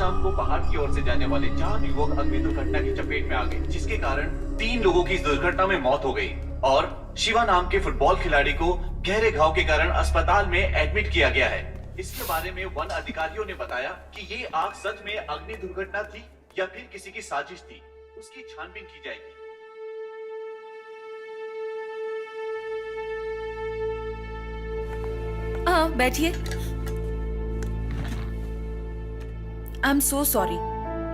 शाम को पहाड़ की ओर से जाने वाले 4 युवक अग्नि दुर्घटना की चपेट में आ गए, जिसके कारण 3 लोगों की इस दुर्घटना में मौत हो गई और शिवा नाम के फुटबॉल खिलाड़ी को गहरे घाव के कारण अस्पताल में एडमिट किया गया है। इसके बारे में वन अधिकारियों ने बताया कि ये आग सच में अग्नि दुर्घटना थी या फिर किसी की साजिश थी, उसकी छानबीन की जाएगी। बैठिए। आई एम सो सॉरी,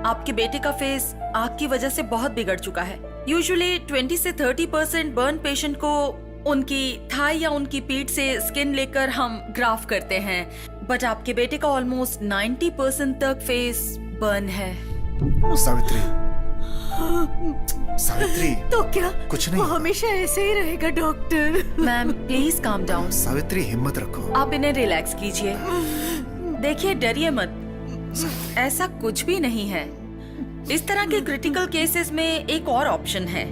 आपके बेटे का फेस आग की वजह से बहुत बिगड़ चुका है। यूजुअली 20 से 30% बर्न पेशेंट को उनकी थाई या उनकी पीठ से स्किन लेकर हम ग्राफ करते हैं, बट आपके बेटे का ऑलमोस्ट 90% तक फेस बर्न है। सावित्री, सावित्री, तो क्या कुछ नहीं, वो हमेशा ऐसे ही रहेगा doctor. Ma'am please calm down. Savitri हिम्मत रखो। आप इन्हें रिलैक्स कीजिए। देखिए डरिए मत, ऐसा कुछ भी नहीं है। इस तरह के क्रिटिकल केसेस में एक और ऑप्शन है,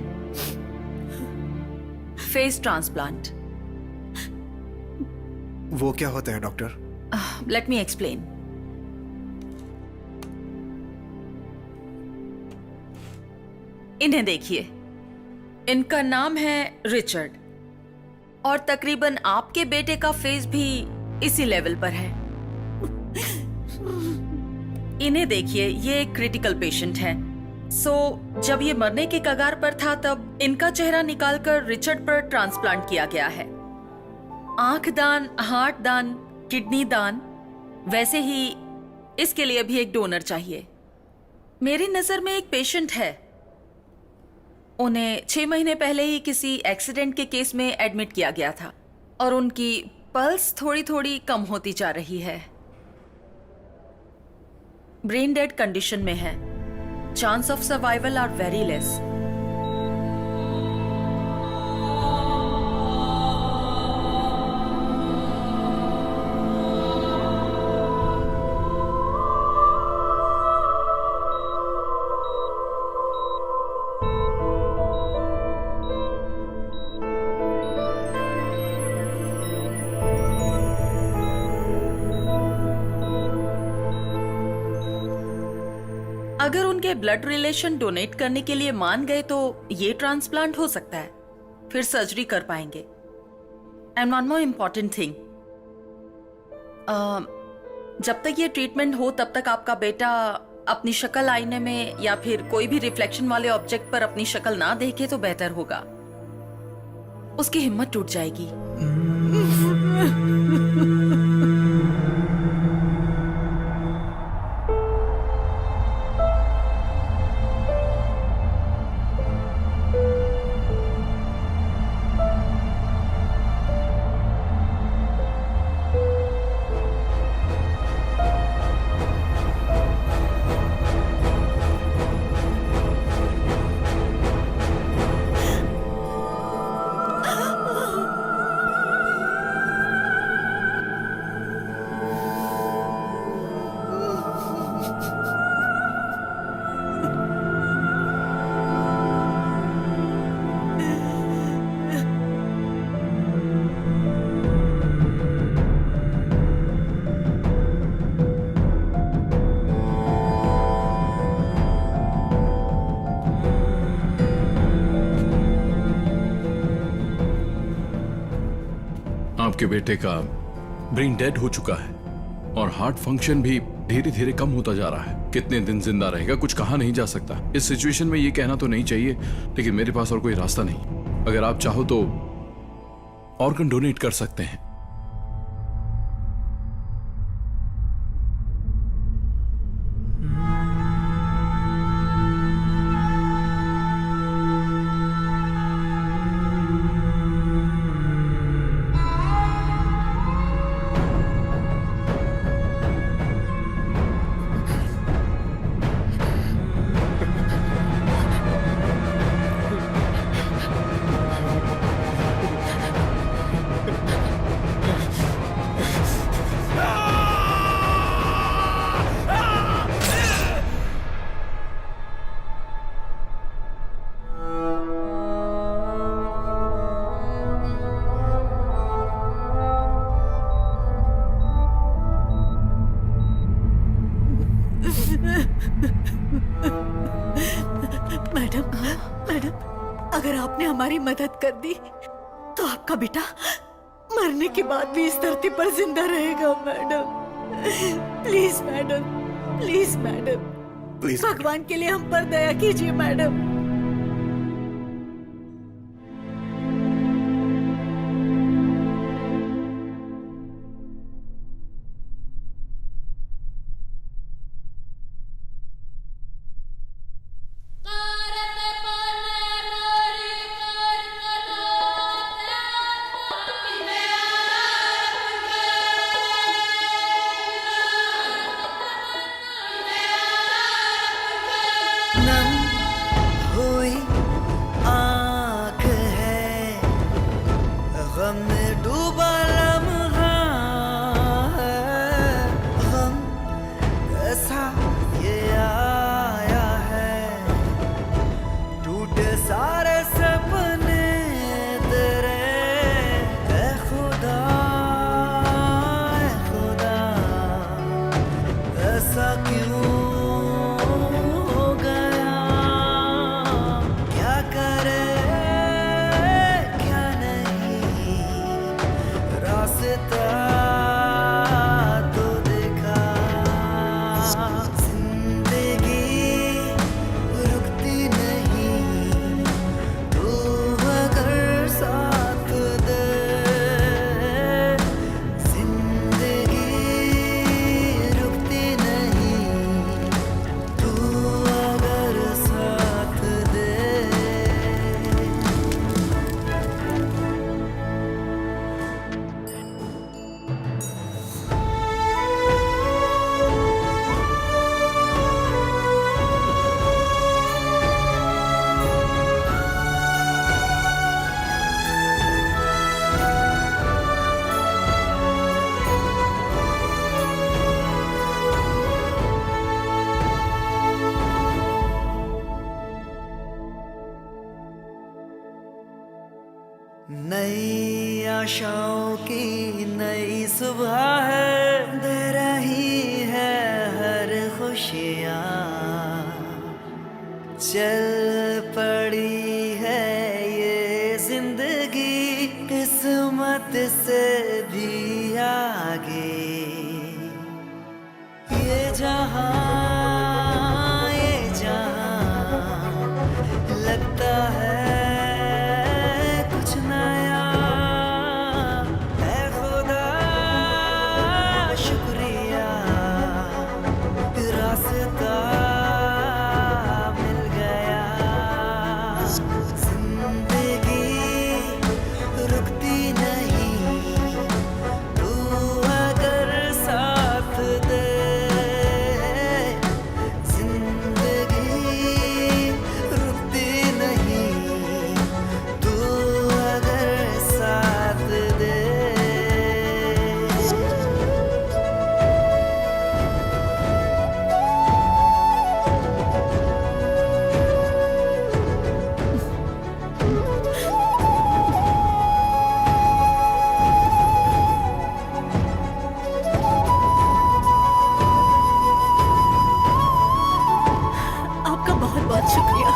फेस ट्रांसप्लांट। वो क्या होता है डॉक्टर? Let me explain. इन्हें देखिए, इनका नाम है रिचर्ड और तकरीबन आपके बेटे का फेस भी इसी लेवल पर है। इन्हें देखिए, ये एक क्रिटिकल पेशेंट है। जब ये मरने के कगार पर था तब इनका चेहरा निकालकर रिचर्ड पर ट्रांसप्लांट किया गया है। आंख दान, हार्ट दान, किडनी दान, वैसे ही इसके लिए भी एक डोनर चाहिए। मेरी नजर में एक पेशेंट है, उन्हें 6 महीने पहले ही किसी एक्सीडेंट के केस में एडमिट किया गया था और उनकी पल्स थोड़ी थोड़ी कम होती जा रही है। ब्रेन डेड कंडीशन में है। Chance of survival are very less. अगर उनके ब्लड रिलेशन डोनेट करने के लिए मान गए तो ये ट्रांसप्लांट हो सकता है, फिर सर्जरी कर पाएंगे। And one more important thing, जब तक ये ट्रीटमेंट हो तब तक आपका बेटा अपनी शक्ल आईने में या फिर कोई भी रिफ्लेक्शन वाले ऑब्जेक्ट पर अपनी शक्ल ना देखे तो बेहतर होगा। उसकी हिम्मत टूट जाएगी। आपके बेटे का ब्रेन डेड हो चुका है और हार्ट फंक्शन भी धीरे धीरे कम होता जा रहा है। कितने दिन जिंदा रहेगा कुछ कहा नहीं जा सकता। इस सिचुएशन में ये कहना तो नहीं चाहिए, लेकिन मेरे पास और कोई रास्ता नहीं। अगर आप चाहो तो ऑर्गन डोनेट कर सकते हैं। मैडम, अगर आपने हमारी मदद कर दी तो आपका बेटा मरने के बाद भी इस धरती पर जिंदा रहेगा madam. Please madam, please madam, please भगवान के लिए हम पर दया कीजिए मैडम। नम हुई आँख है, गम में डूबा लम्हा है, गम कैसा ये आया है, टूटे सारे सपने तेरे, ऐ खुदा ऐसा क्यों हो गया, क्या करे क्या नहीं, रास्ता तो देखा, जिंदगी रुकती नहीं, तू अगर साथ दे, जिंदगी रुकती नहीं, तू अगर साथ दे। नई आशाओं की नई सुबह है, दे रही है हर खुशियाँ, चल पड़ी है ये जिंदगी किस्मत से भी आगे, ये जहां लगता है कुछ नया, है खुदा शुक्रिया, रास्ता मिल गया, जिंदगी रुकती नहीं, तू अगर साथ दे, जिंदगी रुकती नहीं, तू अगर साथ दे। आपका बहुत बहुत शुक्रिया।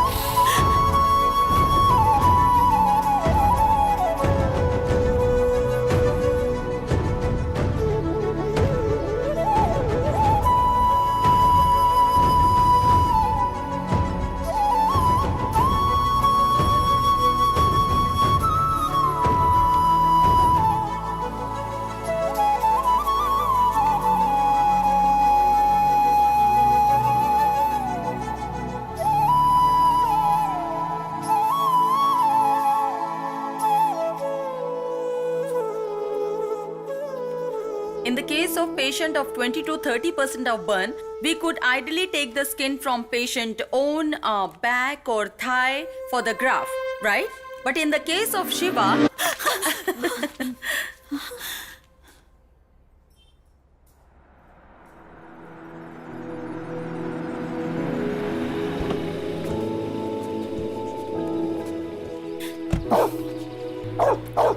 In the case of patient of 20 to 30% of burn, we could ideally take the skin from patient own back or thigh for the graft, right? But in the case of Shiva,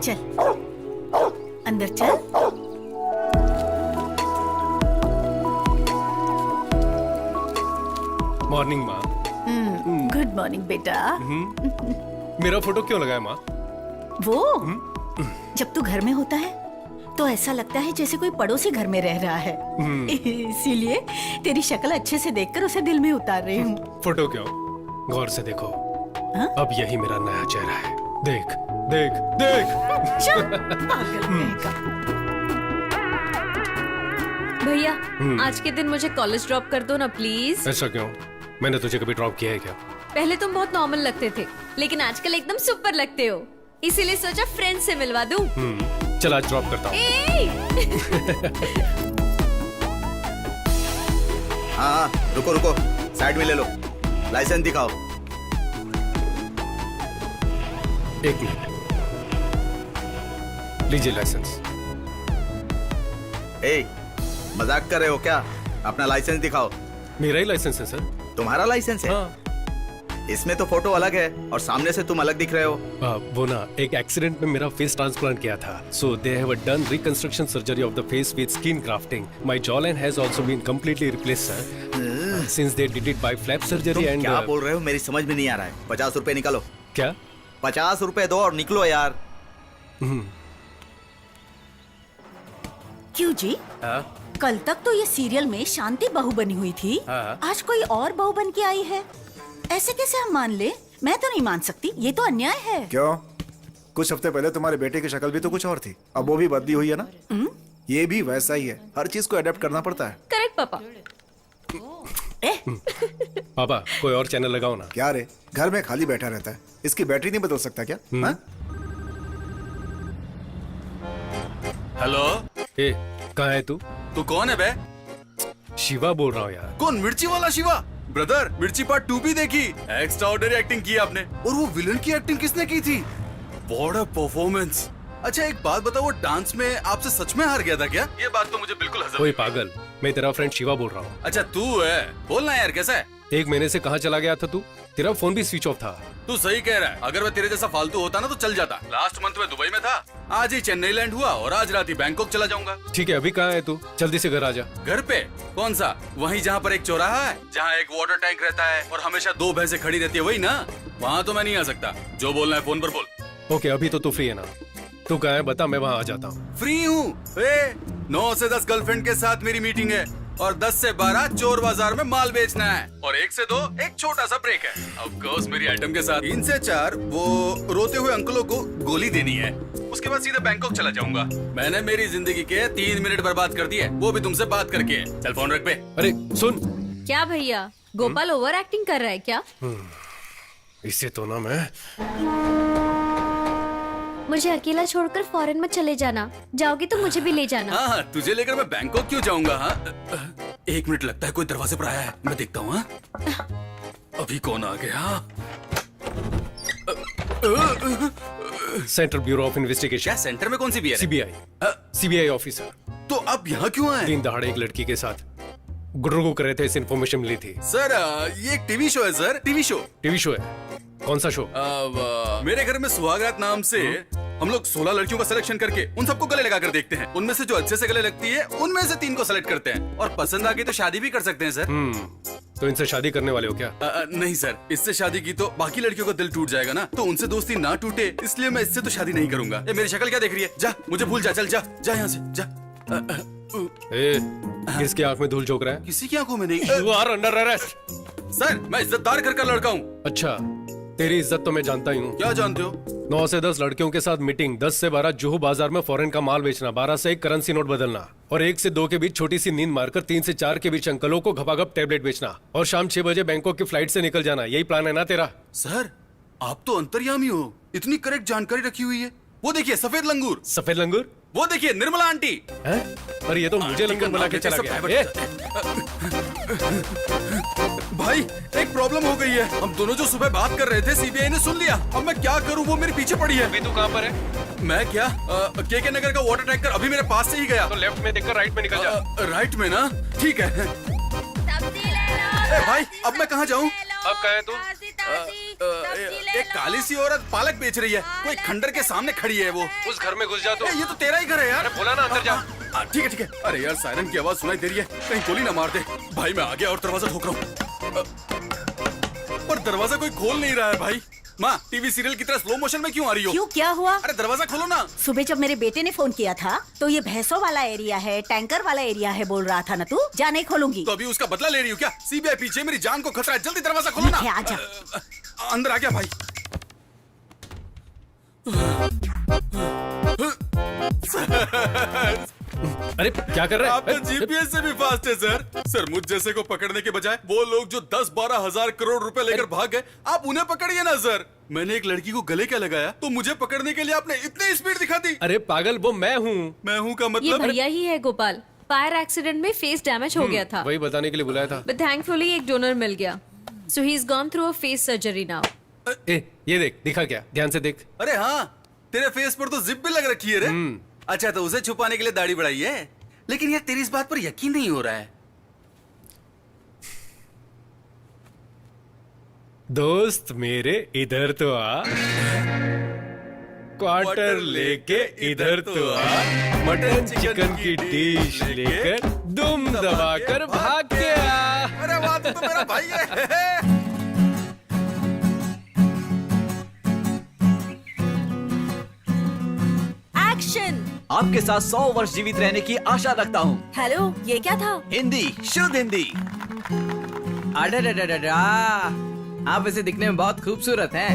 चल अंदर चल। Morning माँ। Good good morning बेटा। मेरा photo क्यों लगाया माँ? वो जब तू घर में होता है तो ऐसा लगता है जैसे कोई पड़ोसी घर में रह रहा है। इसीलिए तेरी शक्ल अच्छे से देखकर उसे दिल में उतार रही हूँ। फोटो क्यों? गौर से देखो। हाँ? अब यही मेरा नया चेहरा है। देख देख देख। पागल कहेगा। भैया आज के दिन मुझे कॉलेज ड्रॉप कर दो ना प्लीज। ऐसा क्यों? मैंने तुझे कभी ड्रॉप किया है क्या? पहले तुम बहुत नॉर्मल लगते थे लेकिन आजकल एकदम सुपर लगते हो, इसीलिए सोचा फ्रेंड से मिलवा दूं। चल आज ड्रॉप करता हूँ। हाँ रुको रुको, साइड में ले लो, लाइसेंस दिखाओ। एक मिनट, लीजिए लाइसेंस। ए, मजाक कर रहे हो क्या? अपना लाइसेंस दिखाओ। मेरा ही लाइसेंस है सर। तुम्हारा लाइसेंस है? हाँ। इसमें तो फोटो अलग है और सामने से तुम अलग दिख रहे हो। वो ना एक एक्सीडेंट में मेरा फेस ट्रांसप्लांट किया था, so they have done reconstruction surgery of the face with skin grafting. My jaw line has also been completely replaced sir, since they did it by flap surgery तुम and क्या बोल रहे हो? मेरी समझ में नहीं आ रहा है। 50 रुपए निकालो। क्या? 50 रुपए दो और निकलो यार। क्यों जी? कल तक तो ये सीरियल में शांति बहू बनी हुई थी, आज कोई और बहू बन के आई है। ऐसे कैसे हम मान ले? मैं तो नहीं मान सकती, ये तो अन्याय है। क्यों? कुछ हफ्ते पहले तुम्हारे बेटे की शक्ल भी तो कुछ और थी, अब वो भी बदली हुई है ना। ये भी वैसा ही है, हर चीज को अडेप्ट करना पड़ता है। करेक्ट पापा। पापा कोई और चैनल लगाओ ना। क्या रे, घर में खाली बैठा रहता है, इसकी बैटरी नहीं बदल सकता क्या? हाँ? हेलो, ए, कहाँ है तू? तू कौन है बे? शिवा बोल रहा हूँ यार। कौन? मिर्ची वाला शिवा? ब्रदर, मिर्ची पार्ट 2 भी देखी। एक्स्ट्रा ऑर्डिनरी एक्टिंग की आपने। और वो विलन की एक्टिंग किसने की थी? What a performance. अच्छा एक बात बताओ, वो डांस में आपसे सच में हार गया था क्या? ये बात तो मुझे बिल्कुल हजम। ओए पागल, मैं तेरा फ्रेंड शिवा बोल रहा हूँ। अच्छा तू है, बोलना यार कैसा है? 1 महीने से कहाँ चला गया था तू? तेरा फोन भी स्विच ऑफ था। तू सही कह रहा है, अगर मैं तेरे जैसा फालतू होता ना तो चल जाता। लास्ट मंथ में दुबई में था, आज ही चेन्नई लैंड हुआ और आज रात ही बैंकॉक चला जाऊंगा। ठीक है, अभी कहाँ है तू? जल्दी से घर आ जा। घर पे? कौन सा? वहीं जहाँ पर एक चौराहा है, जहाँ एक वाटर टैंक रहता है और हमेशा 2 भैंसें खड़ी रहती है, वही ना? वहाँ तो मैं नहीं आ सकता। जो बोलना है फोन पर बोल। ओके, अभी तो तू फ्री है ना? तू कहाँ है बता, मैं वहाँ आ जाता हूँ। फ्री हूँ। 9 से 10 गर्लफ्रेंड के साथ मेरी मीटिंग है और 10 से 12 चोर बाजार में माल बेचना है और 1 से 2 एक छोटा सा ब्रेक है। ऑफ कोर्स मेरी आइटम के साथ 3 से 4 वो रोते हुए अंकलों को गोली देनी है। उसके बाद सीधे बैंकॉक चला जाऊंगा। मैंने मेरी जिंदगी के 3 मिनट बर्बाद कर दिए, वो भी तुमसे बात करके। चल फोन रख पे। अरे सुन। क्या भैया, गोपाल ओवर एक्टिंग कर रहा है क्या? इससे तो ना मैं। मुझे अकेला छोड़कर फॉरेन में चले जाना, जाओगे तो मुझे भी ले जाना। हाँ, तुझे लेकर मैं बैंकॉक क्यों जाऊंगा? हाँ 1 मिनट, लगता है कोई दरवाजे पर आया है, मैं देखता हूँ। अभी कौन आ गया? Central bureau of investigation. क्या सेंटर में कौन सी भी है? CBI officer. तो अब यहाँ क्यों आए? दिन दहाड़े एक लड़की के साथ गुडरुगु कर रहे थे, इस इन्फॉर्मेशन मिली थी। सर ये एक टीवी शो है sir, TV show. TV show है? कौन सा शो? मेरे घर में सुहागरात नाम से हम लोग 16 लड़कियों का सिलेक्शन करके उन सबको गले लगा कर देखते हैं। उनमें से जो अच्छे से गले लगती है उनमें से 3 को सेलेक्ट करते हैं और पसंद आ गई तो शादी भी कर सकते हैं सर। तो इनसे शादी करने वाले हो क्या? नहीं सर, इससे शादी की तो बाकी लड़कियों का दिल टूट जाएगा ना, तो उनसे दोस्ती ना टूटे इसलिए मैं इससे तो शादी नहीं करूंगा। ये मेरी शक्ल क्या देख रही है? जा, मुझे भूल जा, चल जा जा यहाँ से जा। किसकी आंख में धूल झोंक रहा है? किसी की आंखों में नहीं। You are under arrest। Sir मैं इज्जतदार घर का लड़का हूँ। अच्छा, तेरी इज्जत तो मैं जानता ही हूँ। क्या जानते हो? 9 से 10 लड़कियों के साथ मीटिंग, 10 से 12 जुहू बाजार में फॉरेन का माल बेचना, 12 से 1 करेंसी नोट बदलना और 1 से 2 के बीच छोटी सी नींद मारकर 3 से 4 के बीच अंकलों को घपाघप टैबलेट बेचना और शाम 6 बजे बैंकॉक की फ्लाइट से निकल जाना। यही प्लान है ना तेरा? सर आप तो अंतर्यामी हो, इतनी करेक्ट जानकारी रखी हुई है। वो देखिए सफेद लंगूर। सफेद लंगूर? वो देखिए निर्मला आंटी। हैं? अरे ये तो मुझे लंगूर बना के चला गया। भाई एक प्रॉब्लम हो गई है, हम दोनों जो सुबह बात कर रहे थे सीबीआई ने सुन लिया। अब मैं क्या करूं? वो मेरे पीछे पड़ी है। अभी तू कहाँ पर है? मैं क्या के नगर का वाटर टैंकर अभी मेरे पास से ही गया। तो लेफ्ट में देखकर राइट में निकल जा। राइट में ना? ठीक है। भाई अब मैं कहाँ जाऊँ? अब कहाँ है तू? एक काली सी औरत पालक बेच रही है, कोई खंडर के सामने खड़ी है। वो उस घर में घुस जा। तो ये तो तेरा ही घर है यार। बोला ना अंदर जा। ठीक है ठीक है। अरे यार सायरन की आवाज सुनाई दे रही है, कहीं गोली ना मार दे। भाई मैं आ गया और दरवाजा ठोक रहा हूँ। पर दरवाजा कोई खोल नहीं रहा है भाई। माँ, टीवी सीरियल की तरह स्लो मोशन में क्यों आ रही हो? क्यों, क्या हुआ? अरे दरवाजा खोलो ना। सुबह जब मेरे बेटे ने फोन किया था तो ये भैंसों वाला एरिया है, टैंकर वाला एरिया है बोल रहा था ना तू। जा, नहीं खोलूंगी। तो अभी उसका बदला ले रही हो क्या? सीबीआई पीछे, मेरी जान को खतरा है, जल्दी दरवाजा खोलो ना। ठीक है, आजा। अंदर आ गया भाई। अरे क्या कर रहे आप तो हैं? जीपीएस से भी फास्ट है सर। सर, मुझ जैसे को पकड़ने के बजाय वो लोग जो 10-12 हजार करोड़ रुपए लेकर भाग गए, आप उन्हें पकड़िए ना सर। मैंने एक लड़की को गले क्या लगाया तो मुझे पकड़ने के लिए आपने इतनी स्पीड दिखा दी। अरे पागल, वो मैं हूँ। मैं हूँ का ये मतलब? भैया ही है गोपाल। फायर एक्सीडेंट में फेस डैमेज हो गया था, वही बताने के लिए बुलाया था। बट थैंकफुली एक डोनर मिल गया, so he is gone through a face surgery now. ए, ये देख, दिखा क्या? ध्यान से देख। अरे हाँ, तेरे फेस पर तो जिप भी लग रखी है रे। अच्छा, तो उसे छुपाने के लिए दाढ़ी बढ़ाई है। लेकिन यार तेरी इस बात पर यकीन नहीं हो रहा है। दोस्त मेरे इधर तो आ, क्वार्टर लेके इधर तो आ, मटन चिकन की डिश लेकर दुम दबाकर भाग के आ। अरे वाह, तू तो मेरा भाई है। एक्शन। आपके साथ 100 वर्ष जीवित रहने की आशा रखता हूँ। हेलो, ये क्या था? हिंदी, शुद्ध हिंदी। अडा आप ऐसे दिखने में बहुत खूबसूरत हैं।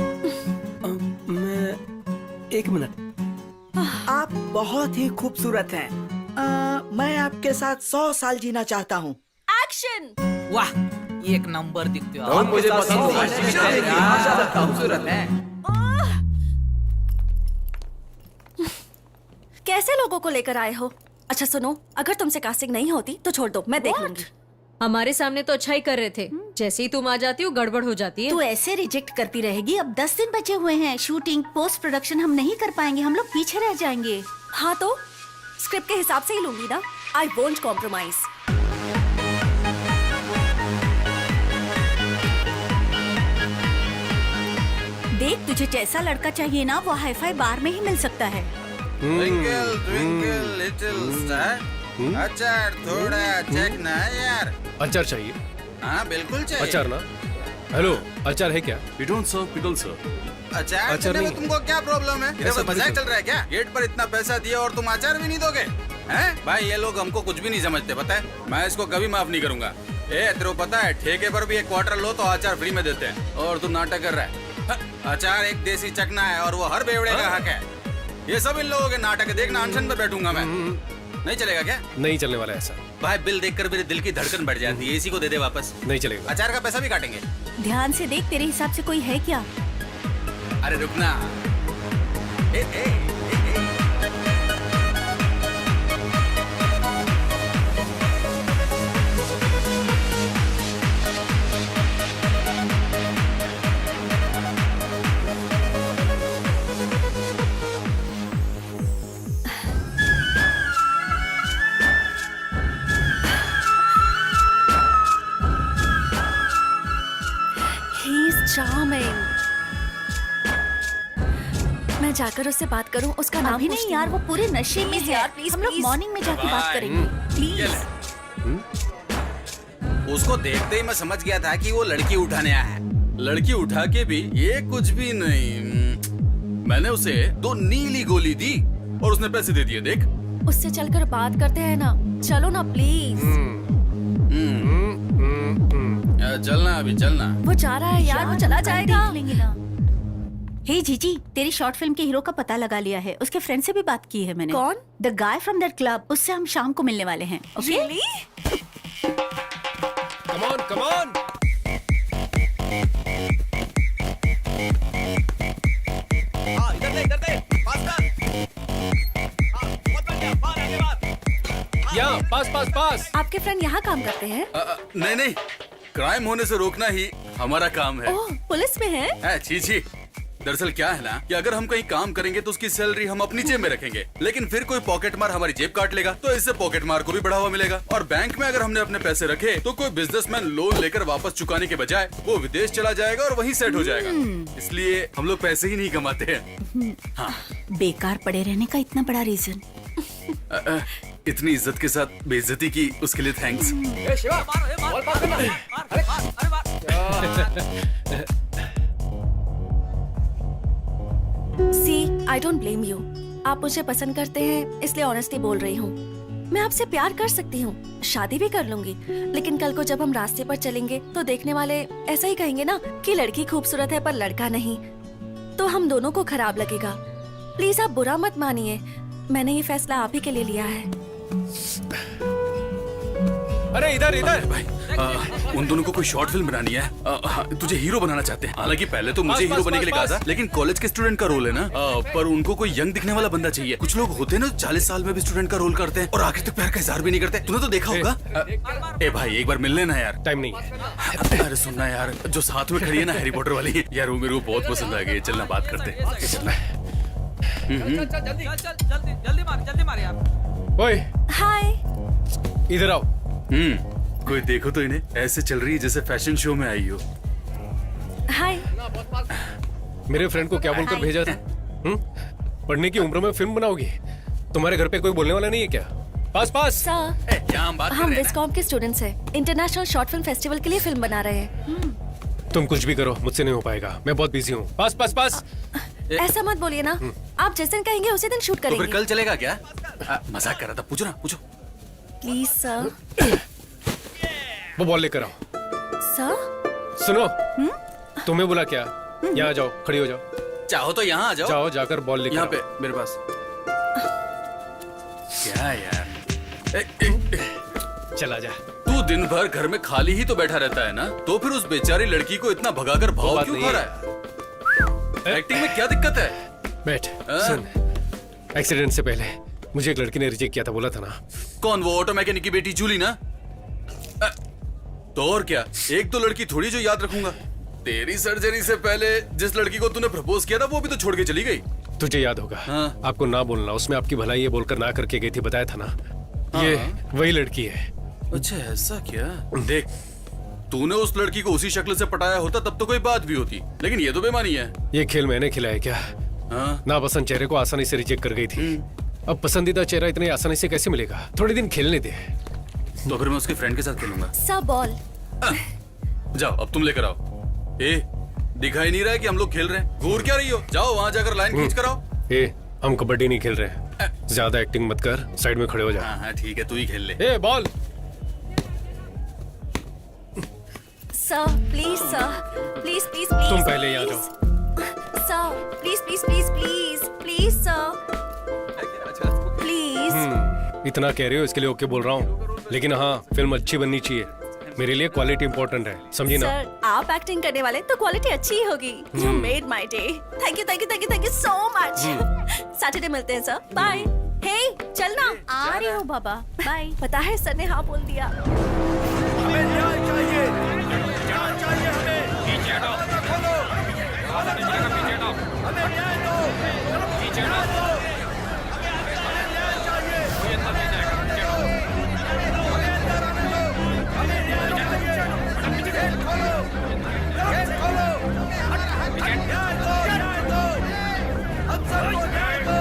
एक मिनट, आप बहुत ही खूबसूरत हैं। मैं आपके साथ 100 साल जीना चाहता हूँ। एक्शन। वाह, एक नंबर दिखते हो। और मुझे आपके साथ पसंद 100 वर्ष है। जीवित रहने की आशा रखता हूँ। खूबसूरत हैं। कैसे लोगों को लेकर आए हो? अच्छा सुनो, अगर तुमसे कास्टिंग नहीं होती तो छोड़ दो, मैं देख लूंगी। हमारे सामने तो अच्छा ही कर रहे थे, जैसे ही तुम आ जाती हो गड़बड़ हो जाती है। तू ऐसे रिजेक्ट करती रहेगी। अब 10 दिन बचे हुए हैं। शूटिंग, पोस्ट प्रोडक्शन हम नहीं कर पाएंगे, हम लोग पीछे रह जाएंगे। हाँ तो स्क्रिप्ट के हिसाब से ही लूंगी ना। I won't compromise. देख, तुझे जैसा लड़का चाहिए ना वो हाईफाई बार में ही मिल सकता है। ट्विंकल ट्विंकल लिटिल स्टार, अचार थोड़ा चेक ना यार। अचार चाहिए? हाँ बिल्कुल चाहिए। अचार ना? हेलो, अचार है क्या? We don't serve pickle sir. अचार अचार देने में नहीं। तुमको क्या प्रॉब्लम है? ऐसा इधर मजाक बिल्कुल। चल रहा है क्या? गेट पर इतना पैसा दिया और तुम अचार भी नहीं दोगे? हैं? भाई ये लोग हमको कुछ भी नहीं समझते, पता है? मैं इसको कभी माफ नहीं करूंगा। तेरे को पता है, ठेके पर भी एक क्वार्टर लो तो अचार फ्री में देते हैं, और तू नाटक कर रहा है। अचार एक देसी चकना है और वो हर बेवड़े का हक है। ये सब इन लोगों के नाटक है। देखना, अनशन पे बैठूंगा मैं। नहीं चलेगा क्या? नहीं चलने वाला ऐसा। भाई बिल देखकर मेरे दिल की धड़कन बढ़ जाती है। इसी को दे दे वापस। नहीं चलेगा। अचार का पैसा भी काटेंगे। ध्यान से देख, तेरे हिसाब से कोई है क्या? अरे रुकना। ए, ए, ए, ए। He is charming. मैं जाकर उससे बात करूं, उसका नाम ही नहीं यार, वो पूरे नशे में है। यार प्लीज, हम लोग मॉर्निंग में जाके बात करेंगे। ये प्लीज। ले। उसको देखते ही मैं समझ गया था कि वो लड़की उठाने आया है। लड़की उठा के भी ये कुछ भी नहीं। मैंने उसे 2 नीली गोली दी और उसने पैसे दे दिए। देख, उससे चलकर बात करते हैं ना। चलो ना प्लीज। चलना, अभी चलना। वो जा रहा है यार, वो चला जाएगा। देख लेंगे ना। हे जीजी, तेरी शॉर्ट फिल्म के हीरो का पता लगा लिया है। उसके फ्रेंड से भी बात की है मैंने। कौन? The guy from that club. उससे हम शाम को मिलने वाले हैं। Okay? Come on, come on. इधर दे, पास कर। बहुत बढ़िया, बाहर आगे बाहर। यहाँ, पास पास पास। आपके फ्रेंड यहाँ काम करते हैं? नहीं नहीं, क्राइम होने से रोकना ही हमारा काम है। ओह, पुलिस में है? छी छी। दरअसल क्या है ना कि अगर हम कहीं काम करेंगे तो उसकी सैलरी हम अपनी जेब में रखेंगे, लेकिन फिर कोई पॉकेट मार हमारी जेब काट लेगा, तो इससे पॉकेट मार को भी बढ़ावा मिलेगा। और बैंक में अगर हमने अपने पैसे रखे तो कोई बिजनेसमैन लोन लेकर वापस चुकाने के बजाय वो विदेश चला जाएगा और वहीं सेट हो जाएगा। इसलिए हम लोग पैसे ही नहीं कमाते हैं। हाँ। बेकार पड़े रहने का इतना बड़ा रीजन। इतनी इज्जत के साथ बेइज्जती की उसके लिए थैंक्स। शिवा, बॉल पास करना। अरे सी आई डोंट ब्लेम यू। आप मुझे पसंद करते हैं इसलिए ऑनेस्टली बोल रही हूँ। मैं आपसे प्यार कर सकती हूँ, शादी भी कर लूंगी, लेकिन कल को जब हम रास्ते पर चलेंगे तो देखने वाले ऐसा ही कहेंगे ना कि लड़की खूबसूरत है पर लड़का नहीं, तो हम दोनों को खराब लगेगा। प्लीज आप बुरा मत मानिए, मैंने ये फैसला आप ही के लिए लिया है। अरे इधर इधर भाई उन दोनों को कोई शॉर्ट फिल्म बनानी है। तुझे हीरो बनाना चाहते हैं। हालांकि पहले तो मुझे हीरो बनने के लिए कहा था, लेकिन कॉलेज के स्टूडेंट का रोल है ना। पर उनको कोई यंग दिखने वाला बंदा चाहिए। कुछ लोग होते हैं ना 40 साल में भी स्टूडेंट का रोल करते हैं और आखिर तक प्यार का इजहार भी नहीं करते। तूने तो देखा होगा। ए भाई एक बार मिल लेना यार। टाइम नहीं है। अरे सुनना यार, जो साथ में खड़ी है ना हैरी पॉटर वाली, यार वो मेरे को बहुत पसंद आ गई। चलना बात करते हैं। जल्दी मार यार। ओए हाय। इधर आओ। कोई देखो तो इन्हें ऐसे चल रही है जैसे फैशन शो में आई हो। हाय। मेरे फ्रेंड को क्या बोलकर भेजा था? पढ़ने की उम्र में फिल्म बनाओगी? तुम्हारे घर पे कोई बोलने वाला नहीं है क्या? पास पास। सर क्या हम बात कर हम रहे हैं विस्कॉम के स्टूडेंट्स हैं, इंटरनेशनल शॉर्ट फिल्म फेस्टिवल के लिए फिल्म बना रहे हैं। तुम कुछ भी करो, मुझसे नहीं हो पाएगा, मैं बहुत बिजी हूँ। पास पास पास। ऐसा मत बोलिए ना, आप जिस दिन कहेंगे उसी दिन शूट तो फिर करेंगे। कल चलेगा क्या? मजाक कर रहा था। पूछो ना, पूछो। Please sir. वो बॉल लेकर आओ। सर सुनो, तुम्हें बोला क्या? यहाँ जाओ, खड़ी हो जाओ। चाहो तो यहाँ आ जाओ। जाओ जाकर बॉल लेकर यहाँ आओ। पे मेरे पास। क्या यार? चला जा। तू दिन भर घर में खाली ही तो बैठा रहता है ना, तो फिर उस बेचारी लड़की को इतना भगाकर भाव बात क्यों नहीं खा रहा है? एक्टिंग में क्या दिक्कत है? बैठ। सुन, एक्सीडेंट से पहले मुझे एक लड़की ने रिजेक्ट किया था, बोला था ना। कौन? वो ऑटो मैकेनिक की बेटी जूली ना? तो और क्या, एक तो लड़की थोड़ी जो याद रखूंगा। तेरी सर्जरी से पहले जिस लड़की को तूने प्रपोज किया था वो भी तो छोड़ के चली गई। तुझे याद होगा। हाँ। आपको ना बोलना, उसमें आपकी भलाई ये बोलकर ना करके गई थी, बताया था ना। ये वही लड़की है। अच्छा ऐसा क्या? देख, तूने उस लड़की को उसी शक्ल से पटाया होता तब तो कोई बात भी होती, लेकिन ये तो बेमानी है। ये खेल मैंने खिलाया क्या? हाँ? नापसंद चेहरे को आसानी से रिजेक्ट कर गई थी। अब पसंदीदा चेहरा इतनी आसानी से कैसे मिलेगा? थोड़े दिन खेलने दे। तो फिर मैं उसके फ्रेंड के साथ खेलूंगा। Sir ball. जाओ अब तुम लेकर आओ। ए, दिखाई नहीं रहा है कि हम लोग खेल रहे हैं? घूर क्या रही हो? जाओ वहां जाकर लाइन खींच कर आओ। ए, हम कबड्डी नहीं खेल रहे। ज्यादा एक्टिंग मत कर, साइड में खड़े हो जा। हाँ हाँ ठीक है, तू ही खेल ले। ए, ball. Sir please sir, please please please. तुम पहले यहाँ जाओ। Sir please please please please please sir please. इतना कह रहे हो इसके लिए ओके बोल रहा हूँ, लेकिन हाँ फिल्म अच्छी बननी चाहिए। मेरे लिए क्वालिटी इंपॉर्टेंट है, समझी ना? सर आप एक्टिंग करने वाले तो क्वालिटी अच्छी ही होगी। You made my day. Thank you thank you thank you thank you so much. Saturday मिलते हैं सर, बाय। हे चलना। आ रही हूँ बाबा, बाय। पता है सर ने हाँ बोल दिया। हमें न्याय चाहिए, न्याय चाहिए हमें। पीछे हटो, हमें न्याय दो, हमें न्याय दो, पीछे हटो, हमें न्याय चाहिए। कोई अंदर नहीं जाएगा, पीछे हटो, हमें अंदर आने दो, हमें न्याय चाहिए। गेट खोलो, गेट खोलो, न्याय दो, न्याय दो, हम सबको न्याय दो।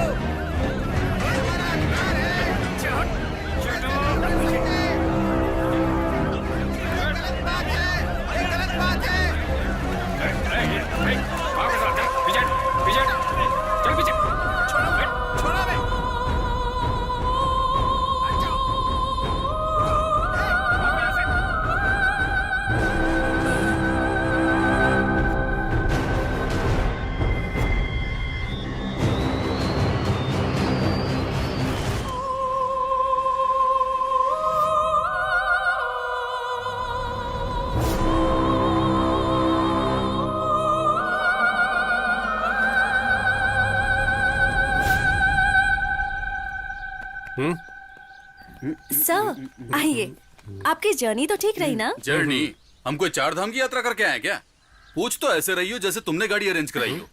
सर आइए। आपकी जर्नी तो ठीक रही ना? जर्नी? हम कोई 4 धाम की यात्रा करके आए क्या? पूछ तो ऐसे रही हो जैसे तुमने गाड़ी अरेंज कराई हो।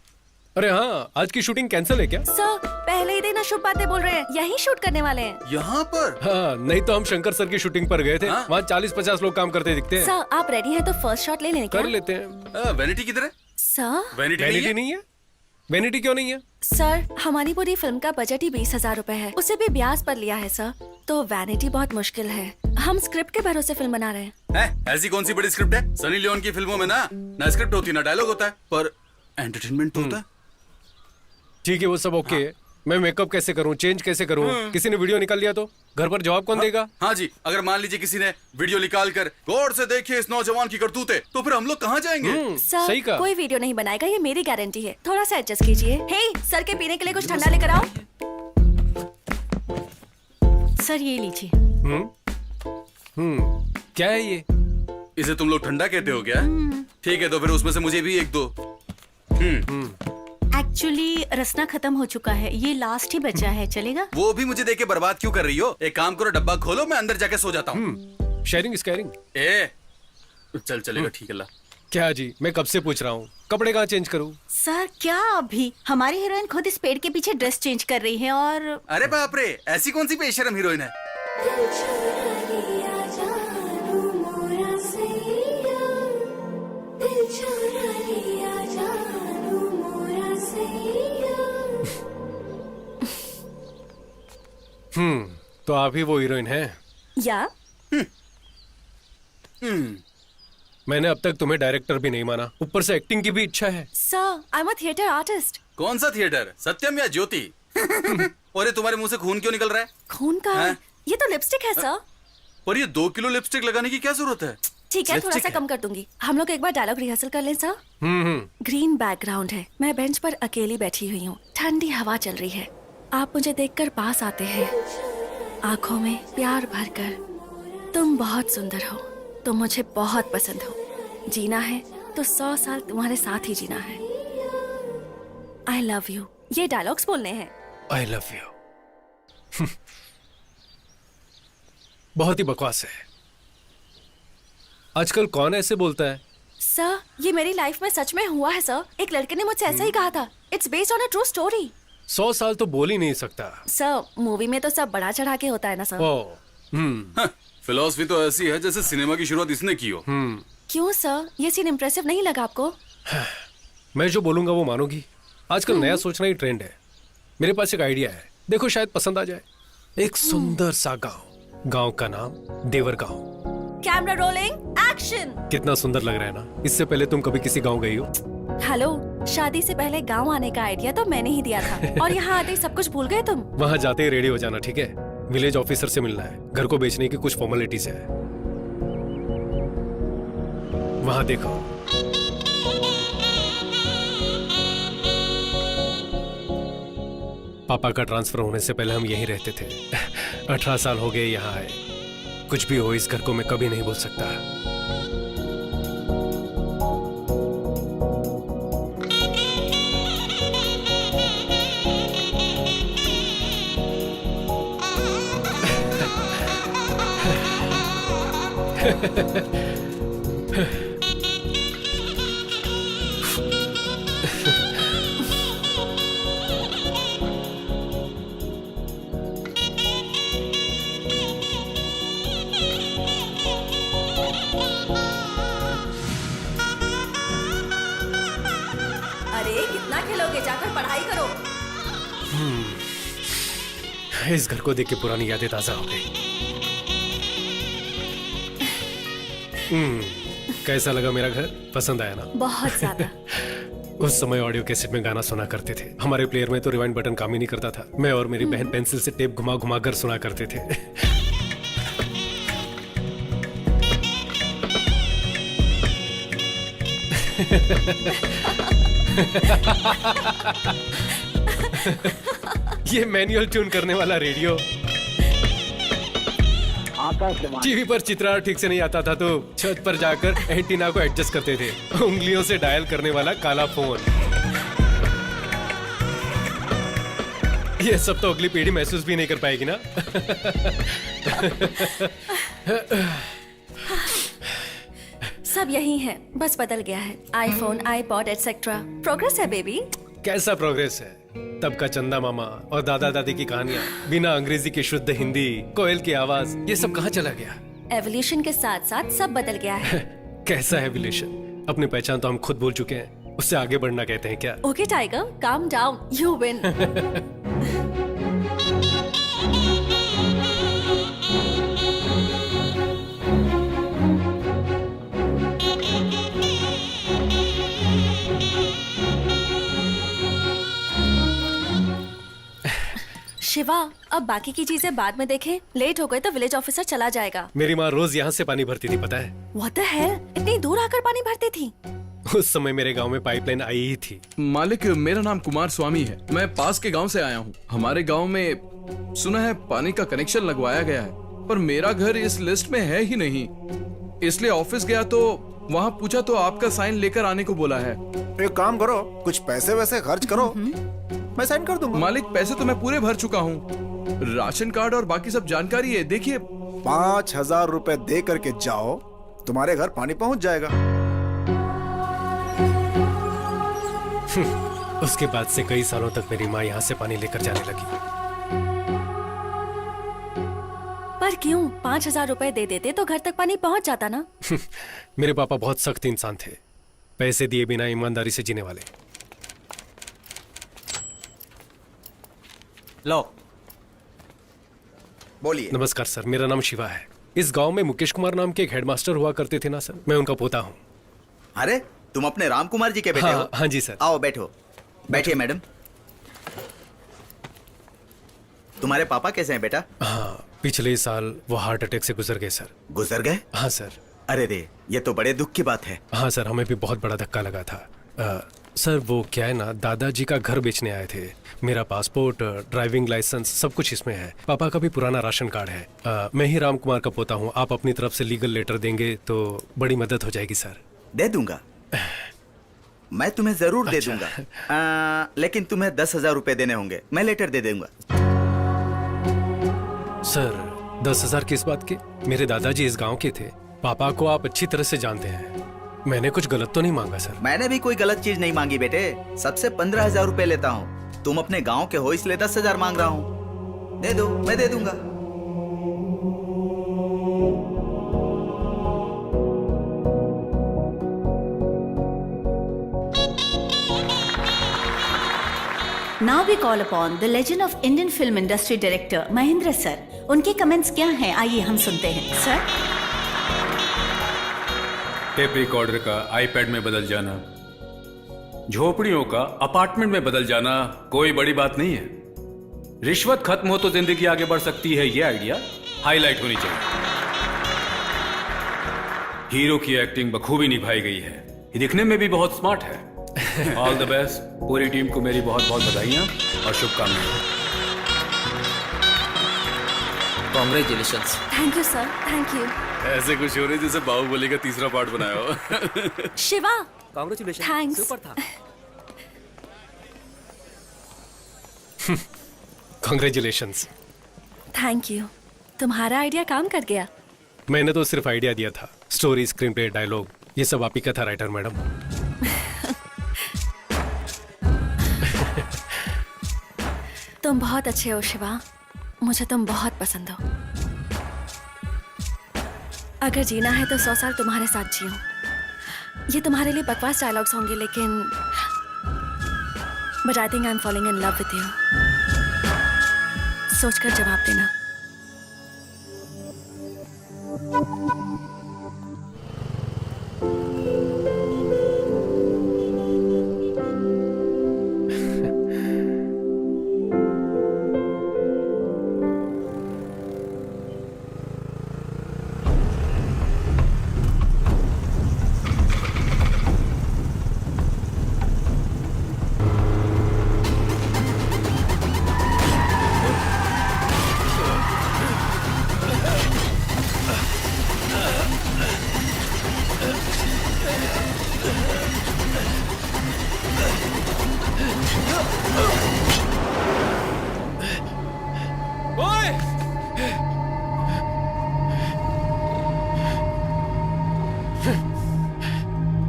अरे हाँ, आज की शूटिंग कैंसिल है क्या? सर पहले ही दिन अशुभ बातें बोल रहे हैं, यही शूट करने वाले हैं। यहाँ पर? हाँ, नहीं तो हम शंकर सर की शूटिंग पर गए थे। हाँ? वहाँ 40-50 लोग काम करते दिखते हैं। सर आप रेडी हैं तो फर्स्ट शॉट ले लें क्या? कर लेते हैं। वैनिटी किधर है? सर वैनिटी वैनिटी नहीं है? वैनिटी क्यों नहीं है? सर हमारी पूरी फिल्म का बजट ही 20,000 रुपए है, उसे भी ब्याज पर लिया है सर, तो वैनिटी बहुत मुश्किल है। हम स्क्रिप्ट के भरोसे फिल्म बना रहे हैं। ऐसी कौन सी बड़ी स्क्रिप्ट है? सनी लियोन की फिल्मों में ना स्क्रिप्ट होती ना डायलॉग होता है, पर एंटरटेनमेंट तो होता है। ठीक है, वो सब ओके है। मैं मेकअप कैसे करूं, चेंज कैसे करूं? किसी ने वीडियो निकाल लिया तो घर पर जवाब कौन देगा? हाँ जी, अगर मान लीजिए किसी ने वीडियो निकाल कर गौर से देखिए इस नौजवान की करतूतें, तो फिर हम लोग कहाँ जाएंगे? सर, सही कहा। कोई वीडियो नहीं बनाएगा, ये मेरी गारंटी है। थोड़ा सा एडजस्ट कीजिए। हे, सर के पीने के लिए कुछ ठंडा लेकर आओ। सर ये लीजिए। क्या है ये? इसे तुम लोग ठंडा कहते हो क्या? ठीक है, तो फिर उसमें से मुझे भी एक दो। एक्चुअली रसना खत्म हो चुका है, ये लास्ट ही बचा है, चलेगा? वो भी मुझे देके बर्बाद क्यों कर रही हो? एक काम करो, डब्बा खोलो, मैं अंदर जाके सो जाता हूँ। Sharing is caring. चल चलेगा, ठीक है ला। क्या जी, मैं कब से पूछ रहा हूँ, कपड़े कहाँ चेंज करूँ? सर क्या अभी हमारी हीरोइन खुद इस पेड़ के पीछे ड्रेस चेंज कर रही है और अरे बाप रे, ऐसी कौन सी बेशरम हीरोइन है? तो आप ही वो हीरोइन हैं? या मैंने अब तक तुम्हें डायरेक्टर भी नहीं माना, ऊपर से एक्टिंग की भी इच्छा है। Sir, I am a theatre artist. कौन सा थिएटर, सत्यम या ज्योति? और ये तुम्हारे मुंह से खून क्यों निकल रहा है? खून का? हैं? ये तो लिपस्टिक है सर। पर ये 2 किलो लिपस्टिक लगाने की क्या जरूरत है? ठीक है, थोड़ा लिपस्टिक सा है। कम कर दूंगी। हम लोग एक बार डायलॉग रिहर्सल कर लें सर? ग्रीन बैकग्राउंड है, मैं बेंच पर अकेली बैठी हुई हूँ, ठंडी हवा चल रही है, आप मुझे देखकर पास आते हैं, आंखों में प्यार भरकर, तुम बहुत सुंदर हो, तुम मुझे बहुत पसंद हो, जीना है तो 100 साल तुम्हारे साथ ही जीना है, आई लव यू। ये डायलॉग्स बोलने हैं। I love you. बहुत ही बकवास है। आजकल कौन ऐसे बोलता है? सर, ये मेरी लाइफ में सच में हुआ है सर। एक लड़के ने मुझसे ऐसा ही कहा था। It's based on a true story. 100 साल तो बोल ही नहीं सकता। सर, मूवी में तो सब बड़ा चढ़ा के होता है ना सर। ओ, फिलॉसफी तो ऐसी है जैसे सिनेमा की शुरुआत इसने की हो। क्यों सर, ये सीन इम्प्रेसिव नहीं लगा आपको? मैं जो बोलूंगा वो मानोगी? आजकल नया सोचना ही ट्रेंड है। मेरे पास एक आइडिया है, देखो शायद पसंद आ जाए। एक सुंदर सा गांव, गांव का नाम देवर गांव। Camera rolling, action. कितना सुंदर लग रहा है ना? इससे पहले तुम कभी किसी गांव गई हो? हेलो, शादी से पहले गांव आने का आइडिया तो मैंने ही दिया था और यहाँ आते ही सब कुछ भूल गए तुम। वहां जाते ही रेडी हो जाना, ठीक है? विलेज ऑफिसर से मिलना है, घर को बेचने की कुछ फॉर्मेलिटीज है। वहां देखो, पापा का ट्रांसफर होने से पहले हम यहीं रहते थे। 18 साल हो गए यहाँ आए। कुछ भी हो, इस घर को मैं कभी नहीं भूल सकता। अरे कितना खेलोगे, जाकर पढ़ाई करो। इस घर को देख के पुरानी यादें ताजा हो गई। कैसा लगा मेरा घर? पसंद आया ना? बहुत ज्यादा। उस समय ऑडियो कैसेट में गाना सुना करते थे। हमारे प्लेयर में तो रिवाइंड बटन काम ही नहीं करता था। मैं और मेरी बहन पेंसिल से टेप घुमा घुमा कर सुना करते थे। ये मैनुअल ट्यून करने वाला रेडियो। टीवी पर चित्रा ठीक से नहीं आता था तो छत पर जाकर एंटीना को एडजस्ट करते थे। उंगलियों से डायल करने वाला काला फोन। ये सब तो अगली पीढ़ी महसूस भी नहीं कर पाएगी ना। सब यही है, बस बदल गया है। IPhone, iPod etcetera. प्रोग्रेस है बेबी। कैसा प्रोग्रेस है? तब का चंदा मामा और दादा दादी की कहानियां, बिना अंग्रेजी की शुद्ध हिंदी, कोयल की आवाज, ये सब कहाँ चला गया? एवोल्यूशन के साथ साथ सब बदल गया है। कैसा एवोल्यूशन? अपनी पहचान तो हम खुद भूल चुके हैं, उससे आगे बढ़ना कहते हैं क्या? Okay tiger, calm down, you win. Shiva, अब बाकी की चीजें बाद में देखें। लेट हो गए तो विलेज ऑफिसर चला जाएगा। मेरी माँ रोज यहाँ से पानी भरती थी, पता है? What the hell? इतनी दूर आकर पानी भरती थी? उस समय मेरे गांव में पाइपलाइन आई ही थी। मालिक, मेरा नाम कुमार स्वामी है। मैं पास के गांव से आया हूँ। हमारे गांव में सुना है पानी का कनेक्शन लगवाया गया है, पर मेरा घर इस लिस्ट में है ही नहीं। इसलिए ऑफिस गया तो वहाँ पूछा तो आपका साइन लेकर आने को बोला है। एक काम करो, कुछ पैसे वैसे खर्च करो, मैं साइन कर दूंगा। मालिक, पैसे तो मैं पूरे भर चुका हूँ। राशन कार्ड और बाकी सब जानकारी है, देखिए। 5,000 रुपए दे करके जाओ, तुम्हारे घर पानी पहुंच जाएगा। उसके बाद से कई सालों तक मेरी माँ यहाँ से पानी लेकर जाने लगी। पर क्यों? 5,000 रुपए दे देते तो घर तक पानी पहुंच जाता ना। मेरे पापा बहुत सख्त इंसान थे, पैसे दिए बिना ईमानदारी से जीने वाले। लो, बोलिए। नमस्कार सर, मेरा नाम शिवा है। इस गांव में मुकेश कुमार नाम के एक हेडमास्टर हुआ करते थे ना सर, मैं उनका पोता हूँ। अरे, तुम अपने राम कुमार जी के बेटे हो? हाँ जी सर। आओ बैठो। बैठिए मैडम। तुम्हारे पापा कैसे हैं बेटा? हाँ, पिछले साल वो हार्ट अटैक से गुजर गए सर। गुजर गए? हाँ सर। अरे रे, ये तो बड़े दुख की बात है। हाँ सर, हमें भी बहुत बड़ा धक्का लगा था। सर वो क्या है ना, दादाजी का घर बेचने आए थे। मेरा पासपोर्ट, ड्राइविंग लाइसेंस सब कुछ इसमें है। पापा का भी पुराना राशन कार्ड है। मैं ही राम कुमार का पोता हूँ। आप अपनी तरफ से लीगल लेटर देंगे तो बड़ी मदद हो जाएगी सर। दे दूंगा, मैं तुम्हें जरूर दे दूंगा। लेकिन तुम्हें 10,000 रुपए देने होंगे। मैं लेटर दे दूंगा। सर 10,000 किस बात के? मेरे दादाजी इस गांव के थे। पापा को आप अच्छी तरह से जानते हैं। मैंने कुछ गलत तो नहीं मांगा सर? मैंने भी कोई गलत चीज नहीं मांगी बेटे। सबसे 15,000 रुपए लेता हूँ। तुम अपने गांव के हो इसलिए 10,000 मांग रहा हूँ। दे दो, मैं दे दूंगा। Now we call upon the legend of Indian film industry director Mahendra sir. उनके कमेंट्स क्या हैं, आइए हम सुनते हैं सर। टेप रिकॉर्डर का आईपैड में बदल जाना, झोपड़ियों का अपार्टमेंट में बदल जाना कोई बड़ी बात नहीं है। रिश्वत खत्म हो तो जिंदगी आगे बढ़ सकती है, ये आइडिया हाईलाइट होनी चाहिए। हीरो की एक्टिंग बखूबी निभाई गई है। ये दिखने में भी बहुत स्मार्ट है। All the best. पूरी टीम को मेरी बहुत बहुत बधाइयां और शुभकामनाएं। Congratulations. Thank you sir, thank you. ऐसे कुछ हो रहे जैसे बाहुबली का तीसरा पार्ट बनाया हो। Shiva, congratulation, thanks. सुपर था। कॉन्ग्रेचुलेशंस। Thank you. तुम्हारा आइडिया काम कर गया। मैंने तो सिर्फ आइडिया दिया था। स्टोरी, स्क्रीन प्ले, डायलॉग ये सब आप ही का था राइटर मैडम। तुम बहुत अच्छे हो शिवा, मुझे तुम बहुत पसंद हो। अगर जीना है तो 100 साल तुम्हारे साथ जियो। ये तुम्हारे लिए बकवास डायलॉग्स होंगे, लेकिन but I think I am falling in love with you. सोचकर जवाब देना।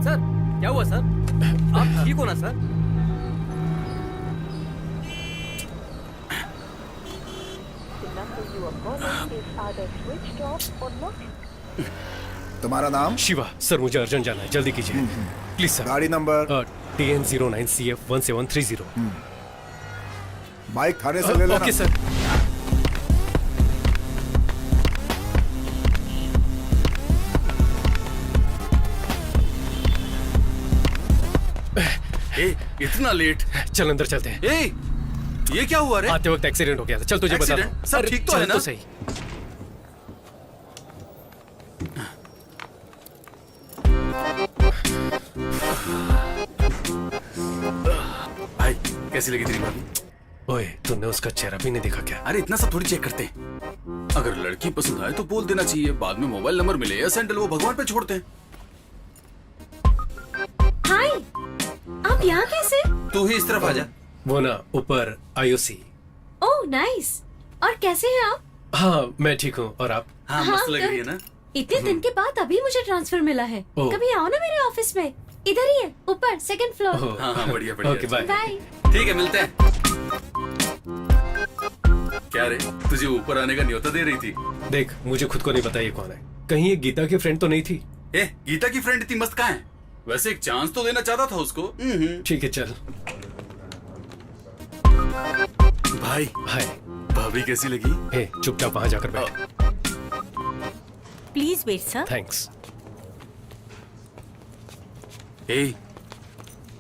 सर क्या हुआ सर? आप ठीक हो ना सर? तुम्हारा नाम? शिवा। सर मुझे अर्जेंट जाना है, जल्दी कीजिए प्लीज सर। गाड़ी नंबर? TN09CF1730। बाइक थाने से ले लेना। Okay sir. ए, इतना लेट? चल अंदर चलते हैं। ए, ये क्या हुआ रे? आते वक्त एक्सीडेंट हो गया था। चल तुझे बता Accident? दूं। सब अरे, ठीक तो चल है ना? सही। भाई कैसी लगी तेरी भाभी? ओए, तूने उसका चेहरा भी नहीं देखा क्या? अरे इतना सब थोड़ी चेक करते हैं। अगर लड़की पसंद आए तो बोल देना चाहिए, बाद में मोबाइल नंबर मिले या सैंडल वो भगवान पे छोड़ते हैं। हाय, आप यहाँ कैसे? तू ही इस तरफ आ जा। वो ना ऊपर आईओसी। Oh nice. और कैसे हैं आप? हाँ, मैं ठीक हूँ। और आप? हाँ मस्त लग रही है ना? इतने दिन के बाद अभी मुझे ट्रांसफर मिला है। ओह। कभी आओ ना मेरे ऑफिस में, इधर ही है, ऊपर सेकंड फ्लोर। ओह, हाँ हाँ बढ़िया बढ़िया। Okay, bye. बाय। ठीक है मिलते हैं। क्या रे, तुझे ऊपर आने का न्योता दे रही थी? देख, मुझे खुद को नहीं पता ये कौन है। कहीं ये गीता की फ्रेंड तो नहीं थी? ए, गीता की फ्रेंड इतनी मस्त कहाँ है? वैसे एक चांस तो देना चाहता था उसको। ठीक है, चल। भाई हाय। भाभी कैसी लगी? हे, चुपचाप वहां जाकर बैठ। Please wait sir. थैंक्स। ए,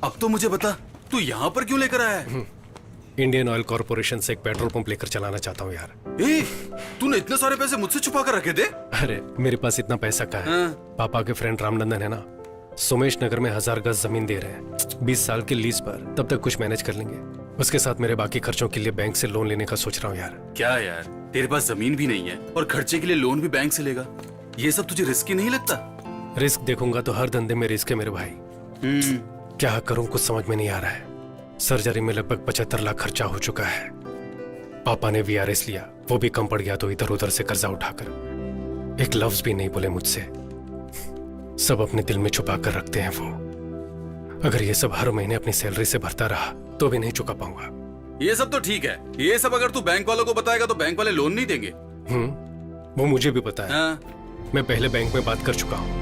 अब तो मुझे बता, तू यहाँ पर क्यों लेकर आया है? इंडियन ऑयल कॉर्पोरेशन से एक पेट्रोल पंप लेकर चलाना चाहता हूँ यार। ए, तूने इतने सारे पैसे मुझसे छुपा कर रखे थे? अरे, मेरे पास इतना पैसा कहाँ है? हाँ। पापा के फ्रेंड रामनंदन है ना, सुमेश नगर में 1000 गज जमीन दे रहे हैं 20 साल के लीज पर। तब तक कुछ मैनेज कर लेंगे। उसके साथ मेरे बाकी खर्चों के लिए बैंक से लोन लेने का सोच रहा हूँ यार। क्या यार, तेरे पास जमीन भी नहीं है और खर्चे के लिए लोन भी बैंक से लेगा? ये सब तुझे रिस्की नहीं लगता? रिस्क देखूंगा तो हर धंधे में रिस्क है मेरे भाई। क्या करूं कुछ समझ में नहीं आ रहा है। सर्जरी में लगभग 75 लाख खर्चा हो चुका है। पापा ने वीआरएस लिया, वो भी कम पड़ गया तो इधर उधर से कर्जा उठाकर। एक लफ्ज भी नहीं बोले मुझसे। सब अपने दिल में छुपा कर रखते हैं वो। अगर ये सब हर महीने अपनी सैलरी से भरता रहा तो भी नहीं चुका पाऊंगा। ये सब तो ठीक है, ये सब अगर तू बैंक वालों को बताएगा तो बैंक वाले लोन नहीं देंगे। वो मुझे भी पता है। हाँ। मैं पहले बैंक में बात कर चुका हूँ।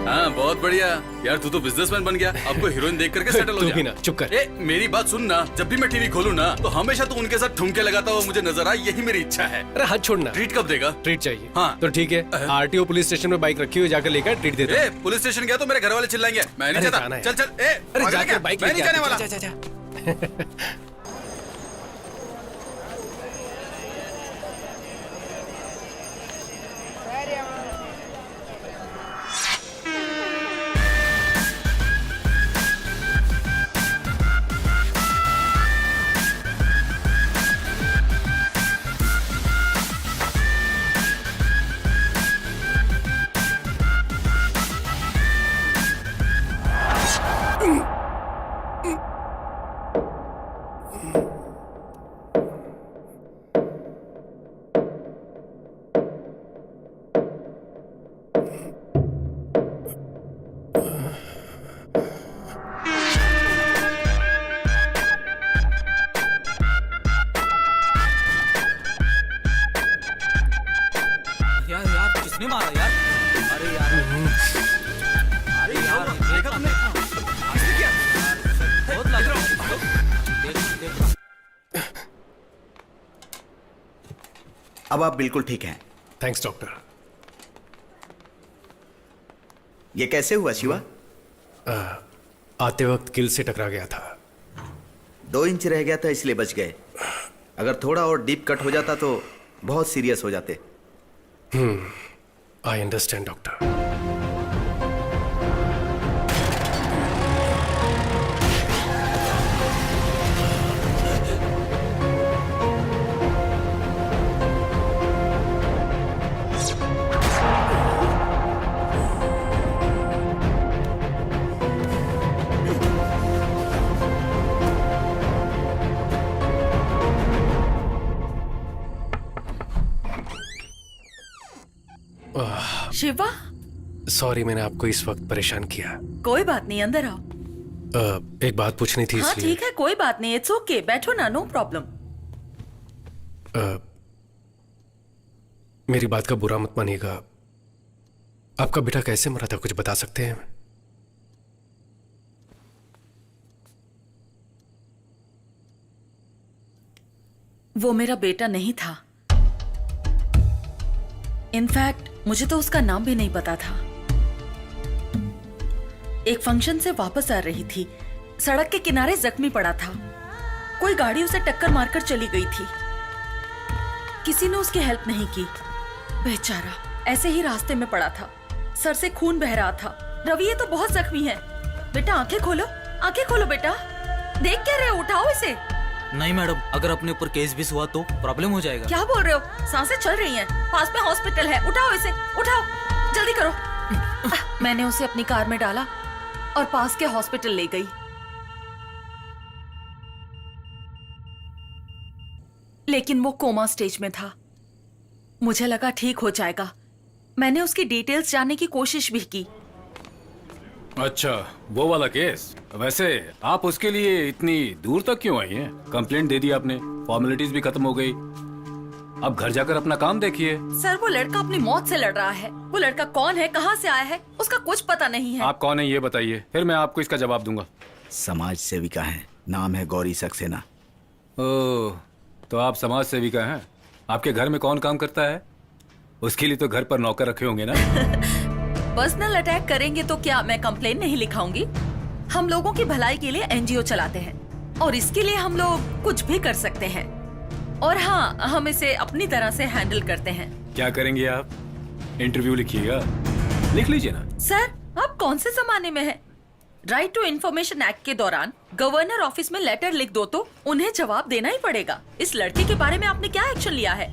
हाँ बहुत बढ़िया यार, तू तो बिजनेसमैन बन गया। आपको हीरोइन देख करके सेटल हो तू जा। भी ना, चुप कर। ए, मेरी बात सुन ना, जब भी मैं टीवी खोलूं ना तो हमेशा तू उनके साथ ठुमके लगाता हुआ मुझे नजर आए, यही मेरी इच्छा है। अरे हाथ छोड़ना। ट्रीट कब देगा? ट्रीट चाहिए। हाँ। तो ठीक है, आरटीओ पुलिस स्टेशन में बाइक रखी हुई, जाकर लेकर ट्रीट देता हूं। ए, पुलिस स्टेशन गया तो मेरे घर वाले चिल्लाएंगे। मैं नहीं अरे चाहता। जाना है। चल चल। ए, अरे पागल है जाकर क्या? बाइक मैं नहीं लेके जाने आ, वाला। जा, जा, जा। यार यार किसने मारा यार? अरे यार, अरे यार, देखा तुमने? किसने किया? बहुत लग रहा है। देख देख। अब आप बिल्कुल ठीक हैं। Thanks doctor. ये कैसे हुआ शिवा? आते वक्त किल से टकरा गया था। 2 इंच रह गया था इसलिए बच गए। अगर थोड़ा और डीप कट हो जाता तो बहुत सीरियस हो जाते। I understand doctor. Shiva, sorry मैंने आपको इस वक्त परेशान किया। कोई बात नहीं, अंदर आओ। एक बात पूछनी थी हाँ इसलिए। ठीक है, कोई बात नहीं, इट्स ओके, बैठो ना, नो प्रॉब्लम। मेरी बात का बुरा मत मानिएगा। आपका बेटा कैसे मरा था, कुछ बता सकते हैं? वो मेरा बेटा नहीं था। इनफैक्ट मुझे तो उसका नाम भी नहीं पता था। एक फंक्शन से वापस आ रही थी। सड़क के किनारे जख्मी पड़ा था। कोई गाड़ी उसे टक्कर मारकर चली गई थी। किसी ने उसकी हेल्प नहीं की। बेचारा ऐसे ही रास्ते में पड़ा था। सर से खून बह रहा था। रवि ये तो बहुत जख्मी है। बेटा आंखें खोलो बेटा। देख क्या रहे हो? उठाओ इसे। नहीं मैडम, अगर अपने ऊपर केस भी हुआ तो प्रॉब्लम हो जाएगा। क्या बोल रहे हो? सांसें चल रही हैं। पास में हॉस्पिटल है। उठाओ इसे, उठाओ, जल्दी करो। मैंने उसे अपनी कार में डाला और पास के हॉस्पिटल ले गई। लेकिन वो कोमा स्टेज में था। मुझे लगा ठीक हो जाएगा। मैंने उसकी डिटेल्स जानने की कोशिश भी की। अच्छा, वो वाला केस। वैसे आप उसके लिए इतनी दूर तक क्यों आई हैं? कंप्लेंट दे दी आपने, फॉर्मेलिटीज भी खत्म हो गई। अब घर जाकर अपना काम देखिए। सर वो लड़का अपनी मौत से लड़ रहा है। वो लड़का कौन है, कहाँ से आया है, उसका कुछ पता नहीं है। आप कौन है ये बताइए, फिर मैं आपको इसका जवाब दूंगा। समाज सेविका है, नाम है गौरी सक्सेना। ओह, तो आप समाज सेविका हैं। आपके घर में कौन काम करता है? उसके लिए तो घर पर नौकर रखे होंगे ना। पर्सनल अटैक करेंगे तो क्या मैं कंप्लेन नहीं लिखाऊंगी? हम लोगों की भलाई के लिए एनजीओ चलाते हैं और इसके लिए हम लोग कुछ भी कर सकते हैं। और हाँ, हम इसे अपनी तरह से हैंडल करते हैं। क्या करेंगे आप? इंटरव्यू लिखिएगा। लिख लीजिए ना। सर आप कौन से जमाने में हैं? राइट टू इन्फॉर्मेशन एक्ट के दौरान गवर्नर ऑफिस में लेटर लिख दो तो उन्हें जवाब देना ही पड़ेगा। इस लड़के के बारे में आपने क्या एक्शन लिया है?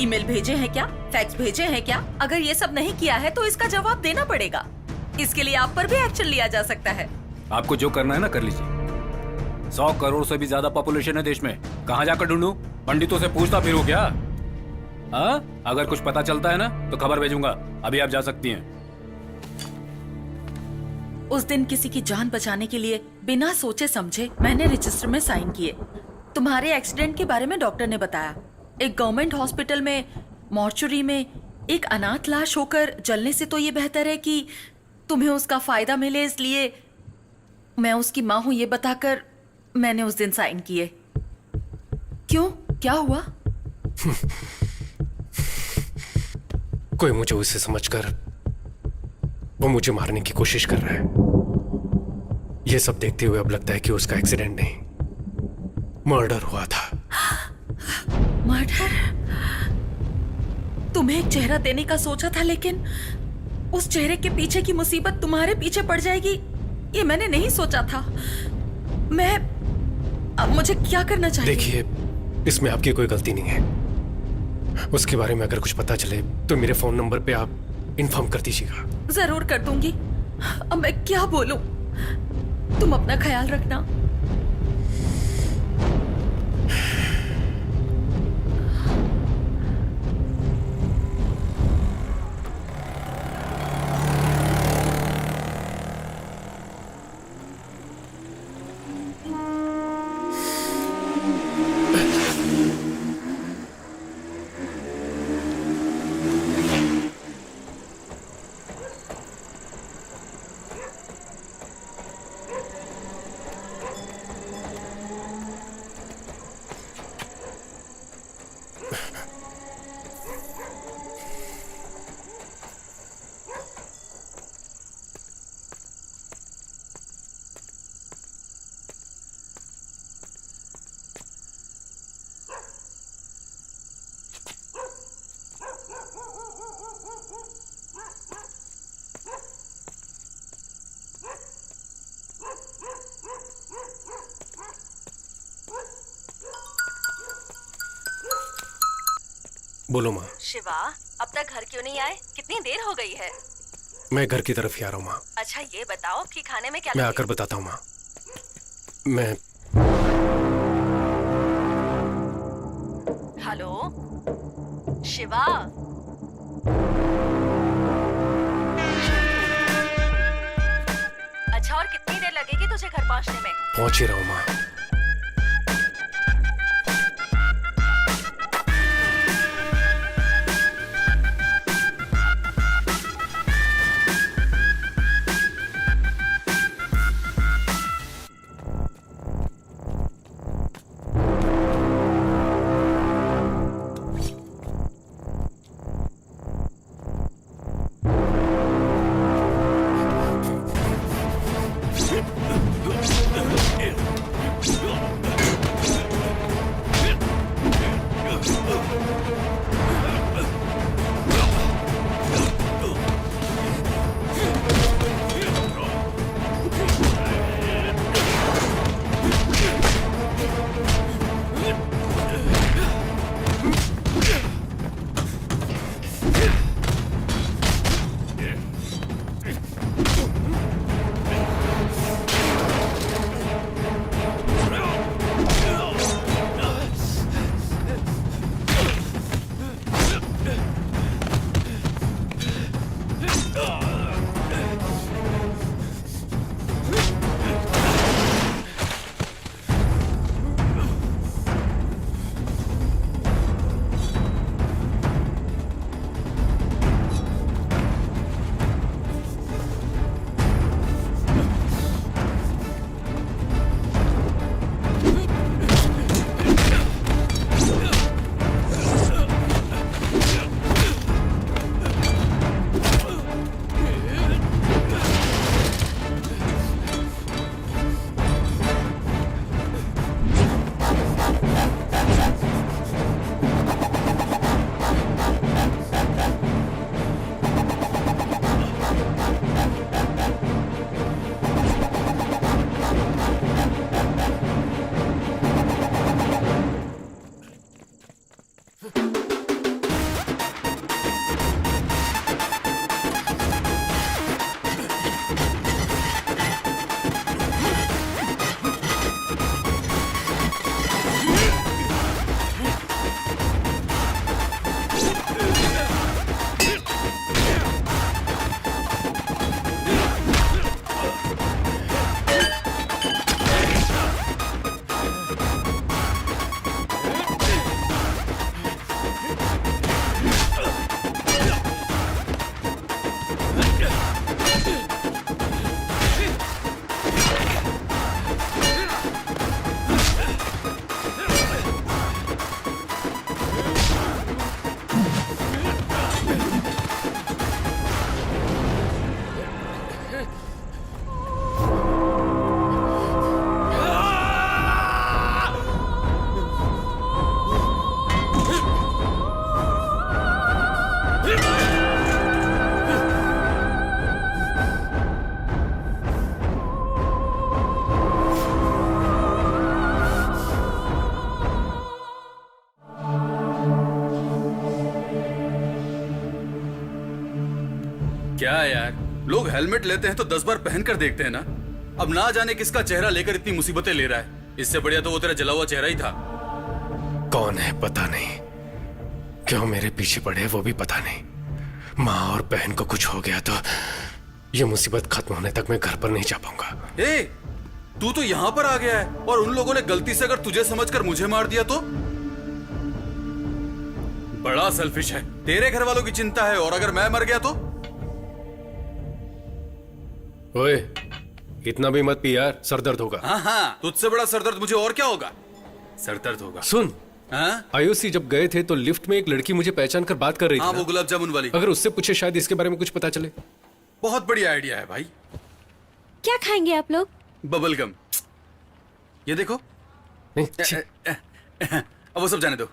ईमेल भेजे हैं क्या? फैक्स भेजे हैं क्या? अगर ये सब नहीं किया है तो इसका जवाब देना पड़ेगा। इसके लिए आप पर भी एक्शन लिया जा सकता है। आपको जो करना है ना कर लीजिए। 100 करोड़ से भी ज्यादा पॉपुलेशन है देश में। कहाँ जाकर ढूंढूं? पंडितों से पूछता फिरूं क्या? हाँ, अगर कुछ पता चलता है ना तो खबर भेजूंगा। अभी आप जा सकती हैं। उस दिन किसी की जान बचाने के लिए बिना सोचे समझे मैंने रजिस्टर में साइन किए। तुम्हारे एक्सीडेंट के बारे में डॉक्टर ने बताया। एक गवर्नमेंट हॉस्पिटल में मॉर्चुरी में एक अनाथ लाश होकर जलने से तो ये बेहतर है कि तुम्हें उसका फायदा मिले, इसलिए मैं उसकी माँ हूं ये बताकर मैंने उस दिन साइन किए। क्यों, क्या हुआ? कोई मुझे उसे समझकर वो मुझे मारने की कोशिश कर रहा है। ये सब देखते हुए अब लगता है कि उसका एक्सीडेंट नहीं, मर्डर हुआ था। मर्डर? तुम्हें एक चेहरा देने का सोचा था, लेकिन उस चेहरे के पीछे की मुसीबत तुम्हारे पीछे पड़ जाएगी ये मैंने नहीं सोचा था। अब मुझे क्या करना चाहिए? देखिए, इसमें आपकी कोई गलती नहीं है। उसके बारे में अगर कुछ पता चले तो मेरे फोन नंबर पे आप इन्फॉर्म कर दीजिएगा। जरूर कर दूंगी। अब मैं क्या बोलूं? तुम अपना ख्याल रखना। बोलो माँ। शिवा, अब तक घर क्यों नहीं आए? कितनी देर हो गई है? मैं घर की तरफ ही आ रहा हूँ माँ। अच्छा ये बताओ कि खाने में क्या मैं लगे? आकर बताता हूँ माँ। मैं हेलो शिवा, अच्छा और कितनी देर लगेगी तुझे घर पहुँचने में? पहुँच ही रहा हूँ माँ। क्या यार, लोग हेलमेट लेते हैं तो 10 बार पहन कर देखते हैं ना। अब ना जाने किसका चेहरा लेकर इतनी मुसीबतें ले रहा है। इससे बढ़िया तो वो तेरा जला हुआ चेहरा ही था। कौन है पता नहीं, क्यों मेरे पीछे पड़े वो भी पता नहीं। माँ और बहन को कुछ हो गया तो ये मुसीबत खत्म होने तक मैं घर पर नहीं जा पाऊंगा। ए, तू तो यहाँ पर आ गया है और उन लोगों ने गलती से अगर तुझे समझकर मुझे मार दिया तो? बड़ा सेल्फिश है। तेरे घर वालों की चिंता है और अगर मैं मर गया तो? ओए, इतना भी मत पी यार, सर दर्द होगा। हाँ हाँ, तुझसे बड़ा सरदर्द मुझे और क्या होगा? सरदर्द होगा। सुन, हाँ? आईओसी जब गए थे तो लिफ्ट में एक लड़की मुझे पहचान कर बात कर रही थी। हाँ, ना? वो गुलाब जामुन वाली। अगर उससे पूछे शायद इसके बारे में कुछ पता चले। बहुत बढ़िया आइडिया है भाई। क्या खाएंगे आप लोग? Bubble gum. ये देखो। नहीं, छी। अब वो सब जाने दो।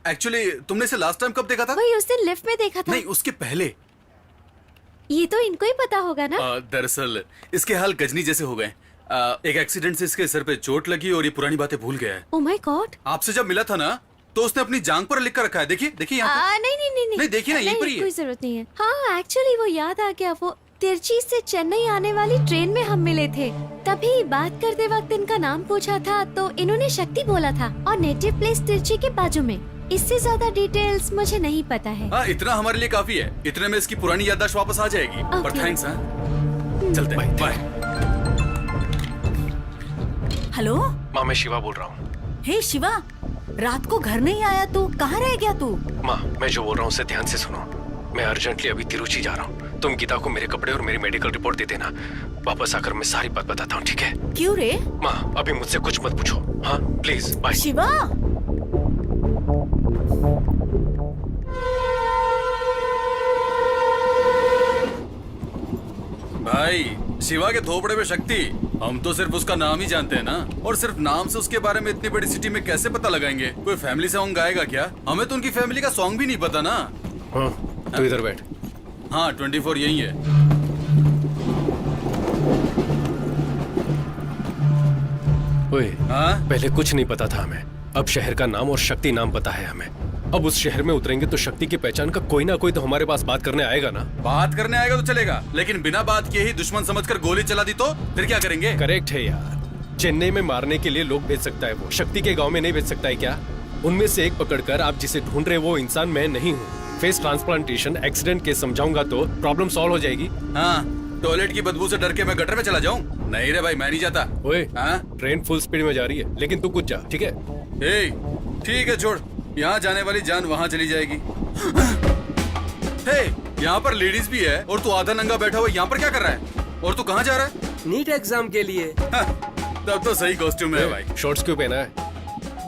एक्चुअली तुमने इसे लास्ट टाइम कब देखा था? वही उस दिन लिफ्ट में देखा था। नहीं, उसके पहले। ये तो इनको ही पता होगा ना। दरअसल इसके हाल गजनी जैसे हो गए। एक एक्सीडेंट से इसके सर पे चोट लगी और ये पुरानी बातें भूल गया है। Oh my God. आपसे जब मिला था ना तो उसने अपनी जांग पर लिख कर रखा है। देखिए देखिए यहाँ पे। नहीं देखिए ना, यहीं पर ही है। कोई जरूरत नहीं है। हाँ, एक्चुअली वो याद आ गया। वो तिरची से चेन्नई आने वाली ट्रेन में हम मिले थे। तभी बात करते वक्त इनका नाम पूछा था तो इन्होंने शक्ति बोला था और नेटिव प्लेस तिरची के बाजू में। इससे ज्यादा डिटेल्स मुझे नहीं पता है। हाँ, इतना हमारे लिए काफी है। इतने में इसकी पुरानी याददाश्त वापस आ जाएगी। पर थैंक्स। हाँ, चलते हैं। बाय। हेलो माँ, मैं शिवा बोल रहा हूँ। हे शिवा, रात को घर नहीं आया तू, कहाँ रह गया तू? माँ, मैं जो बोल रहा हूँ उसे ध्यान से सुनो। मैं अर्जेंटली अभी तिरुचि जा रहा हूँ। तुम गीता को मेरे कपड़े और मेरी मेडिकल रिपोर्ट दे देना। वापस आकर मैं सारी बात बताता हूँ, ठीक है? क्यों रे? माँ, अभी मुझसे कुछ मत पूछो। हाँ प्लीज, बाय। शिवा, भाई, शिवा के थोपड़े में शक्ति। हम तो सिर्फ उसका नाम ही जानते हैं ना। और सिर्फ नाम से उसके बारे में इतनी बड़ी सिटी में कैसे पता लगाएंगे? कोई फैमिली सॉन्ग गाएगा क्या? हमें तो उनकी फैमिली का सॉन्ग भी नहीं पता ना। हाँ, तू इधर बैठ। हाँ, 24 यही है। ओए, हाँ? पहले कुछ नहीं पता था हमें। अब शहर का नाम और शक्ति नाम पता है हमें। अब उस शहर में उतरेंगे तो शक्ति की पहचान का कोई ना कोई तो हमारे पास बात करने आएगा ना। बात करने आएगा तो चलेगा, लेकिन बिना बात किए ही दुश्मन समझकर गोली चला दी तो फिर क्या करेंगे? करेक्ट है यार। चेन्नई में मारने के लिए लोग भेज सकता है, वो शक्ति के गांव में नहीं भेज सकता है क्या? उनमें से एक पकड़कर आप जिसे ढूंढ रहे वो इंसान मैं नहीं हूँ। फेस ट्रांसप्लांटेशन एक्सीडेंट केस समझाऊंगा तो प्रॉब्लम सॉल्व हो जाएगी। हाँ, टॉयलेट की बदबू से डर के मैं गटर में चला जाऊं? नहीं रे भाई, मैं नहीं जाता। ओए, हाँ? ट्रेन फुल स्पीड में जा रही है, लेकिन तू कुछ जा, ठीक है? ए, ठीक है, छोड़। यहाँ जाने वाली जान वहाँ चली जाएगी। हे, यहाँ पर लेडीज भी है और तू आधा नंगा बैठा हुआ यहाँ पर क्या कर रहा है? और तू कहाँ जा रहा है? नीट एग्जाम के लिए। तब तो सही कॉस्ट्यूम है भाई। शॉर्ट्स क्यों पहना है?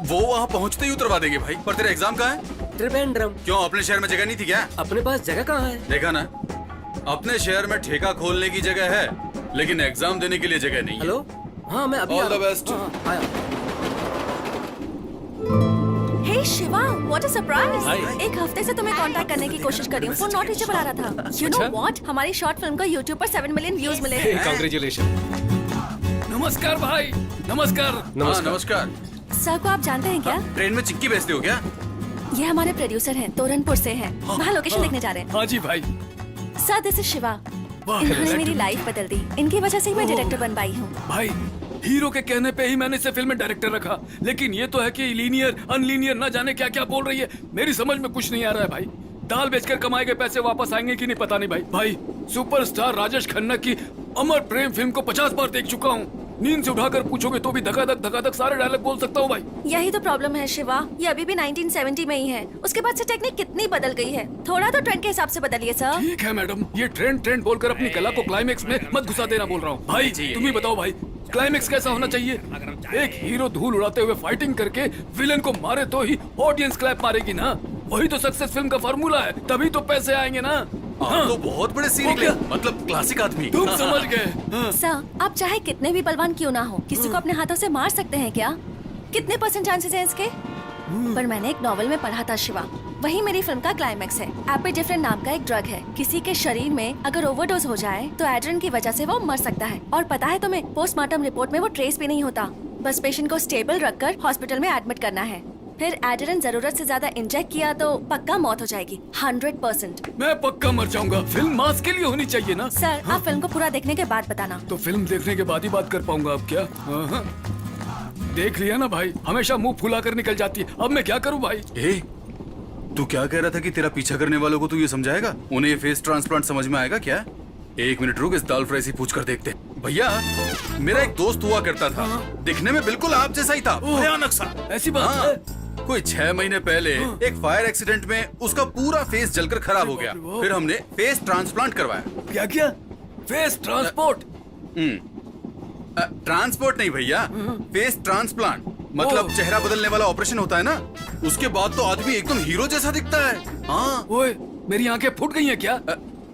वो वहाँ पहुँचते ही उतरवा देंगे भाई। पर तेरा एग्जाम कहाँ है? त्रिवेंद्रम। क्यों, अपने शहर में जगह नहीं थी क्या? अपने पास जगह कहाँ है? देखा ना, अपने शहर में ठेका खोलने की जगह है, लेकिन एग्जाम देने के लिए जगह नहीं है। हेलो, हाँ मैं अभी All the best. आया। हे शिवा, व्हाट अ सरप्राइज। एक हफ्ते से तुम्हें कांटेक्ट करने की कोशिश कर रही हूँ, फोन नॉट रीचेबल आ रहा था। यू नो व्हाट, हमारी शॉर्ट फिल्म को YouTube पर 7 मिलियन व्यूज मिले हैं। कांग्रेचुलेशन। नमस्कार भाई। नमस्कार। नमस्कार। सर को आप जानते हैं क्या? ट्रेन में चिक्की बेचते हो क्या? ये हमारे प्रोड्यूसर हैं, तोरनपुर से हैं। वहाँ लोकेशन देखने जा रहे हैं। हाँ जी भाई। Sir this is Shiva. वाह, इन्होंने director। मेरी लाइफ बदल दी। इनकी वजह से ही मैं डायरेक्टर बन पाई हूँ। भाई हीरो के कहने पे ही मैंने इसे फिल्म में डायरेक्टर रखा, लेकिन ये तो है कि लीनियर अनलीनियर ना जाने क्या क्या बोल रही है। मेरी समझ में कुछ नहीं आ रहा है भाई। दाल बेचकर कमाए गए पैसे वापस आएंगे कि नहीं पता नहीं भाई। भाई सुपरस्टार राजेश खन्ना की अमर प्रेम फिल्म को 50 बार देख चुका हूँ। नींद से उठाकर पूछोगे तो भी धकाधक सारे डायलॉग बोल सकता हूँ भाई। यही तो प्रॉब्लम है शिवा, ये अभी भी 1970 में ही है। उसके बाद से टेक्निक कितनी बदल गई है। थोड़ा तो ट्रेंड के हिसाब से बदलिए सर। ठीक है मैडम, ये ट्रेंड बोलकर अपनी कला को क्लाइमेक्स में मत घुसा देना बोल रहा हूँ। भाई तुम ही बताओ भाई, क्लाइमेक्स कैसा होना चाहिए? एक हीरो धूल उड़ाते हुए फाइटिंग करके विलन को मारे तो ही ऑडियंस क्लैप मारेगी ना। वही तो सक्सेस फिल्म का फार्मूला है, तभी तो पैसे आएंगे ना। हाँ, तो बहुत बड़े सीन निकले, मतलब क्लासिक आदमी। तुम समझ गए। सर आप चाहे कितने भी बलवान क्यों ना हो, किसी को अपने हाथों से मार सकते हैं क्या? कितने % चांसेस हैं इसके? पर मैंने एक नॉवेल में पढ़ा था शिवा, वही मेरी फिल्म का क्लाइमेक्स है। एपिड्रिफ्टिन नाम का एक ड्रग है, किसी के शरीर में अगर ओवरडोज हो जाए तो एड्रेन की वजह से वो मर सकता है। और पता है तुम्हें, पोस्टमार्टम रिपोर्ट में वो ट्रेस भी नहीं होता। बस पेशेंट को स्टेबल रखकर हॉस्पिटल में एडमिट करना है। फिर एड्रेन जरूरत से ज्यादा इंजेक्ट किया तो पक्का मौत हो जाएगी, 100%। मैं पक्का मर जाऊंगा। फिल्म मास के लिए होनी चाहिए ना। सर आप फिल्म को पूरा देखने के बाद बताना। तो फिल्म देखने के बाद ही बात कर पाऊंगा अब क्या? देख लिया ना भाई, हमेशा मुंह फुला कर निकल जाती है। अब मैं क्या करूं भाई? तू क्या कह रहा था कि तेरा पीछा करने वालों को तू ये समझाएगा? उन्हें ये फेस ट्रांसप्लांट समझ में आएगा क्या? एक मिनट रुक, इस दाल फ्राई से पूछ कर देखते। भैया मेरा एक दोस्त हुआ करता था, दिखने में बिल्कुल आप जैसा ही था, भयानक सा। ऐसी बात है? कोई 6 महीने पहले एक फायर एक्सीडेंट में उसका पूरा फेस जलकर खराब हो गया। फिर हमने फेस ट्रांसप्लांट करवाया। क्या किया? Face transport? ट्रांसपोर्ट नहीं भैया, फेस ट्रांसप्लांट। मतलब चेहरा बदलने वाला ऑपरेशन होता है ना, उसके बाद तो आदमी एकदम हीरो जैसा दिखता है। हाँ। ओए, मेरी आंखें फूट गई हैं क्या?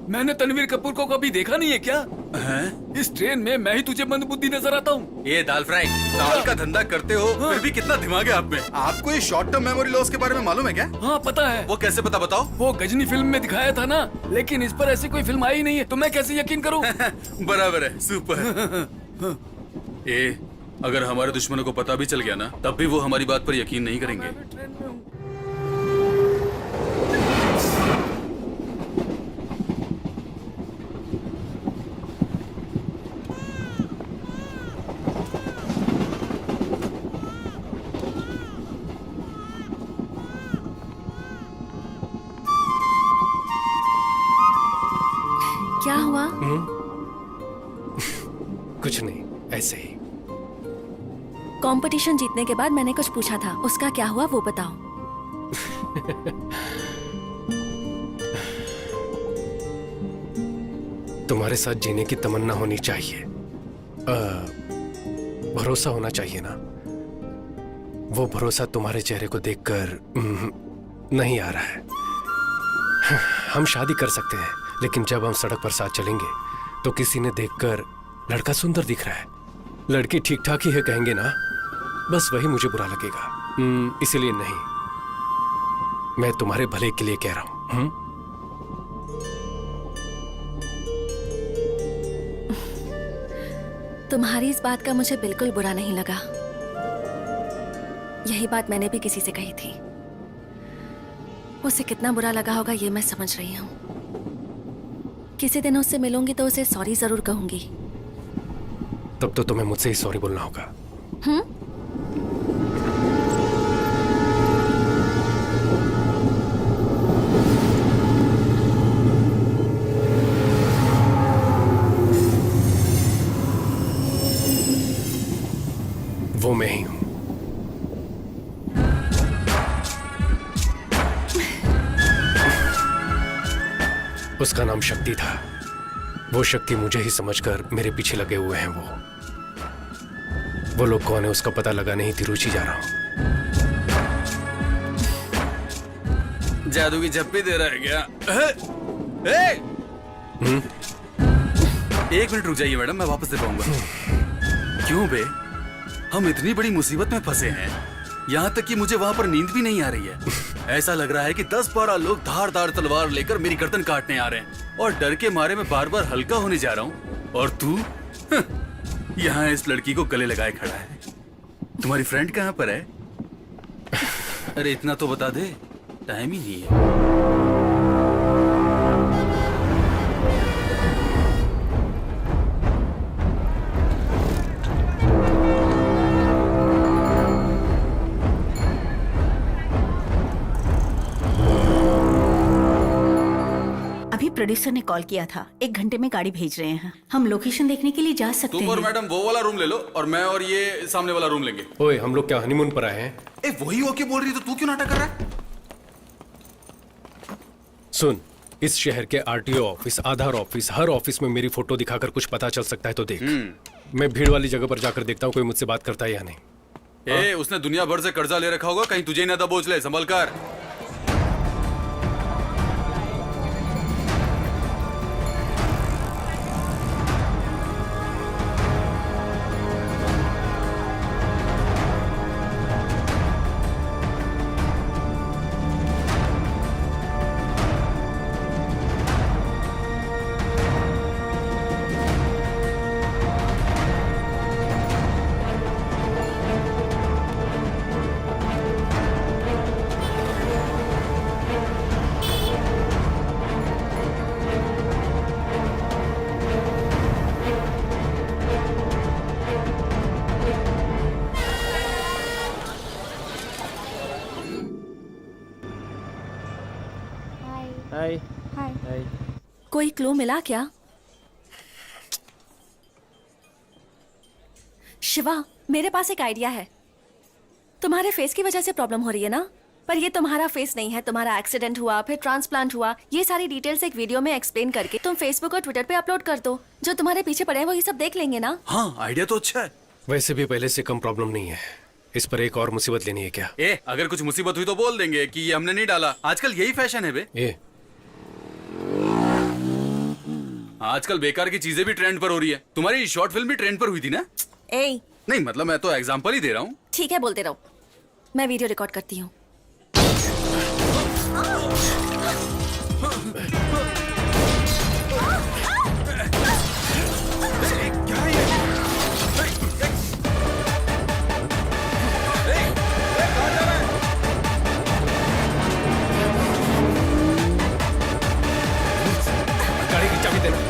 मैंने तनवीर कपूर को कभी देखा नहीं है क्या? इस ट्रेन में मैं ही तुझे मंदबुद्धि नजर आता हूँ। ये दाल फ्राई, दाल का धंधा करते हो फिर भी कितना दिमाग है आप में। आपको ये शॉर्ट टर्म मेमोरी लॉस के बारे में मालूम है क्या? हाँ पता है। वो कैसे पता, बताओ। वो गजनी फिल्म में दिखाया था ना, लेकिन इस पर ऐसी कोई फिल्म आई नहीं है, तो मैं कैसे यकीन करूँ? बराबर है, सुपर। अगर हमारे दुश्मनों को पता भी चल गया ना, तब भी वो हमारी बात पर यकीन नहीं करेंगे। क्या हुआ? कुछ नहीं, ऐसे ही। कंपटीशन जीतने के बाद मैंने कुछ पूछा था, उसका क्या हुआ वो बताओ। तुम्हारे साथ जीने की तमन्ना होनी चाहिए, भरोसा होना चाहिए ना। वो भरोसा तुम्हारे चेहरे को देखकर नहीं आ रहा है। हम शादी कर सकते हैं, लेकिन जब हम सड़क पर साथ चलेंगे तो किसी ने देखकर लड़का सुंदर दिख रहा है, लड़की ठीक ठाक ही है कहेंगे ना, बस वही मुझे बुरा लगेगा। इसीलिए नहीं, मैं तुम्हारे भले के लिए कह रहा हूं। तुम्हारी इस बात का मुझे बिल्कुल बुरा नहीं लगा। यही बात मैंने भी किसी से कही थी। उसे कितना बुरा लगा होगा ये मैं समझ रही हूँ। किसी दिन उससे मिलूंगी तो उसे सॉरी जरूर कहूंगी। तब तो तुम्हें मुझसे ही सॉरी बोलना होगा। वो मैं ही हूं। उसका नाम शक्ति था। वो शक्ति मुझे ही समझकर मेरे पीछे लगे हुए हैं। वो लोग कौन है उसका पता लगाने ही तिरुचि जा रहा हूं। जादू की झप्पी दे रहा है क्या? एक मिनट रुक जाइए मैडम, मैं वापस दे पाऊंगा। क्यों बे, हम इतनी बड़ी मुसीबत में फंसे हैं, यहाँ तक कि मुझे वहाँ पर नींद भी नहीं आ रही है। ऐसा लग रहा है कि 10-12 लोग धारदार तलवार लेकर मेरी गर्दन काटने आ रहे हैं, और डर के मारे मैं बार बार हल्का होने जा रहा हूँ, और तू यहाँ इस लड़की को गले लगाए खड़ा है। तुम्हारी फ्रेंड कहाँ पर है? अरे इतना तो बता दे। टाइम ही नहीं है। अभी प्रोड्यूसर ने कॉल किया था, 1 घंटे में गाड़ी भेज रहे हैं। हम लोकेशन देखने के लिए जा सकते तुम हैं। और मैडम वो वाला रूम ले लो और मैं और ये सामने वाला रूम लेंगे। ओए, हम लोग क्या हनीमून पर आए हैं? ए वही ओके बोल रही तो तू क्यों नाटक कर रहा है? सुन, इस शहर के आरटीओ ऑफिस, आधार ऑफिस, हर ऑफिस में मेरी फोटो दिखाकर कुछ पता चल सकता है तो देख। मैं भीड़ वाली जगह पर जाकर देखता हूँ कोई मुझसे बात करता है या नहीं। ए उसने दुनिया भर से कर्जा ले रखा होगा, कहीं तुझे ना दबोच ले, संभल कर। कोई क्लू मिला क्या? शिवा, मेरे पास एक आइडिया है। तुम्हारे फेस की वजह से प्रॉब्लम हो रही है ना? पर ये तुम्हारा फेस नहीं है, तुम्हारा एक्सीडेंट हुआ, फिर ट्रांसप्लांट हुआ, ये सारी डिटेल्स एक वीडियो में एक्सप्लेन करके तुम फेसबुक और ट्विटर पे अपलोड कर दो। जो तुम्हारे पीछे पड़े हैं वो ये सब देख लेंगे ना। हाँ, आइडिया तो अच्छा है। वैसे भी पहले से कम प्रॉब्लम नहीं है, इस पर एक और मुसीबत लेनी है क्या? ए अगर कुछ मुसीबत हुई तो बोल देंगे कि ये हमने नहीं डाला। आजकल यही फैशन है बे। आजकल बेकार की चीजें भी ट्रेंड पर हो रही है। तुम्हारी शॉर्ट फिल्म भी ट्रेंड पर हुई थी ना? ए नहीं मतलब मैं तो एग्जांपल ही दे रहा हूँ। ठीक है, बोलते रहो, मैं वीडियो रिकॉर्ड करती हूँ। गाड़ी की चाबी देना।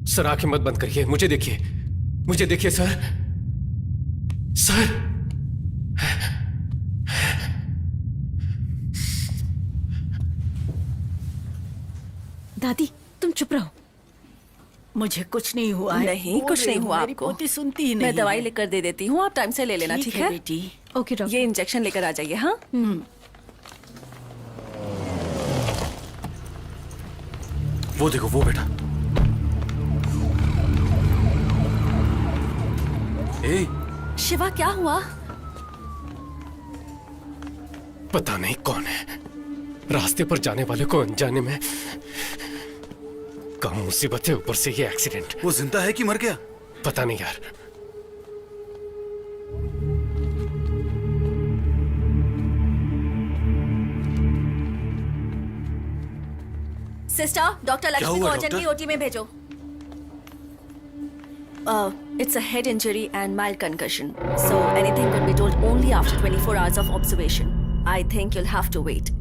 सर, आंखें मत बंद करिए, मुझे देखिए सर। दादी, तुम चुप रहो। मुझे कुछ नहीं हुआ है। नहीं, कुछ नहीं हुआ मेरी आपको। पोती सुनती ही नहीं मैं दवाई है। लेकर दे देती हूँ, आप टाइम से ले लेना, ठीक है? बेटी। Okay doctor. ये इंजेक्शन लेकर आ जाइए। हाँ, वो देखो वो बेटा। ए शिवा क्या हुआ? पता नहीं कौन है, रास्ते पर जाने वाले को अनजाने में कम मुसीबत है, ऊपर से ये एक्सीडेंट। वो जिंदा है कि मर गया? पता नहीं यार। सिस्टर, डॉक्टर लक्ष्मी को अर्जेंटली ओटी में भेजो। It's a head injury and mild concussion, so anything could be told only after 24 hours of observation. I think you'll have to wait.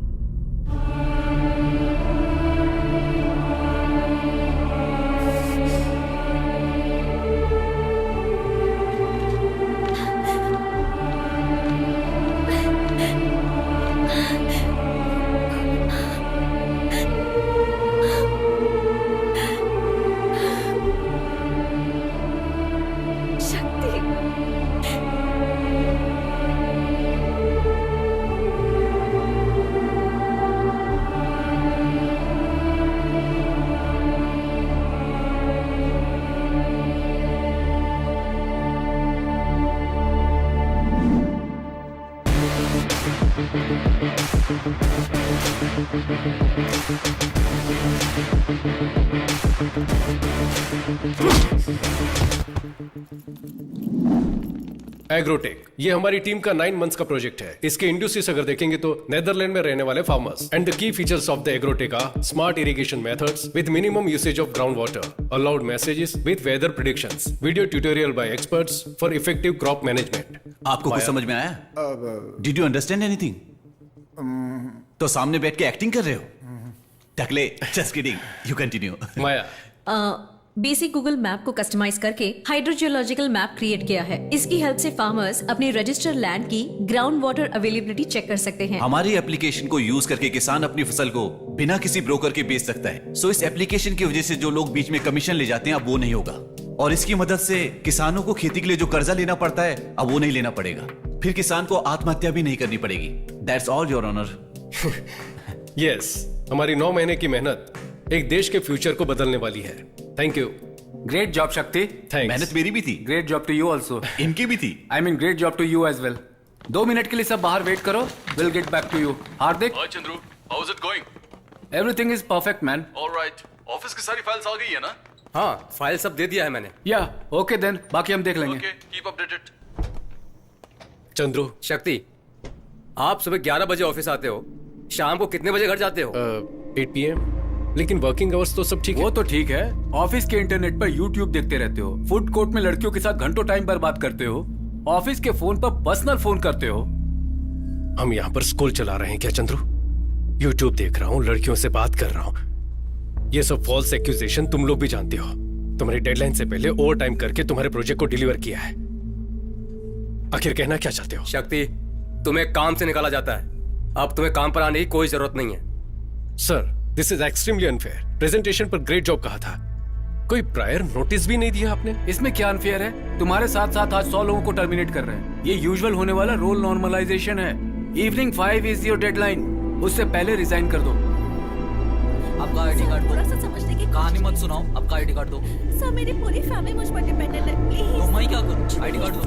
Agrotech. ये हमारी टीम का 9 मंथ्स का प्रोजेक्ट है। इसके industries अगर देखेंगे तो नेदरलैंड में रहने वाले farmers. And the key features of the agrotech are smart irrigation methods with minimum usage of ground water, alert messages with weather predictions, video tutorial by experts for effective crop management. आपको कुछ समझ में आया? Did you understand anything? तो सामने बैठ के acting कर रहे हो? टकले, just kidding, you continue. Maya, basic Google map को कस्टमाइज करके हाइड्रोजियोलॉजिकल मैप क्रिएट किया है। इसकी हेल्प से फार्मर्स अपने रजिस्टर्ड लैंड की ग्राउंड वाटर अवेलेबिलिटी चेक कर सकते हैं। हमारी एप्लीकेशन को यूज करके किसान अपनी फसल को बिना किसी ब्रोकर के बेच सकता है। सो इस एप्लीकेशन की वजह से जो लोग बीच में कमीशन ले जाते हैं अब वो नहीं होगा, और इसकी मदद से किसानों को खेती के लिए जो कर्जा लेना पड़ता है अब वो नहीं लेना पड़ेगा। फिर किसान को आत्महत्या भी नहीं करनी पड़ेगी। That's all your honour. Yes, हमारी 9 महीने की मेहनत एक देश के फ्यूचर को बदलने वाली है। Thank you. Great job Shakti. Thanks. मेहनत मेरी भी थी, great job to you also. इनकी भी थी। I mean great job to you as well. 2 minute के लिए सब बाहर वेट करो, will get back to you. Hardik, hi Chandru, how is it going? Everything is perfect man. Alright, office की सारी फाइल्स आ गई है ना? हाँ, फाइल सब दे दिया है मैंने। या ओके देन, बाकी हम देख लेंगे। Okay, keep updated. चंद्रू, शक्ति, आप सुबह 11 बजे ऑफिस आते हो, शाम को कितने बजे घर जाते हो? 8 PM। लेकिन वर्किंग आवर्स तो सब ठीक है। वो तो ठीक है, ऑफिस के इंटरनेट पर यूट्यूब देखते रहते हो, फूड कोर्ट में लड़कियों के साथ घंटों टाइम बर्बाद करते हो, ऑफिस के फोन पर पर्सनल फोन करते हो। हम यहाँ पर स्कूल चला रहे हैं क्या चंद्रू? यूट्यूब देख रहा हूँ, लड़कियों से बात कर रहा हूँ। ये सब फॉल्स एक्यूजेशन तुम लोग भी जानते हो। तुम्हारी डेडलाइन से पहले ओवर टाइम करके तुम्हारे प्रोजेक्ट को डिलीवर किया है। आखिर कहना क्या चाहते हो? शक्ति, तुम्हें काम से निकाला जाता है, अब तुम्हें काम पर आने की कोई जरूरत नहीं है। Sir, this is extremely unfair. Presentation पर ग्रेट जॉब कहा था, कोई प्रायर नोटिस भी नहीं दिया आपने। इसमें क्या अनफेयर है? तुम्हारे साथ साथ आज 100 लोगों को टर्मिनेट कर रहे हैं। ये यूजुअल होने वाला रोल नॉर्मलाइजेशन है। इवनिंग 5 इज योर डेडलाइन, उससे पहले रिजाइन कर दो। आपका आईडी कार्ड थोड़ा दो। सा समझने की कहानी मत सुनाओ, आपका आईडी कार्ड दो। सर, मेरी पूरी फैमिली मुझ पर डिपेंडेंट है, प्लीज। तो मैं क्या करूं? आईडी कार्ड दो,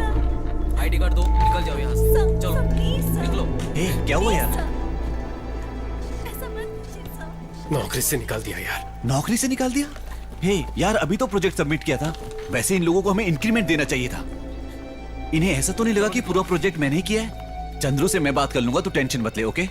आईडी कार्ड दो, निकल जाओ यहाँ से। सर, चलो, सर, प्लीज सर। निकलो। ए, क्या हुआ यार? ऐसा मत कीजिए सर। नौकरी से निकाल दिया यार। नौकरी से निकाल दिया? हे यार, अभी तो प्रोजेक्ट सबमिट किया था। वैसे इन लोगों को हमें इंक्रीमेंट देना चाहिए था। इन्हें ऐसा तो नहीं लगा कि पूरा प्रोजेक्ट मैंने ही किया है? चंद्रू से मैं बात कर लूंगा, तो टेंशन मत ले, ओके?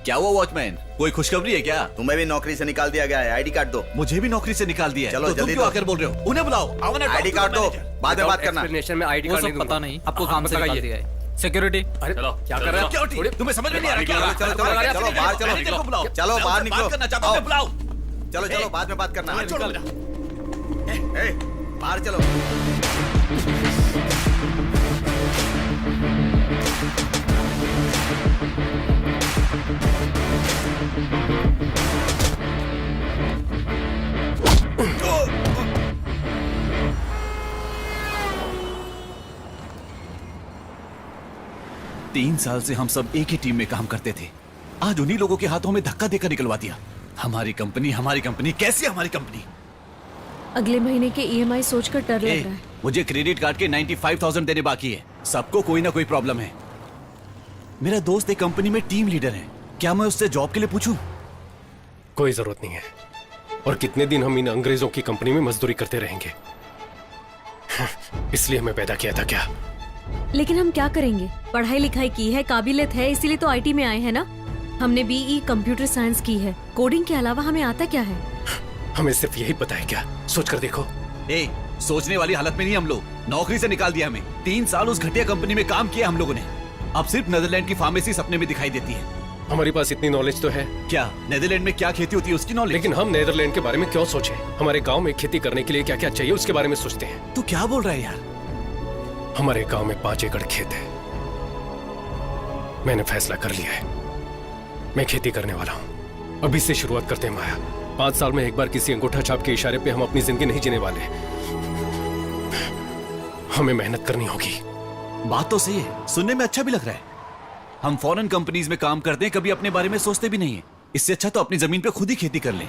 क्या हुआ वॉचमैन, कोई खुशखबरी है क्या? तुम्हें भी नौकरी से निकाल दिया गया है, आईडी कार्ड दो। मुझे भी नौकरी से निकाल दिया है। चलो, तो तुम जल्दी क्यों दो। आकर बोल रहे हो? उन्हें बुलाओ। आईडी कार्ड दो, बाद में बात करना। एक्सप्लेनेशन में आईडी वो कार्ड सब नहीं दूंगा। पता नहीं, आपको काम से निकाल दिया है। सिक्योरिटी, अरे क्या कर रहे हो? Security, तुम्हें समझ में नहीं आ रहा क्या? चलो चलो चलो चलो, बाहर चलो, मैनेजर को बुलाओ। चलो बाहर निकलो। बात करना चाहता हूं, बुलाओ। चलो चलो, बाद में बात करना। छोड़ो मेरा। ए, बाहर चलो। तीन साल से हम सब एक ही टीम में काम करते थे। आज उन्हीं लोगों के हाथों में धक्का देकर निकलवा दिया। हमारी कंपनी, कैसी हमारी कंपनी? अगले महीने के EMI सोचकर डर ए, लग रहा है। मुझे क्रेडिट कार्ड के 95,000 देने बाकी है। सबको कोई ना कोई प्रॉब्लम है। मेरा दोस्त एक कंपनी में टीम लीडर है, क्या मैं उससे जॉब के लिए पूछूं? कोई जरूरत नहीं है। और कितने दिन हम इन अंग्रेजों की कंपनी में मजदूरी करते रहेंगे? इसलिए हमें पैदा किया था क्या? लेकिन हम क्या करेंगे? पढ़ाई लिखाई की है, काबिलियत है, इसीलिए तो IT में आए हैं ना। हमने BE कंप्यूटर साइंस की है, कोडिंग के अलावा हमें आता क्या है? हमें सिर्फ यही पता है क्या? सोच कर देखो। ए, सोचने वाली हालत में नहीं हम लोग। नौकरी से निकाल दिया हमें। 3 साल उस घटिया कंपनी में काम किया हम लोगों ने। अब सिर्फ नेदरलैंड की फार्मेसी सपने में दिखाई देती है। हमारे पास इतनी नॉलेज तो है। क्या नेदरलैंड में क्या खेती होती है उसकी नॉलेज? लेकिन हम नेदरलैंड के बारे में क्यों सोचें? हमारे गांव में खेती करने के लिए क्या क्या चाहिए उसके बारे में सोचते हैं। तू क्या बोल रहा है यार? हमारे गांव में 5 एकड़ खेत है। मैंने फैसला कर लिया है, मैं खेती करने वाला हूं। अभी से शुरुआत करते हैं माया। 5 साल में एक बार किसी अंगूठा छाप के इशारे पे हम अपनी जिंदगी नहीं जीने वाले। हमें मेहनत करनी होगी। बात तो सही है, सुनने में अच्छा भी लग रहा है। हम फॉरेन कंपनीज में काम करते हैं, कभी अपने बारे में सोचते भी नहीं है। इससे अच्छा तो अपनी जमीन पे खुद ही खेती कर लें।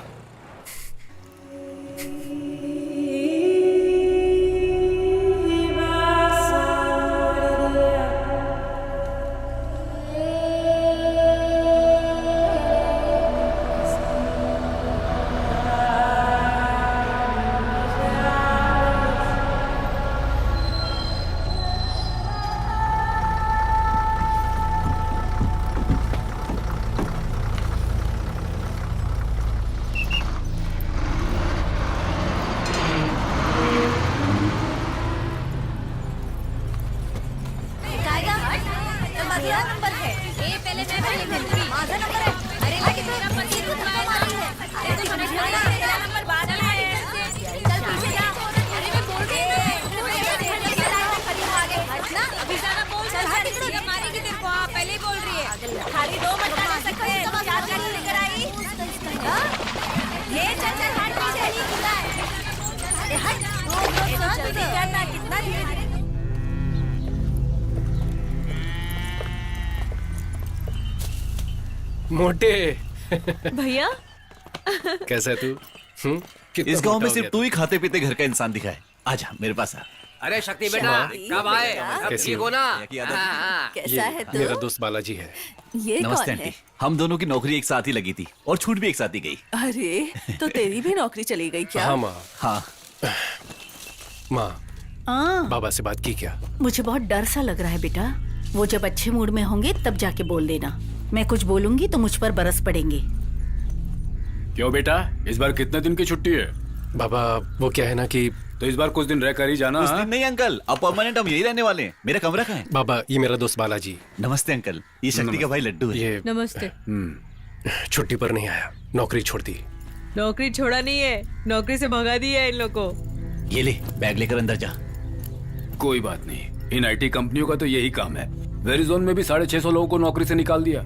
मोटे भैया कैसा है तू? कितना इस गांव मोटा में हो सिर्फ गया तू ही खाते पीते घर का इंसान दिखा है। आजा मेरे पास आ। अरे शक्ति बेटा कब आए? सब कैसी ठीक हो? हो ना? की आदत है। हाँ, कैसा है ये मेरा तू? दोस्त बालाजी है। ये नमस्ते कौन है? आंटी। हम दोनों की नौकरी एक साथ ही लगी थी और छूट भी एक साथ ही गई। अरे तो तेरी भी नौकरी चली गई क्या? हाँ माँ। हाँ माँ बाबा से बात की क्या? मुझे बहुत डर सा लग रहा है बेटा। वो जब अच्छे मूड में होंगे तब जाके बोल देना। मैं कुछ बोलूंगी तो मुझ पर बरस पड़ेंगे। क्यों बेटा, इस बार कितने दिन की छुट्टी है? बाबा वो क्या है ना कि तो इस बार कुछ दिन रह कर ही जाना। कुछ हाँ? दिन नहीं अंकल, अब परमानेंट हम यही रहने वाले हैं। मेरा कमरा कहाँ है? बाबा ये मेरा दोस्त बालाजी। नमस्ते अंकल, ये शक्ति का भाई लड्डू है। ये नमस्ते। छुट्टी पर नहीं आया, नौकरी छोड़ दी। नौकरी छोड़ा नहीं है, नौकरी से भगा दिया है इन लोग को। ये ले बैग लेकर अंदर जा। कोई बात नहीं, इन आईटी कंपनियों का तो यही काम है। वेरिजोन में भी 650 लोगों को नौकरी से निकाल दिया।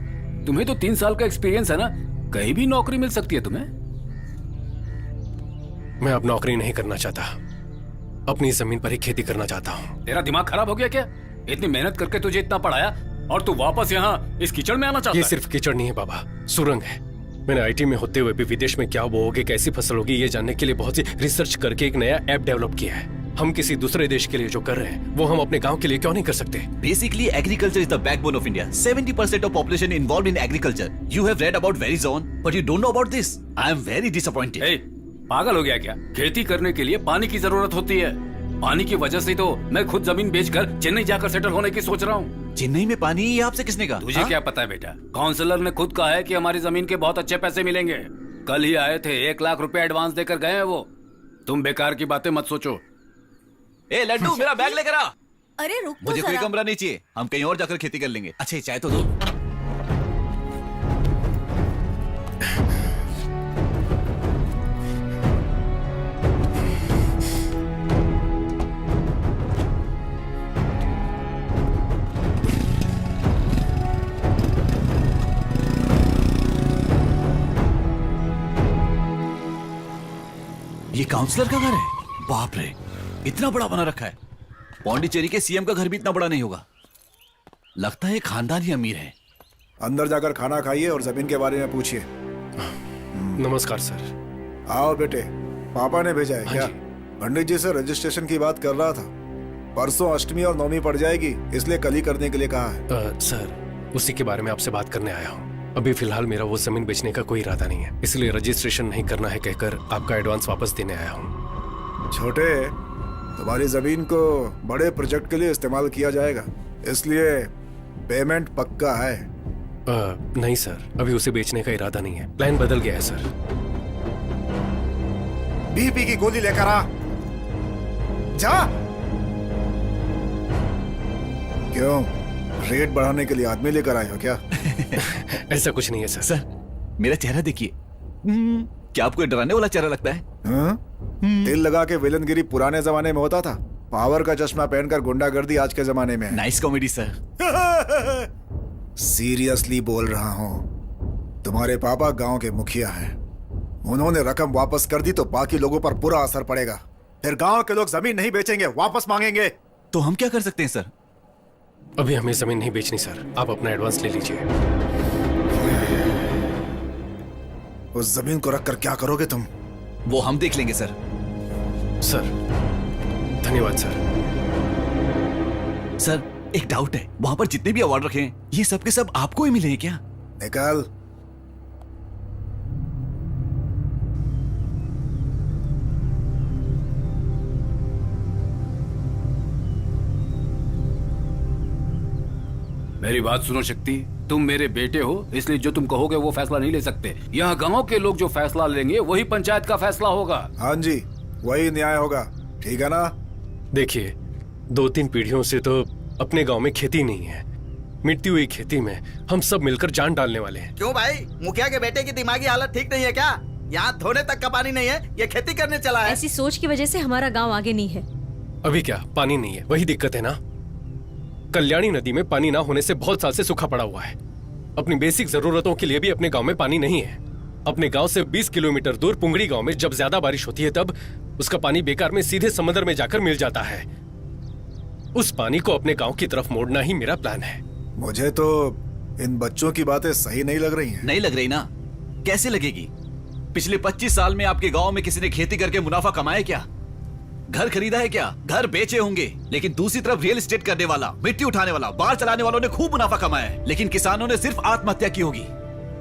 तुम्हें तो 3 साल का एक्सपीरियंस है ना, कहीं भी नौकरी मिल सकती है तुम्हें। मैं अब नौकरी नहीं करना चाहता, अपनी जमीन पर ही खेती करना चाहता हूँ। तेरा दिमाग खराब हो गया क्या? इतनी मेहनत करके तुझे इतना पढ़ाया और तू वापस यहाँ इस कीचड़ में आना चाहता ये है? सिर्फ कीचड़ नहीं है बाबा, सुरंग है। मैंने आईटी में होते हुए भी विदेश में क्या बोओगे, कैसी फसल होगी, ये जानने के लिए बहुत सी रिसर्च करके एक नया ऐप डेवलप किया है। हम किसी दूसरे देश के लिए जो कर रहे हैं वो हम अपने गांव के लिए क्यों नहीं कर सकते? Basically, agriculture is the backbone of India. 70% of population involved in agriculture. You have read about Verizon, but you don't know about this. I am very disappointed. ए, पागल हो गया क्या? खेती करने के लिए पानी की जरूरत होती है। पानी की वजह से तो मैं खुद जमीन बेचकर चेन्नई जाकर सेटल होने की सोच रहा हूँ। चेन्नई में पानी ये आपसे किसने कहा? तुझे क्या पता है बेटा? काउंसलर ने खुद कहा है कि हमारी जमीन के बहुत अच्छे पैसे मिलेंगे। कल ही आए थे, 1 लाख रुपए एडवांस देकर गए हैं वो। तुम बेकार की बातें मत सोचो। ए लड्डू, मेरा बैग लेकर आ। अरे रुक तो मुझे कोई जरा। कमरा नहीं चाहिए, हम कहीं और जाकर खेती कर लेंगे। अच्छा ये चाय तो दो। ये काउंसलर का घर है? बाप रे, इतना बड़ा बना रखा है। पौंडीचेरी के सीएम का घर भी इतना बड़ा नहीं होगा। लगता है खानदानी अमीर है। अंदर जाकर खाना खाइए और जमीन के बारे में पूछिए। नमस्कार सर। आओ बेटे, पापा ने भेजा है हाँ क्या? जी। पंडित जी से रजिस्ट्रेशन की बात कर रहा था। परसों अष्टमी और नवमी पड़ जाएगी, इसलिए कल ही करने के लिए कहा है। सर उसी के बारे में आपसे बात करने आया हूँ। अभी फिलहाल मेरा वो जमीन बेचने का कोई इरादा नहीं है, इसलिए रजिस्ट्रेशन नहीं करना है कहकर आपका एडवांस वापस देने आया हूँ। छोटे, तुम्हारी जमीन को बड़े प्रोजेक्ट के लिए इस्तेमाल किया जाएगा, इसलिए पेमेंट पक्का है। नहीं सर, अभी उसे बेचने का इरादा नहीं है, प्लान बदल गया है सर। बीपी की गोली लेकर आ जा। क्यों, रेट बढ़ाने के लिए आदमी लेकर आए हो क्या? ऐसा कुछ नहीं है सर। सर मेरा चेहरा देखिए। क्या आपको डराने वाला चेहरा लगता है? हाँ? तिल लगा के विलनगिरी पुराने जमाने में होता था, पावर का चश्मा पहनकर गुंडागर्दी आज के जमाने में है। Nice comedy sir. सीरियसली बोल रहा हूँ, तुम्हारे पापा गांव के मुखिया हैं। उन्होंने रकम वापस कर दी तो बाकी लोगों पर बुरा असर पड़ेगा। फिर गांव के लोग जमीन नहीं बेचेंगे, वापस मांगेंगे। तो हम क्या कर सकते हैं सर? अभी हमें जमीन नहीं बेचनी सर, आप अपना एडवांस ले लीजिए। उस जमीन को रखकर क्या करोगे तुम? वो हम देख लेंगे सर। सर धन्यवाद सर। सर एक डाउट है, वहां पर जितने भी अवार्ड रखे हैं ये सब के सब आपको ही मिले हैं क्या? निकाल। मेरी बात सुनो शक्ति, तुम मेरे बेटे हो, इसलिए जो तुम कहोगे वो फैसला नहीं ले सकते। यहाँ गांव के लोग जो फैसला लेंगे वही पंचायत का फैसला होगा। हाँ जी, वही न्याय होगा, ठीक है ना? देखिए 2-3 पीढ़ियों से तो अपने गांव में खेती नहीं है। मिटती हुई खेती में हम सब मिलकर जान डालने वाले हैं। क्यों भाई, मुखिया के बेटे की दिमागी हालत ठीक नहीं है क्या? यहाँ धोने तक का पानी नहीं है, ये खेती करने चला है। ऐसी सोच की वजह से हमारा गांव आगे नहीं है। अभी क्या पानी नहीं है, वही दिक्कत है ना। कल्याणी नदी में पानी ना होने से बहुत साल से सूखा पड़ा हुआ है। अपनी बेसिक जरूरतों के लिए भी अपने गांव में पानी नहीं है। अपने गांव से 20 किलोमीटर दूर पुंगड़ी गांव में जब ज्यादा बारिश होती है तब उसका पानी बेकार में सीधे समंदर में जाकर मिल जाता है। उस पानी को अपने गांव की तरफ मोड़ना ही मेरा प्लान है। मुझे तो इन बच्चों की बातें सही नहीं लग रही हैं। नहीं लग रही ना? कैसे लगेगी? पिछले 25 साल में आपके गांव में किसी ने खेती करके मुनाफा कमाया क्या? घर खरीदा है क्या? घर बेचे होंगे, लेकिन दूसरी तरफ रियल एस्टेट करने वाला, मिट्टी उठाने वाला, बार चलाने वालों ने खूब मुनाफा कमाया है, लेकिन किसानों ने सिर्फ आत्महत्या की होगी।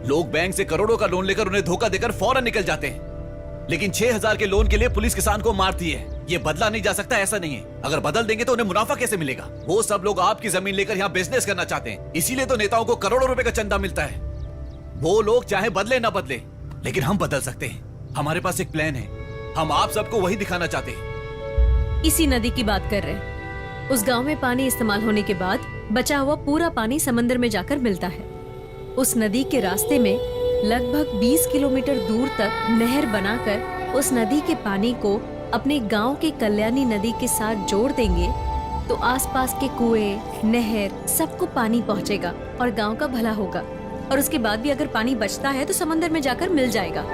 लोग बैंक से करोड़ों का लोन लेकर उन्हें धोखा देकर फौरन निकल जाते हैं, लेकिन 6000 के लोन के लिए पुलिस किसान को मारती है। ये बदला नहीं जा सकता, ऐसा नहीं है। अगर बदल देंगे तो उन्हें मुनाफा कैसे मिलेगा? वो सब लोग आपकी जमीन लेकर यहाँ बिजनेस करना चाहते हैं, इसीलिए तो नेताओं को करोड़ों रुपए का चंदा मिलता है। वो लोग चाहे बदले ना बदले, लेकिन हम बदल सकते हैं। हमारे पास एक प्लान है, हम आप सबको वही दिखाना चाहते हैं। इसी नदी की बात कर रहे हैं। उस गांव में पानी इस्तेमाल होने के बाद बचा हुआ पूरा पानी समंदर में जाकर मिलता है। उस नदी के रास्ते में लगभग 20 किलोमीटर दूर तक नहर बनाकर उस नदी के पानी को अपने गांव के कल्याणी नदी के साथ जोड़ देंगे तो आसपास के कुएं, नहर सबको पानी पहुंचेगा और गांव का भला होगा। और उसके बाद भी अगर पानी बचता है तो समंदर में जाकर मिल जाएगा।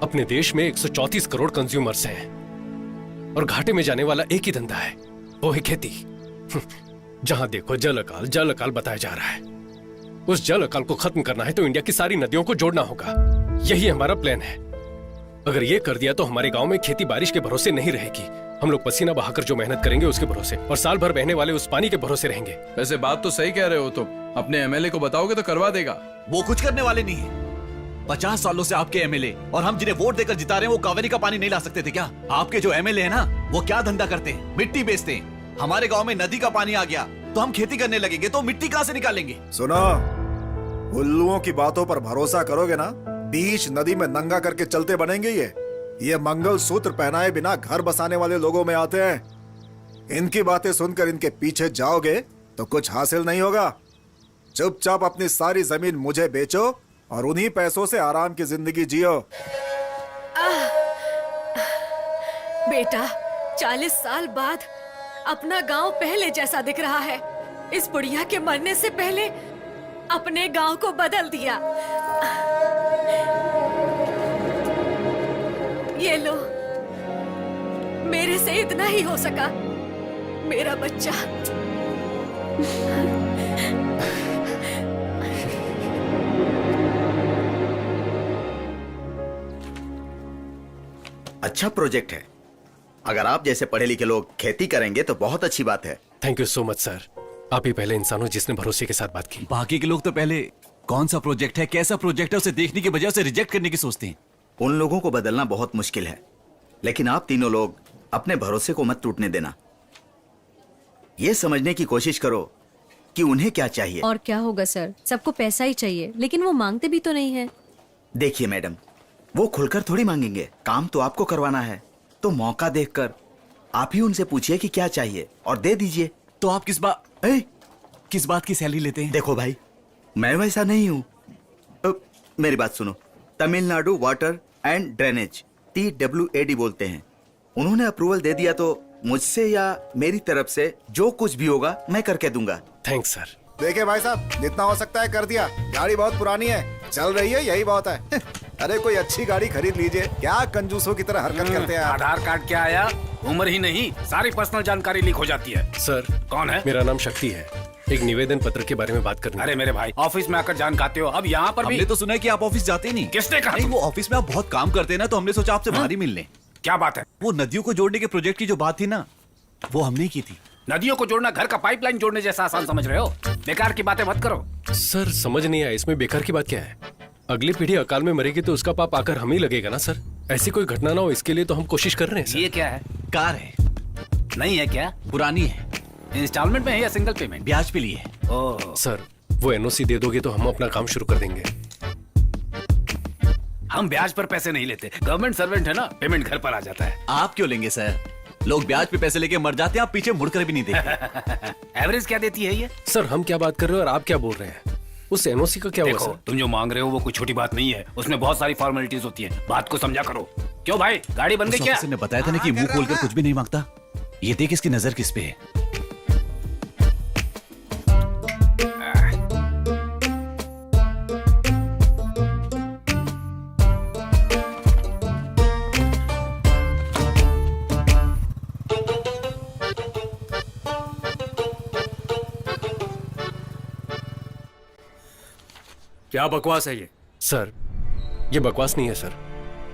अपने देश में 134 करोड़ कंज्यूमर्स हैं और घाटे में जाने वाला एक ही धंधा है, वो है खेती। जहां देखो जल अकाल बताया जा रहा है। उस जल अकाल को खत्म करना है तो इंडिया की सारी नदियों को जोड़ना होगा। यही हमारा प्लान है। अगर ये कर दिया तो हमारे गांव में खेती बारिश के भरोसे नहीं रहेगी। हम लोग पसीना बहाकर जो मेहनत करेंगे उसके भरोसे, और साल भर बहने वाले उस पानी के भरोसे रहेंगे। वैसे बात तो सही कह रहे हो तुम। अपने एमएलए को बताओगे तो करवा देगा। वो कुछ करने वाले नहीं है। 50 सालों से आपके एमएलए और हम जिन्हें वोट देकर जिता रहे हैं वो कावेरी का पानी नहीं ला सकते थे क्या? आपके जो एमएलए है ना, वो क्या धंधा करते हैं? मिट्टी बेचते हैं। हमारे गांव में नदी का पानी आ गया तो हम खेती करने लगेंगे, तो मिट्टी कहां से निकालेंगे? सुनो, उल्लुओं की बातों पर भरोसा करोगे ना, बीच नदी में नंगा करके चलते बनेंगे। ये मंगल सूत्र पहनाए बिना घर बसाने वाले लोगों में आते हैं। इनकी बातें सुनकर इनके पीछे जाओगे तो कुछ हासिल नहीं होगा। चुपचाप अपनी सारी जमीन मुझे बेचो और उन्हीं पैसों से आराम की जिंदगी जियो। बेटा, 40 साल बाद अपना गांव पहले जैसा दिख रहा है। इस बुढ़िया के मरने से पहले अपने गांव को बदल दिया। ये लो, मेरे से इतना ही हो सका। मेरा बच्चा। अच्छा प्रोजेक्ट है। अगर आप जैसे पढ़े लिखे लोग खेती करेंगे तो बहुत अच्छी बात है। Thank you so much sir. आप ही पहले इंसान हो जिसने भरोसे के साथ बात की। बाकी के लोग तो पहले कौन सा प्रोजेक्ट है, कैसा प्रोजेक्ट है, उसे देखने की बजाय उसे रिजेक्ट करने की सोचते हैं। उन लोगों को बदलना बहुत मुश्किल है, लेकिन आप तीनों लोग अपने भरोसे को मत टूटने देना। ये समझने की कोशिश करो कि उन्हें क्या चाहिए। और क्या होगा सर, सबको पैसा ही चाहिए, लेकिन वो मांगते भी तो नहीं है। देखिए मैडम, वो खुलकर थोड़ी मांगेंगे। काम तो आपको करवाना है, तो मौका देखकर आप ही उनसे पूछिए कि क्या चाहिए और दे दीजिए। तो आप किस बात की सैलरी लेते हैं? देखो भाई, मैं वैसा नहीं हूँ। मेरी बात सुनो। Tamil Nadu water and drainage, TWAD बोलते हैं। उन्होंने अप्रूवल दे दिया तो मुझसे या मेरी तरफ से जो कुछ भी होगा मैं करके दूंगा। Thanks sir. देखिए भाई साहब, जितना हो सकता है कर दिया। गाड़ी बहुत पुरानी है, चल रही है, यही बहुत है। अरे कोई अच्छी गाड़ी खरीद लीजिए। क्या कंजूसों की तरह हरकत करते हैं आप? आधार कार्ड क्या आया? उम्र ही नहीं, सारी पर्सनल जानकारी लीक हो जाती है। सर, कौन है? मेरा नाम शक्ति है। एक निवेदन पत्र के बारे में बात करनी। अरे मेरे भाई, ऑफिस में आकर जान खाते हो, अब यहाँ पर भी। हमने तो सुना है कि आप ऑफिस जाते नहीं। किसने कहा? नहीं, वो ऑफिस में आप बहुत काम करते हैं ना, तो हमने सोचा आपसे बाहर ही मिल लें। क्या बात है? वो नदियों को जोड़ने के प्रोजेक्ट की जो बात थी ना, वो हमने की थी। नदियों को जोड़ना घर का पाइपलाइन जोड़ने जैसा आसान समझ रहे हो? बेकार की बातें मत करो। सर समझ नहीं आया, इसमें बेकार की बात क्या है? अगली पीढ़ी अकाल में मरेगी तो उसका पाप आकर हम ही लगेगा ना सर। ऐसी कोई घटना ना हो, इसके लिए तो हम कोशिश कर रहे हैं सर। ये क्या है? कार है। नहीं है क्या? पुरानी है। इंस्टॉलमेंट में है या सिंगल पेमेंट? ब्याज पे लिए है। ओह सर, वो एनओसी दे दोगे तो हम अपना काम शुरू कर देंगे। हम ब्याज पर पैसे नहीं लेते, गवर्नमेंट सर्वेंट है ना, पेमेंट घर पर आ जाता है। आप क्यों लेंगे सर? लोग ब्याज पे पैसे लेके मर जाते हैं, आप पीछे मुड़कर भी नहीं देखते। एवरेज क्या देती है ये? सर हम क्या बात कर रहे हो और आप क्या बोल रहे हैं? उस एनओसी का क्या हुआ देखो, सर? तुम जो मांग रहे हो वो कोई छोटी बात नहीं है, उसमें बहुत सारी फॉर्मेलिटीज होती है, बात को समझा करो। क्यों भाई, गाड़ी बन गई क्या? ने बताया था ना कि मुंह खोलकर कुछ भी नहीं मांगता। ये देख इसकी नजर किस पे है। क्या बकवास है ये? सर ये बकवास नहीं है सर।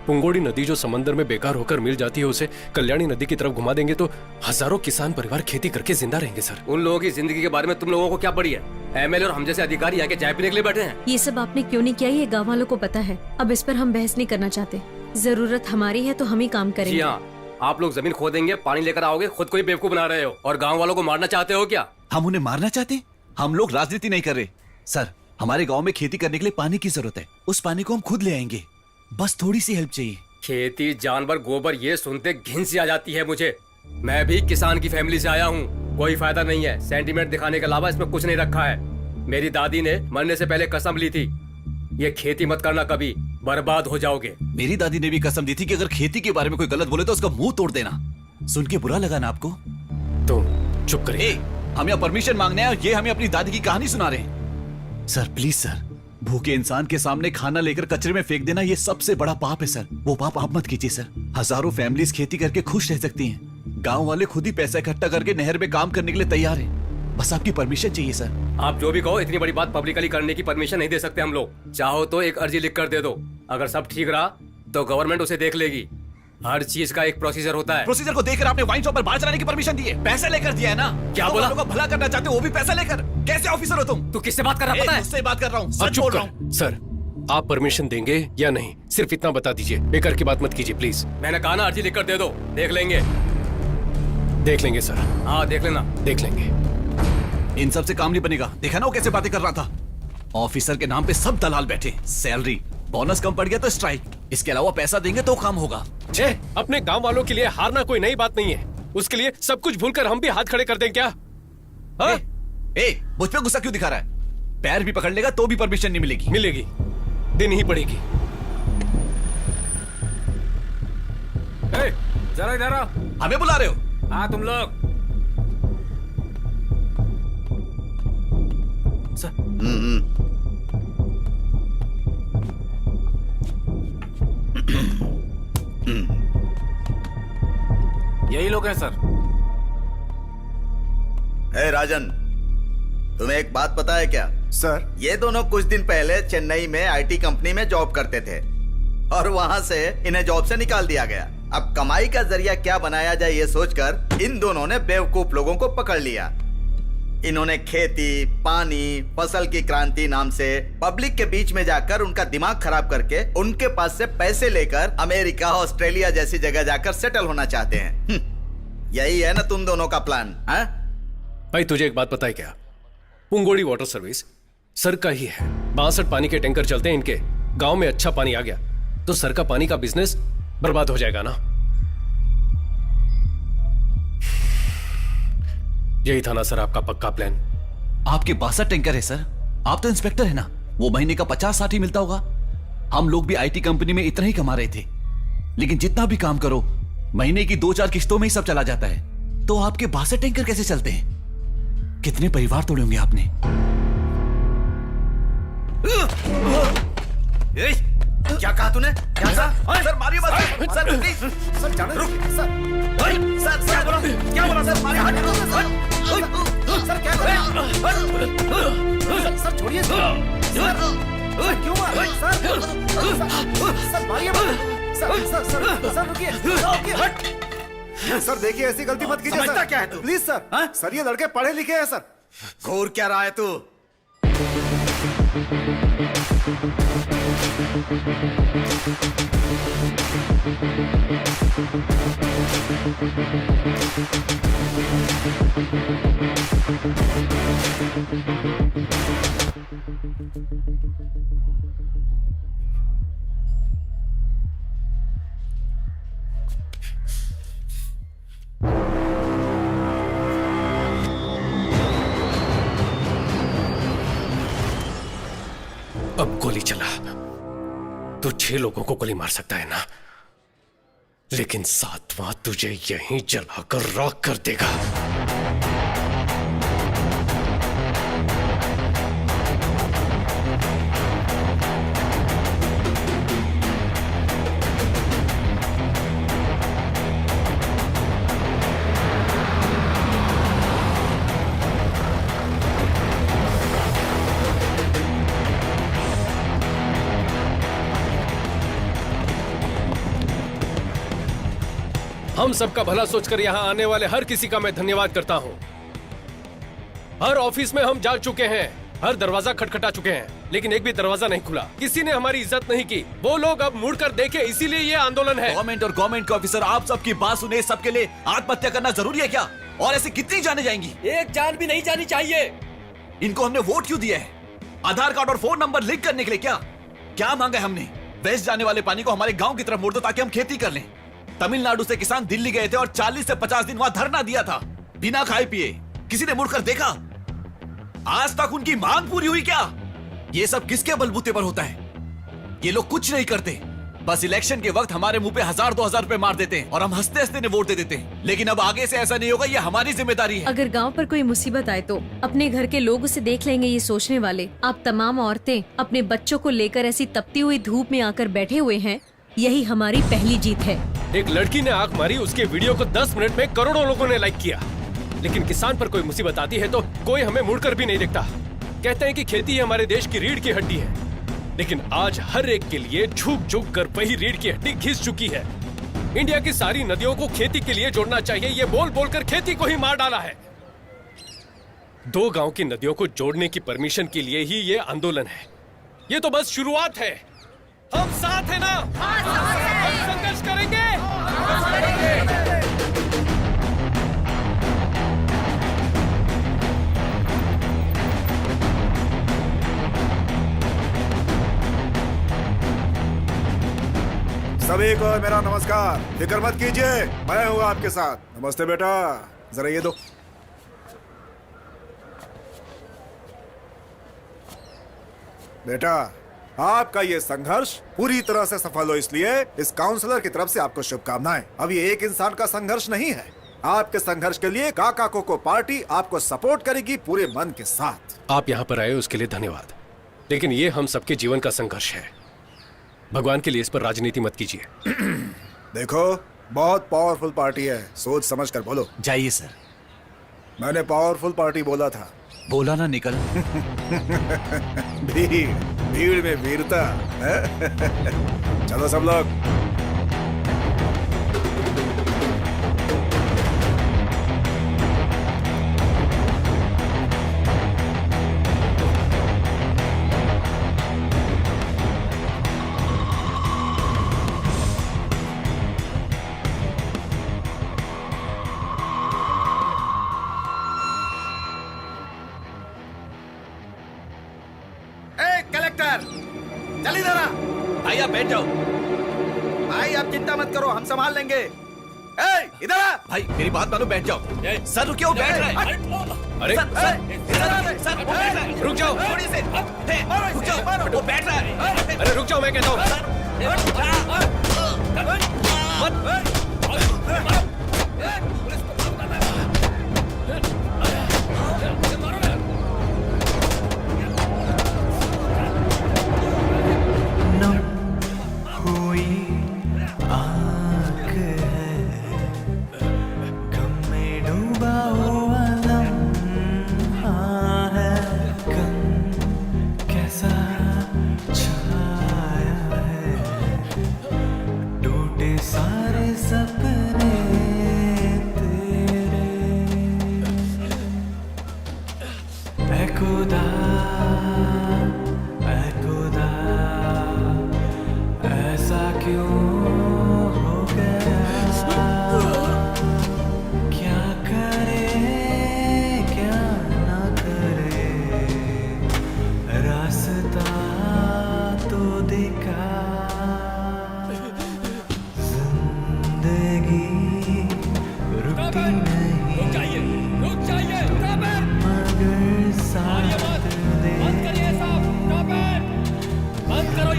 पुंगोड़ी नदी जो समंदर में बेकार होकर मिल जाती है, उसे कल्याणी नदी की तरफ घुमा देंगे तो हजारों किसान परिवार खेती करके जिंदा रहेंगे सर। उन लोगों की जिंदगी के बारे में तुम लोगों को क्या पड़ी है? एमएलए और हम जैसे अधिकारी यहाँ के चाय पीने के लिए बैठे हैं। ये सब आपने क्यों नहीं किया ये गाँव वालों को पता है। अब इस पर हम बहस नहीं करना चाहते। जरूरत हमारी है तो हम ही काम जी करेंगे। हाँ, आप लोग जमीन खोदेंगे, पानी लेकर आओगे, खुद को ही बेवकूफ बना रहे हो और गाँव वालों को मारना चाहते हो क्या? हम उन्हें मारना चाहते हैं? हम लोग राजनीति नहीं कर रहे सर। हमारे गांव में खेती करने के लिए पानी की जरूरत है, उस पानी को हम खुद ले आएंगे, बस थोड़ी सी हेल्प चाहिए। खेती, जानवर, गोबर, ये सुनते घिन सी आ जाती है मुझे। मैं भी किसान की फैमिली से आया हूँ, कोई फायदा नहीं है। सेंटीमेंट दिखाने के अलावा इसमें कुछ नहीं रखा है। मेरी दादी ने मरने से पहले कसम ली थी, ये खेती मत करना, कभी बर्बाद हो जाओगे। मेरी दादी ने भी कसम दी थी कि अगर खेती के बारे में कोई गलत बोले तो उसका मुंह तोड़ देना। सुन के बुरा लगा ना आपको? तो चुप करिए। हम यहाँ परमिशन मांगने हैं और ये हमें अपनी दादी की कहानी सुना रहे हैं। सर प्लीज सर, भूखे इंसान के सामने खाना लेकर कचरे में फेंक देना ये सबसे बड़ा पाप है सर। वो पाप आप मत कीजिए सर। हजारों फैमिलीज खेती करके खुश रह सकती हैं। गांव वाले खुद ही पैसा इकट्ठा करके नहर में काम करने के लिए तैयार हैं। बस आपकी परमिशन चाहिए सर। आप जो भी कहो, इतनी बड़ी बात पब्लिकली करने की परमिशन नहीं दे सकते हम लोग। चाहो तो एक अर्जी लिख कर दे दो, अगर सब ठीक रहा तो गवर्नमेंट उसे देख लेगी। हर चीज का एक प्रोसीजर होता है। प्रोसीजर को देखकर आपने वाइन शॉप पर बाहर चलाने की परमिशन दी है, पैसा लेकर दिया है ना? क्या बोला? लोगों को भला करना चाहते हो, वो भी पैसा लेकर। कैसे ऑफिसर हो तुम? तू किससे बात कर रहा है? मुझसे बात कर रहा हूँ, अब सच चुप बोल रहा कर। हूँ। सर आप परमिशन देंगे या नहीं, सिर्फ इतना बता दीजिए। बेकार की बात मत कीजिए प्लीज। मैंने कहा ना, अर्जी लिख कर दे दो, देख लेंगे। देख लेंगे सर। हाँ देख लेना। देख लेंगे। इन सब से काम नहीं बनेगा। देखा ना वो कैसे बातें कर रहा था? ऑफिसर के नाम पे सब दलाल बैठे, सैलरी बोनस कम पड़ गया तो स्ट्राइक, इसके अलावा पैसा देंगे तो काम होगा। अपने गांव वालों के लिए हारना कोई नई बात नहीं है, उसके लिए सब कुछ भूलकर हम भी हाथ खड़े कर दें क्या? हाँ? मुझ पे गुस्सा क्यों दिखा रहा है? पैर भी पकड़ लेगा तो भी परमिशन नहीं मिलेगी। मिलेगी, देनी ही पड़ेगी। जरा इधर आओ। हमें बुला रहे हो? हाँ तुम लोग। यही लोग हैं सर। हे राजन, तुम्हें एक बात पता है क्या? सर ये दोनों कुछ दिन पहले चेन्नई में आईटी कंपनी में जॉब करते थे और वहां से इन्हें जॉब से निकाल दिया गया। अब कमाई का जरिया क्या बनाया जाए ये सोचकर इन दोनों ने बेवकूफ लोगों को पकड़ लिया। इन्होंने खेती, पानी, फसल की क्रांति नाम से पब्लिक के बीच में जाकर उनका दिमाग खराब करके उनके पास से पैसे लेकर अमेरिका, ऑस्ट्रेलिया जैसी जगह जाकर सेटल होना चाहते हैं। यही है ना तुम दोनों का प्लान? हाँ भाई तुझे एक बात पता है क्या? पुंगोड़ी वाटर सर्विस सर का ही है। 62 पानी के टैंकर चलते हैं इनके। गांव में अच्छा पानी आ गया तो सर का पानी का बिजनेस बर्बाद हो जाएगा ना। यही था ना सर आपका पक्का प्लान? आपके 62 टैंकर है सर, आप तो इंस्पेक्टर है ना, वो महीने का 50-60 ही मिलता होगा। हम लोग भी आईटी कंपनी में इतना ही कमा रहे थे, लेकिन जितना भी काम करो महीने की 2-4 किस्तों में ही सब चला जाता है। तो आपके 62 टैंकर कैसे चलते हैं? कितने परिवार तोड़े होंगे आपने? क्या कहा तूने? क्या सर मारिए मत सर, प्लीज सर, जाने रुक सर। सर क्या बोला? क्या बोला सर? मारिए मत सर, क्या कर? सर छोड़िए सर, क्यों मार? सर मारिए मत सर, रुकिए सर देखिए ऐसी गलती मत कीजिए सर। क्या है तू? Please sir. सर ये लड़के पढ़े लिखे हैं सर। घूर क्या रहा है तू? गोली चला तो 6 लोगों को गोली मार सकता है ना, लेकिन 7वां तुझे यहीं जलाकर राख कर देगा। हम सबका भला सोचकर यहाँ आने वाले हर किसी का मैं धन्यवाद करता हूँ। हर ऑफिस में हम जा चुके हैं, हर दरवाजा खटखटा चुके हैं, लेकिन एक भी दरवाजा नहीं खुला। किसी ने हमारी इज्जत नहीं की। वो लोग अब मुड़कर देखे, इसीलिए ये आंदोलन है। गवर्नमेंट और गवर्नमेंट के ऑफिसर, आप सबकी बात सुने। सबके लिए आत्महत्या करना जरूरी है क्या? और ऐसी कितनी जाने जाएंगी? एक जान भी नहीं जानी चाहिए। इनको हमने वोट क्यों दिया है? आधार कार्ड और फोन नंबर लिंक करने के लिए क्या? क्या मांगा है हमने? वेस्ट जाने वाले पानी को हमारे गांव की तरफ मोड़ दो ताकि हम खेती कर लें। तमिलनाडु से किसान दिल्ली गए थे और 40 से 50 दिन वहां धरना दिया था, बिना खाए पिए। किसी ने मुड़कर देखा? आज तक उनकी मांग पूरी हुई क्या? ये सब किसके बलबूते पर होता है? ये लोग कुछ नहीं करते, बस इलेक्शन के वक्त हमारे मुंह पे 1000-2000 रुपए मार देते हैं और हम हंसते हंसते ने वोट दे देते हैं। लेकिन अब आगे से ऐसा नहीं होगा, ये हमारी जिम्मेदारी है। अगर गांव पर कोई मुसीबत आए तो अपने घर के लोग उसे देख लेंगे, ये सोचने वाले आप तमाम औरतें अपने बच्चों को लेकर ऐसी तपती हुई धूप में आकर बैठे हुए हैं, यही हमारी पहली जीत है। एक लड़की ने आंख मारी, उसके वीडियो को 10 मिनट में करोड़ों लोगों ने लाइक किया, लेकिन किसान पर कोई मुसीबत आती है तो कोई हमें मुड़कर भी नहीं देखता। कहते हैं कि खेती ही हमारे देश की रीढ़ की हड्डी है, लेकिन आज हर एक के लिए झुक झुक कर वही रीढ़ की हड्डी घिस चुकी है। इंडिया की सारी नदियों को खेती के लिए जोड़ना चाहिए, ये बोल बोलकर खेती को ही मार डाला है। 2 गांव की नदियों को जोड़ने की परमिशन के लिए ही ये आंदोलन है। ये तो बस शुरुआत है। हम साथ हैं ना? हम संघर्ष करेंगे। सभी को मेरा नमस्कार। फिक्र मत कीजिए, मैं हूँ आपके साथ। नमस्ते बेटा, जरा ये दो। बेटा, आपका ये संघर्ष पूरी तरह से सफल हो, इसलिए इस काउंसलर की तरफ से आपको शुभकामनाएं। अब ये एक इंसान का संघर्ष नहीं है। आपके संघर्ष के लिए काका कोको पार्टी आपको सपोर्ट करेगी पूरे मन के साथ। आप यहाँ पर आए उसके लिए धन्यवाद, लेकिन ये हम सबके जीवन का संघर्ष है। भगवान के लिए इस पर राजनीति मत कीजिए। देखो, बहुत पावरफुल पार्टी है, सोच समझ कर बोलो। जाइए सर। मैंने पावरफुल पार्टी बोला था। बोला ना निकल। भीड़ में वीरता। चलो सब लोग। कलेक्टर, चल इधर आ। भाई आप बैठ जाओ। भाई आप चिंता मत करो, हम संभाल लेंगे। इधर आ। भाई मेरी बात मानो, बैठ जाओ। सर रुकिए, वो बैठ रहा है। अरे सर वो बैठ रहा है। रुक जाओ। थोड़ी से रुक जाओ, वो बैठ रहा है। अरे रुक जाओ, मैं कहता हूँ।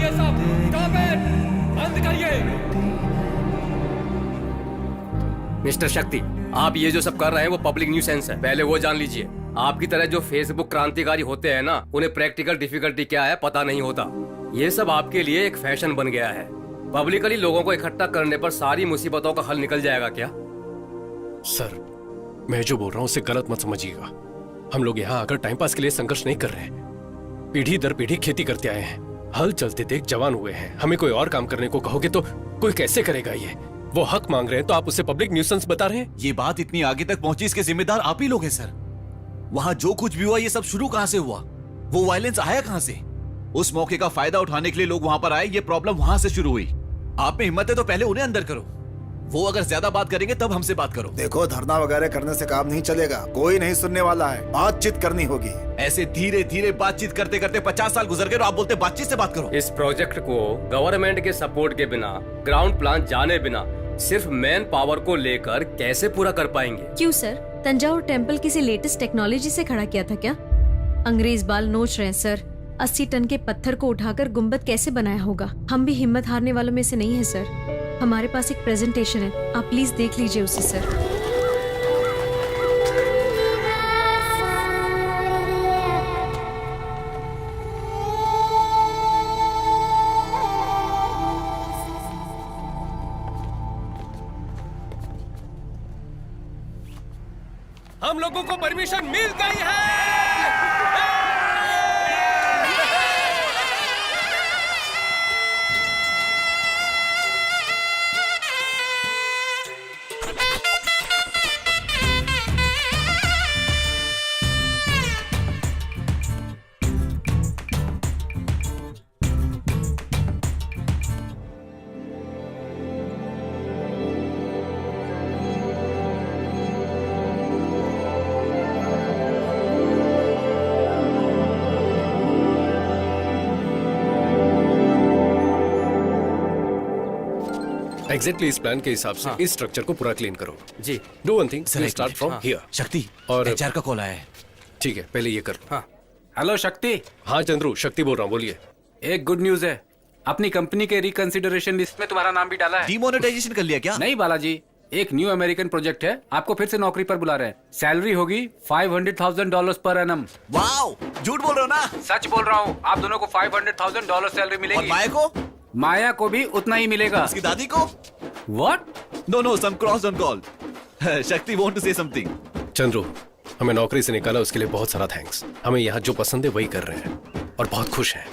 ये सब, स्टॉप इट, बंद करिए। मिस्टर शक्ति, आप ये जो सब कर रहे हैं वो पब्लिक न्यूसेंस है, पहले वो जान लीजिए। आपकी तरह जो फेसबुक क्रांतिकारी होते हैं ना, उन्हें प्रैक्टिकल डिफिकल्टी क्या है पता नहीं होता। ये सब आपके लिए एक फैशन बन गया है। पब्लिकली लोगों को इकट्ठा करने पर सारी मुसीबतों का हल निकल जाएगा क्या? सर, मैं जो बोल रहा हूँ उसे गलत मत समझिएगा। हम लोग यहाँ आकर टाइम पास के लिए संघर्ष नहीं कर रहे हैं। पीढ़ी दर पीढ़ी खेती करते आए हैं, हल चलते देख जवान हुए हैं। हमें कोई और काम करने को कहोगे तो कोई कैसे करेगा? ये वो हक मांग रहे हैं तो आप उसे पब्लिक न्यूसेंस बता रहे हैं। ये बात इतनी आगे तक पहुंची, इसके जिम्मेदार आप ही लोग हैं सर। वहां जो कुछ भी हुआ ये सब शुरू कहां से हुआ? वो वायलेंस आया कहां से? उस मौके का फायदा उठाने के लिए लोग वहां पर आए, ये प्रॉब्लम वहां से शुरू हुई। आप में हिम्मत है तो पहले उन्हें अंदर करो। वो अगर ज्यादा बात करेंगे तब हमसे बात करो। देखो, धरना वगैरह करने से काम नहीं चलेगा, कोई नहीं सुनने वाला है, बातचीत करनी होगी। ऐसे धीरे धीरे बातचीत करते करते 50 साल गुजर गए और आप बोलते बातचीत से बात करो। इस प्रोजेक्ट को गवर्नमेंट के सपोर्ट के बिना, ग्राउंड प्लान जाने बिना, सिर्फ मैन पावर को लेकर कैसे पूरा कर पाएंगे? क्यों सर, तंजावुर टेम्पल किसी लेटेस्ट टेक्नोलॉजी से खड़ा किया था क्या? अंग्रेज बाल नोच रहे हैं सर। 80 टन के पत्थर को उठाकर गुम्बद कैसे बनाया होगा? हम भी हिम्मत हारने वालों में से नहीं है सर। हमारे पास एक प्रेजेंटेशन है, आप प्लीज देख लीजिए उसे सर। हम लोगों को परमिशन मिल गई है। एग्जैक्टली इस प्लान के हिसाब से इस स्ट्रक्चर को पूरा क्लीन करो। जी। Do one thing, start from here. Shakti, और एचआर का कॉल आया है। ठीक है, पहले ये कर लो। हाँ, हेलो शक्ति। हाँ चंद्रू, शक्ति बोल रहा हूँ, बोलिए। एक गुड न्यूज है, अपनी कंपनी के रिकंसिडरेशन लिस्ट में तुम्हारा नाम भी डाला है। डीमोनेटाइजेशन कर लिया क्या? नहीं बालाजी, एक न्यू अमेरिकन प्रोजेक्ट है, आपको फिर से नौकरी पर बुला रहे हैं। सैलरी होगी $500,000 पर एनम। वाओ, झूठ बोल रहे हो ना? सच बोल रहा हूँ, आप दोनों को $500,000 सैलरी मिलेगी। और माया को? माया को भी उतना ही मिलेगा। उसकी दादी को? What? No, some cross on call. शक्ति want to say something. Chandru, हमें नौकरी से निकाला उसके लिए बहुत सारा थैंक्स। हमें यहाँ जो पसंद है वही कर रहे हैं और बहुत खुश हैं।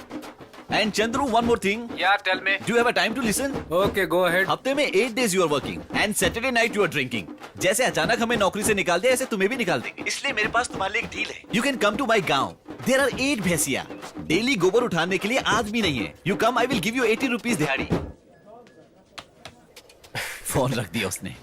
And Chandru, one more thing. Yeah, tell me. Do you have a time to listen? Okay, go ahead. हफ्ते में 8 days you are working and Saturday night you are drinking. जैसे अचानक हमें नौकरी से निकाल दिया, ऐसे तुम्हें भी निकाल देंगे। इसलिए मेरे पास तुम्हारे लिए एक डील है। You can come to my गांव. There are 8 भैंसिया। डेली गोबर उठाने के लिए आदमी नहीं है। You come, I will give you 80 rupees दिहाड़ी। फोन रख दिया उसने।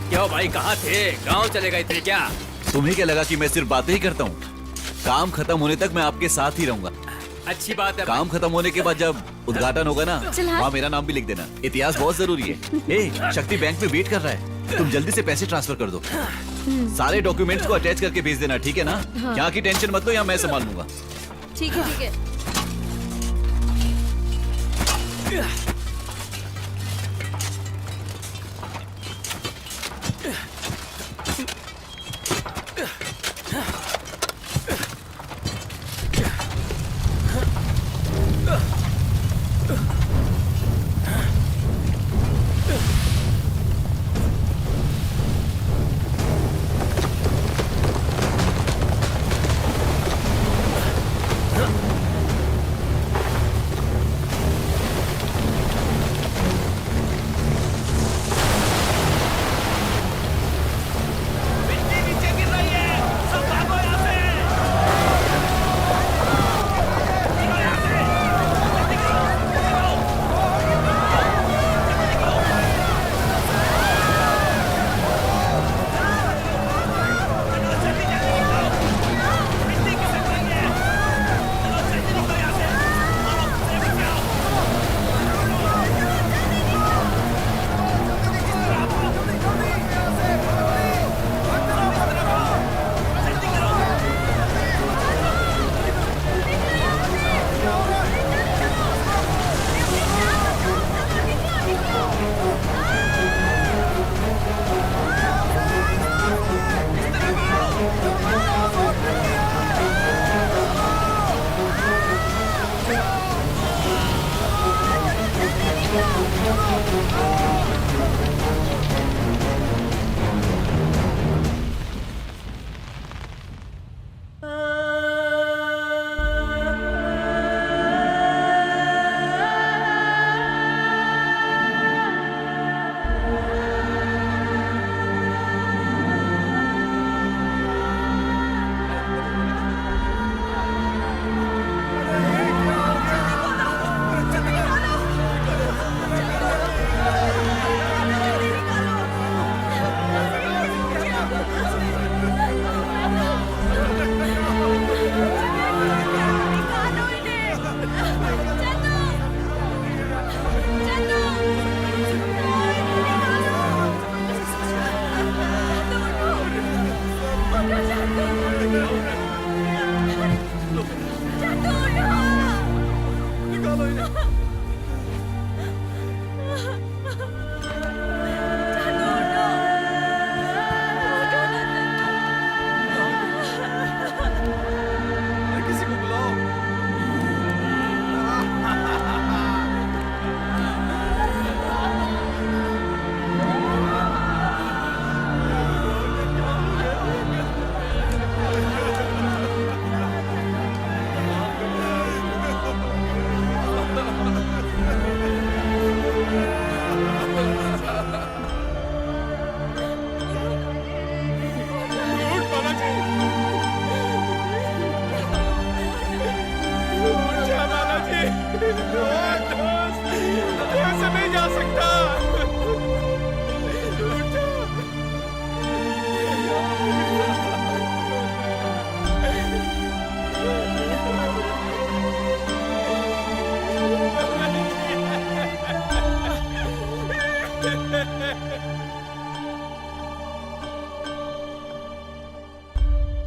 क्यों भाई, कहाँ थे? गांव चले गए थे क्या? तुम्हें क्या लगा कि मैं सिर्फ बातें ही करता हूँ? काम खत्म होने तक मैं आपके साथ ही रहूंगा। अच्छी बात है। काम खत्म होने के बाद जब उद्घाटन होगा ना, वहाँ मेरा नाम भी लिख देना। इतिहास बहुत जरूरी है। ए, शक्ति बैंक में वेट कर रहा है, तुम जल्दी से पैसे ट्रांसफर कर दो। सारे डॉक्यूमेंट्स को अटैच करके भेज देना, ठीक है ना? यहाँ की टेंशन मत लो, यहाँ मैं संभाल लूंगा। ठीक है, ठीक है।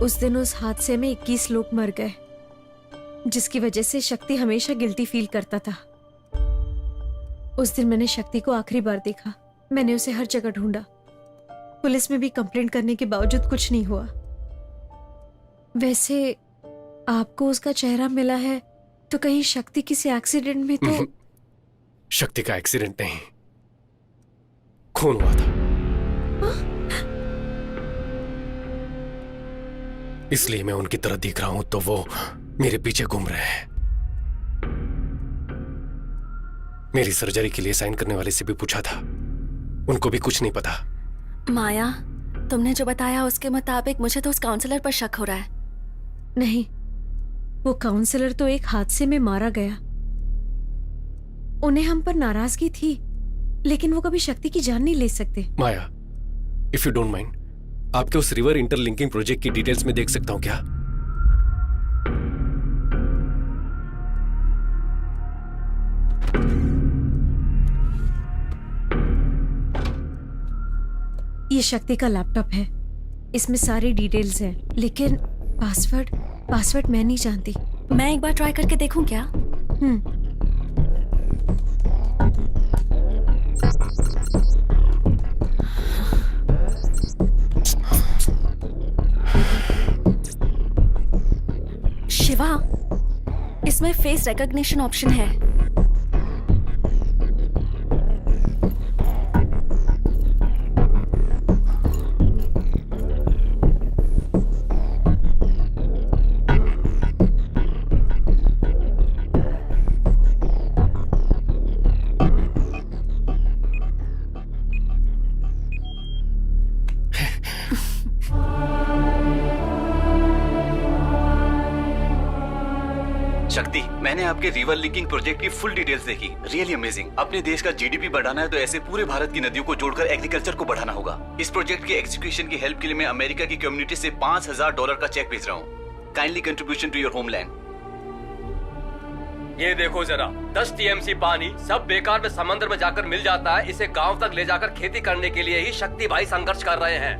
उस दिन उस हादसे में 21 लोग मर गए, जिसकी वजह से शक्ति हमेशा गिल्टी फील करता था। उस दिन मैंने शक्ति को आखिरी बार देखा। मैंने उसे हर जगह ढूंढा, पुलिस में भी कंप्लेंट करने के बावजूद कुछ नहीं हुआ। वैसे आपको उसका चेहरा मिला है तो कहीं शक्ति किसी एक्सीडेंट में तो? शक्ति का एक्सीडेंट नहीं, खून हुआ था। इसलिए मैं उनकी तरह दिख रहा हूं तो वो मेरे पीछे घूम रहे हैं। मेरी सर्जरी के लिए साइन करने वाले से भी पूछा था, उनको भी कुछ नहीं पता। माया, तुमने जो बताया उसके मुताबिक मुझे तो उस काउंसलर पर शक हो रहा है। नहीं, वो काउंसलर तो एक हादसे में मारा गया। उन्हें हम पर नाराजगी थी, लेकिन वो कभी शक्ति की जान नहीं ले सकते। माया, इफ यू डोंट माइंड, आपके उस रिवर इंटरलिंकिंग प्रोजेक्ट की डिटेल्स में देख सकता हूं क्या? ये शक्ति का लैपटॉप है, इसमें सारी डिटेल्स हैं, लेकिन पासवर्ड मैं नहीं जानती। मैं एक बार ट्राई करके देखूं क्या? शिवा, इसमें फेस रिकॉग्निशन ऑप्शन है। शक्ति, मैंने आपके रिवर लिंकिंग प्रोजेक्ट की फुल डिटेल्स देखी। Really amazing. अपने देश का जीडीपी बढ़ाना है तो ऐसे पूरे भारत की नदियों को जोड़कर एग्रीकल्चर को बढ़ाना होगा। इस प्रोजेक्ट के एग्जीक्यूशन की हेल्प के लिए मैं अमेरिका की कम्युनिटी से $5000 का चेक भेज रहा हूँ। Kindly contribution to your homeland. ये देखो जरा, 10 टीएमसी पानी सब बेकार में समंदर में जाकर मिल जाता है। इसे गांव तक ले जाकर खेती करने के लिए ही शक्ति भाई संघर्ष कर रहे हैं।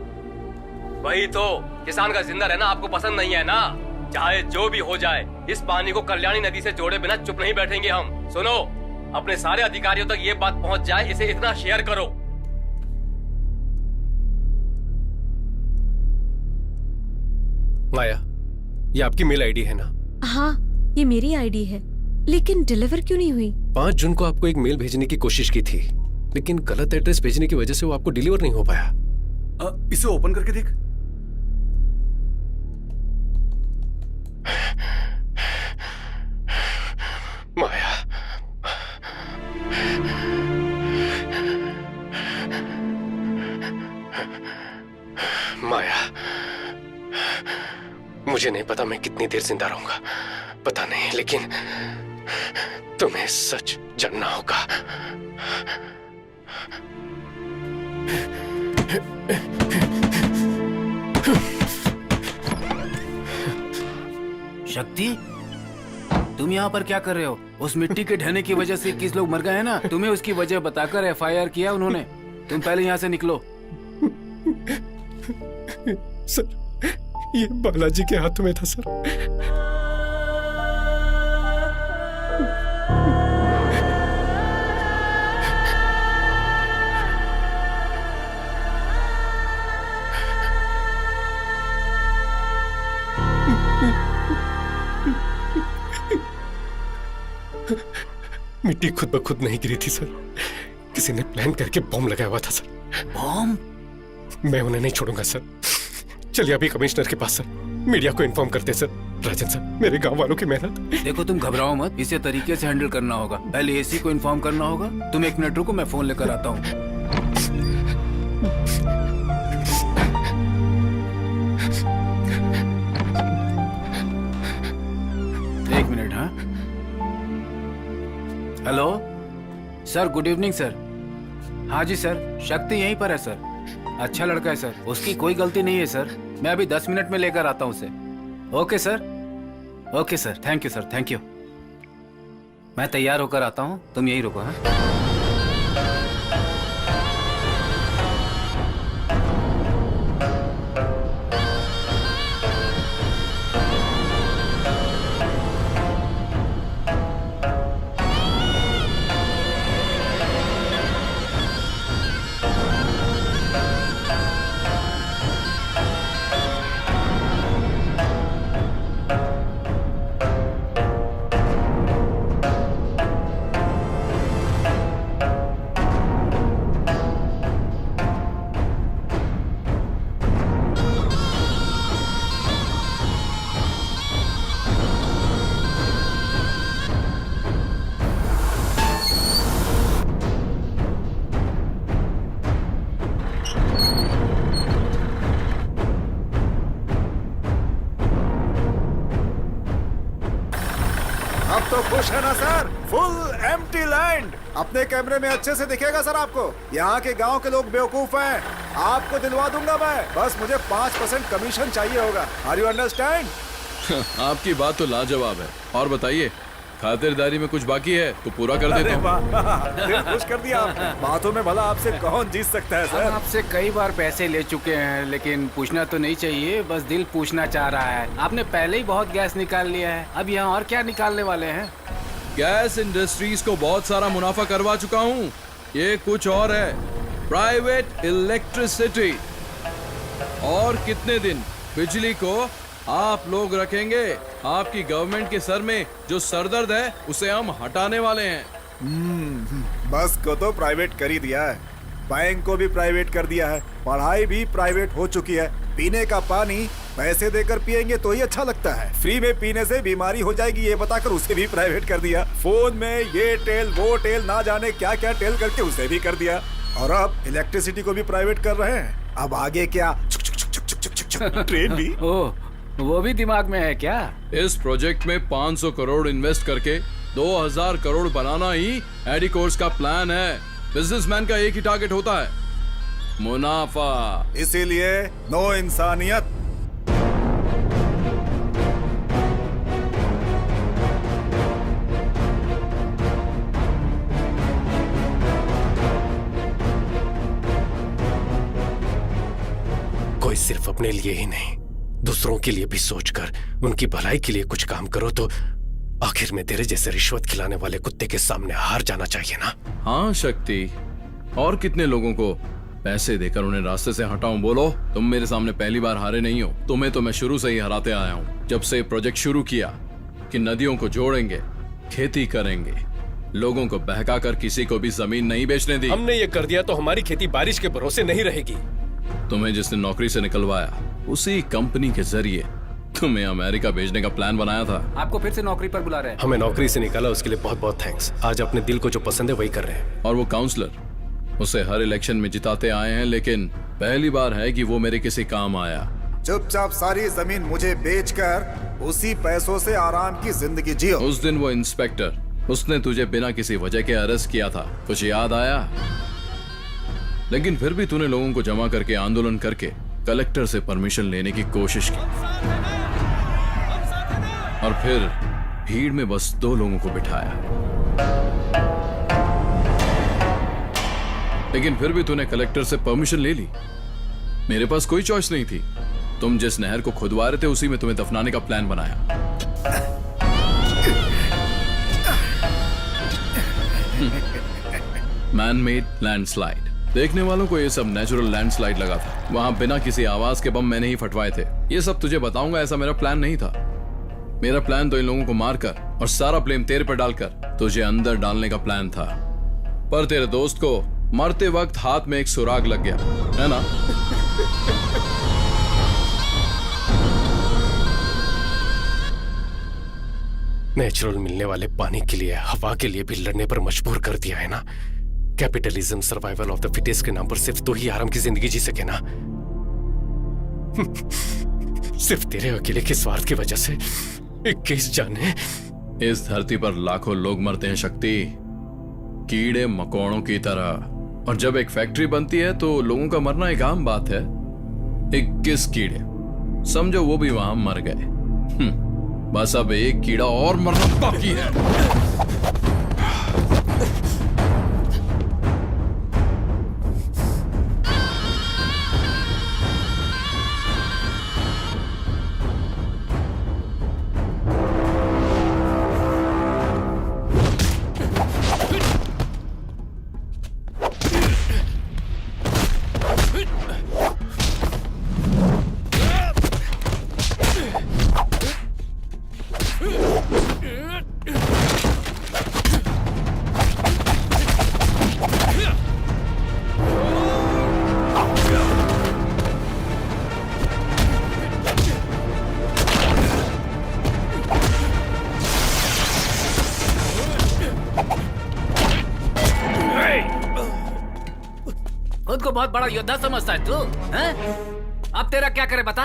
वही तो, किसान का जिंदा रहना आपको पसंद नहीं है ना? चाहे जो भी हो जाए, इस पानी को कल्याणी नदी से जोड़े बिना चुप नहीं बैठेंगे हम। सुनो, अपने सारे अधिकारियों तक ये बात पहुंच जाए, इसे इतना शेयर करो। माया, ये आपकी मेल आईडी है ना? हाँ, ये मेरी आईडी है, लेकिन डिलीवर क्यों नहीं हुई? 5 जून को आपको एक मेल भेजने की कोशिश की थी, लेकिन गलत एड्रेस भेजने की वजह से वो आपको डिलीवर नहीं हो पाया। इसे ओपन करके देख। माया, माया, मुझे नहीं पता मैं कितनी देर जिंदा रहूंगा, पता नहीं, लेकिन तुम्हें सच जानना होगा। शक्ति, तुम यहाँ पर क्या कर रहे हो? उस मिट्टी के ढहने की वजह से 21 लोग मर गए हैं ना? तुम्हें उसकी वजह बताकर एफआईआर किया उन्होंने। तुम पहले यहाँ से निकलो। सर, ये बालाजी के हाथों में था सर। मिट्टी खुद ब खुद नहीं गिरी थी सर, किसी ने प्लान करके बॉम्ब लगाया हुआ था सर। बॉम्ब? मैं उन्हें नहीं छोड़ूंगा सर। चलिए अभी कमिश्नर के पास सर, मीडिया को इन्फॉर्म करते सर। राजन सर, मेरे गांव वालों की मेहनत। देखो, तुम घबराओ मत, इसे तरीके से हैंडल करना होगा। पहले एसी को इन्फॉर्म करना होगा। तुम 1 मिनट रुको, मैं फोन लेकर आता हूँ। एक मिनट। हाँ, hello sir, good evening sir. हाँ जी सर, शक्ति यहीं पर है सर। अच्छा लड़का है सर, उसकी कोई गलती नहीं है सर। मैं अभी 10 मिनट में लेकर आता हूँ उसे। Okay sir, okay sir, thank you sir, thank you. मैं तैयार होकर आता हूँ, तुम यहीं रुको। हाँ, तो खुश है ना सर? Full empty land. अपने कैमरे में अच्छे से दिखेगा सर आपको। यहाँ के गांव के लोग बेवकूफ हैं। आपको दिलवा दूंगा मैं, बस मुझे 5% कमीशन चाहिए होगा। Are you understand? आपकी बात तो लाजवाब है। और बताइए, खातिरदारी में कुछ बाकी है तो पूरा कर देता हूँ। दिल खुश कर दिया आपने। बातों में भला आपसे कौन जीत सकता है सर? आपसे कई बार पैसे ले चुके हैं, लेकिन पूछना तो नहीं चाहिए, बस दिल पूछना चाह रहा है। आपने पहले ही बहुत गैस निकाल लिया है, अब यहाँ और क्या निकालने वाले हैं? गैस इंडस्ट्रीज को बहुत सारा मुनाफा करवा चुका हूँ। ये कुछ और है, प्राइवेट इलेक्ट्रिसिटी। और कितने दिन बिजली को आप लोग रखेंगे? आपकी गवर्नमेंट के सर में जो सरदर्द है उसे हम हटाने वाले हैं। बस को तो प्राइवेट कर ही दिया है, बैंक को भी प्राइवेट कर दिया है, पढ़ाई भी प्राइवेट हो चुकी है। पीने का पानी पैसे देकर पिएंगे तो ही अच्छा लगता है, फ्री में पीने से बीमारी हो जाएगी ये बताकर उसे भी प्राइवेट कर दिया। फोन में ये टेल वो टेल ना जाने क्या क्या टेल करके उसे भी कर दिया। और अब इलेक्ट्रिसिटी को भी प्राइवेट कर रहे हैं। अब आगे क्या? ट्रेन भी। ओह, वो भी दिमाग में है क्या? इस प्रोजेक्ट में 500 करोड़ इन्वेस्ट करके 2000 करोड़ बनाना ही एडिकोर्स का प्लान है। बिजनेसमैन का एक ही टारगेट होता है, मुनाफा। इसीलिए नो इंसानियत। कोई सिर्फ अपने लिए ही नहीं, दूसरों के लिए भी सोचकर उनकी भलाई के लिए कुछ काम करो तो आखिर में तेरे जैसे रिश्वत खिलाने वाले कुत्ते के सामने हार जाना चाहिए ना। हाँ शक्ति, और कितने लोगों को पैसे देकर उन्हें रास्ते से हटाऊं? बोलो, तुम मेरे सामने पहली बार हारे नहीं हो। तुम्हें तो मैं शुरू से ही हराते आया हूँ। जब से प्रोजेक्ट शुरू किया कि नदियों को जोड़ेंगे, खेती करेंगे, लोगों को बहकाकर किसी को भी जमीन नहीं बेचने दी। हमने ये कर दिया तो हमारी खेती बारिश के भरोसे नहीं रहेगी। तुम्हें जिसने नौकरी से निकलवाया उसी कंपनी के जरिए तुम्हें अमेरिका भेजने का प्लान बनाया था। आपको फिर से नौकरी पर बुला रहे हैं। हमें नौकरी से निकाला, उसके लिए बहुत बहुत थैंक्स। आज अपने दिल को जो पसंद है वही कर रहे हैं। और वो काउंसलर, उसे हर इलेक्शन में जिताते आए हैं, लेकिन पहली बार है कि वो मेरे किसी काम आया। चुपचाप सारी जमीन मुझे बेचकर उसी पैसों से आराम की जिंदगी जियो। उस दिन वो इंस्पेक्टर, उसने तुझे बिना किसी वजह के अरेस्ट किया था, कुछ याद आया? लेकिन फिर भी तूने लोगों को जमा करके आंदोलन करके कलेक्टर से परमिशन लेने की कोशिश की, और फिर भीड़ में बस 2 लोगों को बिठाया। लेकिन फिर भी तूने कलेक्टर से परमिशन ले ली। मेरे पास कोई चॉइस नहीं थी। तुम जिस नहर को खुदवा रहे थे उसी में तुम्हें दफनाने का प्लान बनाया। Man made landslide. देखने वालों को ये सब नेचुरल लैंडस्लाइड लगा था। वहां बिना किसी आवाज के बम मैंने ही फटवाए थे। ये सब तुझे बताऊंगा, ऐसा मेरा प्लान नहीं था। मेरा प्लान तो इन लोगों को मारकर और सारा ब्लेम तेरे पर डालकर तुझे अंदर डालने का प्लान था। पर तेरे दोस्त को मरते वक्त हाथ में एक सुराग लग गया, है ना? नेचुरल मिलने वाले पानी के लिए, हवा के लिए भी लड़ने पर मजबूर कर दिया है ना। Capitalism, survival of the fittest के नाम पर सिर्फ तू ही आराम की जिंदगी जी सके ना। सिर्फ तेरे अकेले के स्वार्थ की वजह से 21 जाने। इस धरती पर लाखों लोग मरते हैं शक्ति, कीड़े मकोड़ों की तरह। और जब एक फैक्ट्री बनती है तो लोगों का मरना एक आम बात है। 21 कीड़े, समझो वो भी वहां मर गए। बस अब एक कीड़ा और मरना बाकी है। खुद को बहुत बड़ा योद्धा समझता है तू, हैं? अब तेरा क्या करे बता?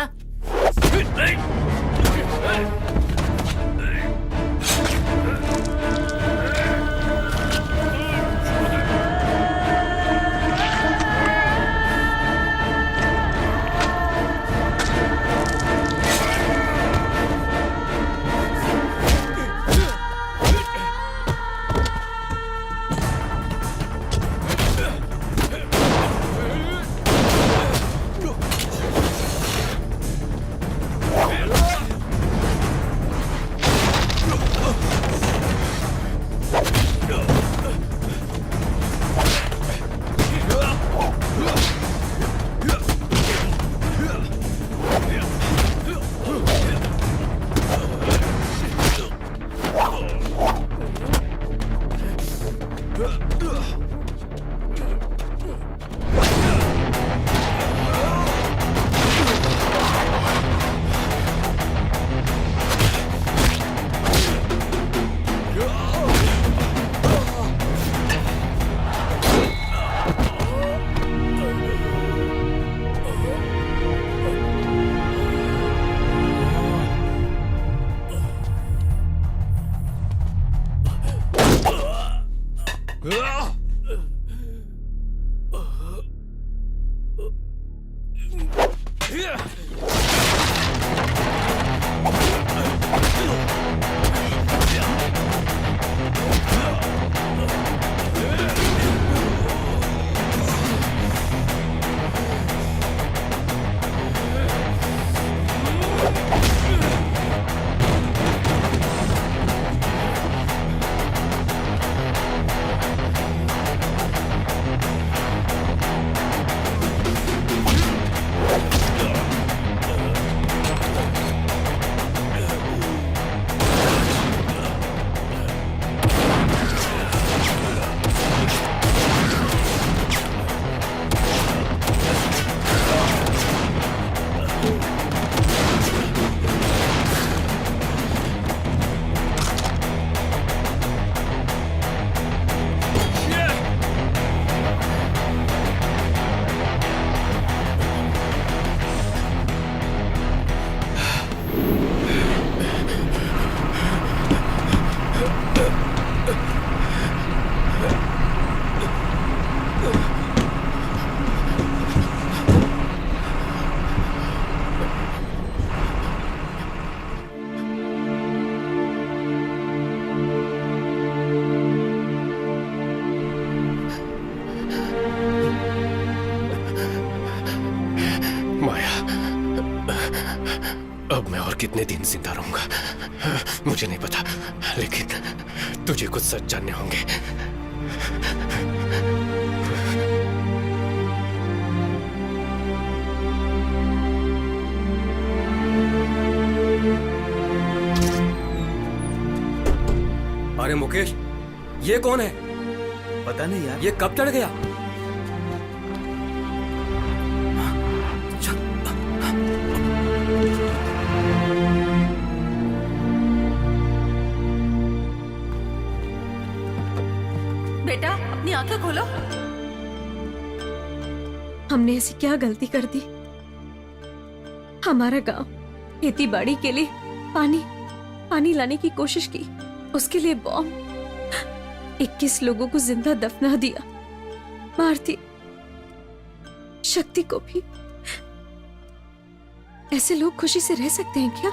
अब मैं और कितने दिन जिंदा रहूंगा मुझे नहीं पता, लेकिन तुझे कुछ सच जानने होंगे। अरे मुकेश, ये कौन है? पता नहीं यार। ये कब चढ़ गया? बेटा अपनी आंखें खोलो। हमने ऐसी क्या गलती कर दी? हमारा गांव खेती बाड़ी के लिए पानी लाने की कोशिश की, उसके लिए बॉम्ब, 21 लोगों को जिंदा दफना दिया, मार दी शक्ति को भी। ऐसे लोग खुशी से रह सकते हैं क्या?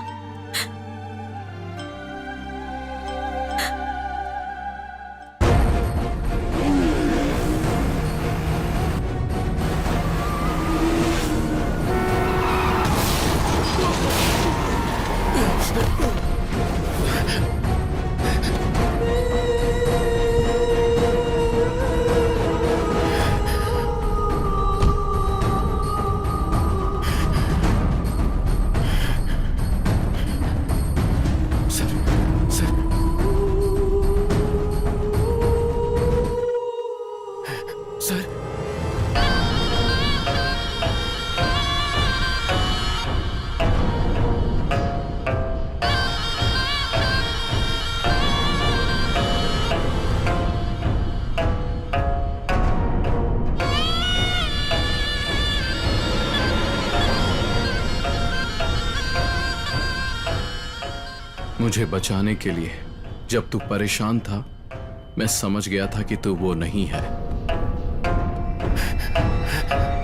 मुझे बचाने के लिए जब तू परेशान था, मैं समझ गया था कि तू वो नहीं है।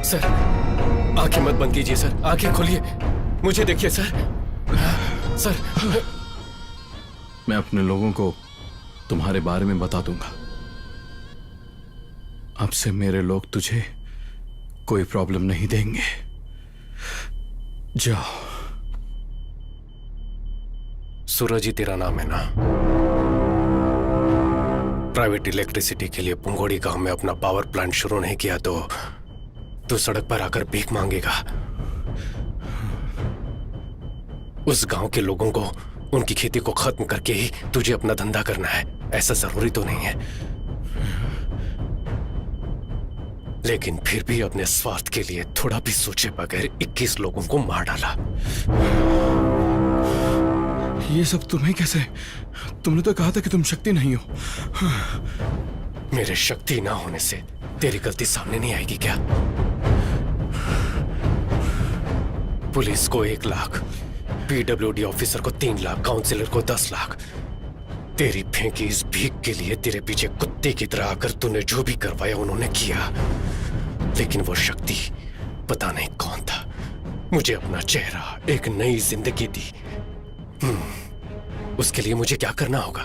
सर, आंखें मत बंद कीजिए सर, आंखें खोलिए, मुझे देखिए सर। सर, मैं अपने लोगों को तुम्हारे बारे में बता दूंगा। अब से मेरे लोग तुझे कोई प्रॉब्लम नहीं देंगे। जाओ। सूरज ही तेरा नाम है ना? प्राइवेट इलेक्ट्रिसिटी के लिए पुंगोड़ी गांव में अपना पावर प्लांट शुरू नहीं किया तो तू सड़क पर आकर भीख मांगेगा। उस गांव के लोगों को उनकी खेती को खत्म करके ही तुझे अपना धंधा करना है, ऐसा जरूरी तो नहीं है। लेकिन फिर भी अपने स्वार्थ के लिए थोड़ा भी सोचे बगैर 21 लोगों को मार डाला। ये सब तुम्हें कैसे? तुमने तो कहा था कि तुम शक्ति नहीं हो। मेरे शक्ति ना होने से तेरी गलती सामने नहीं आएगी क्या? पुलिस को 1 लाख, पीडब्ल्यूडी ऑफिसर को 3 लाख, काउंसिलर को 10 लाख। तेरी फेंकी इस भीख के लिए तेरे पीछे कुत्ते की तरह आकर तूने जो भी करवाया उन्होंने किया। लेकिन वो शक्ति पता नहीं कौन था, मुझे अपना चेहरा, एक नई जिंदगी दी। उसके लिए मुझे क्या करना होगा?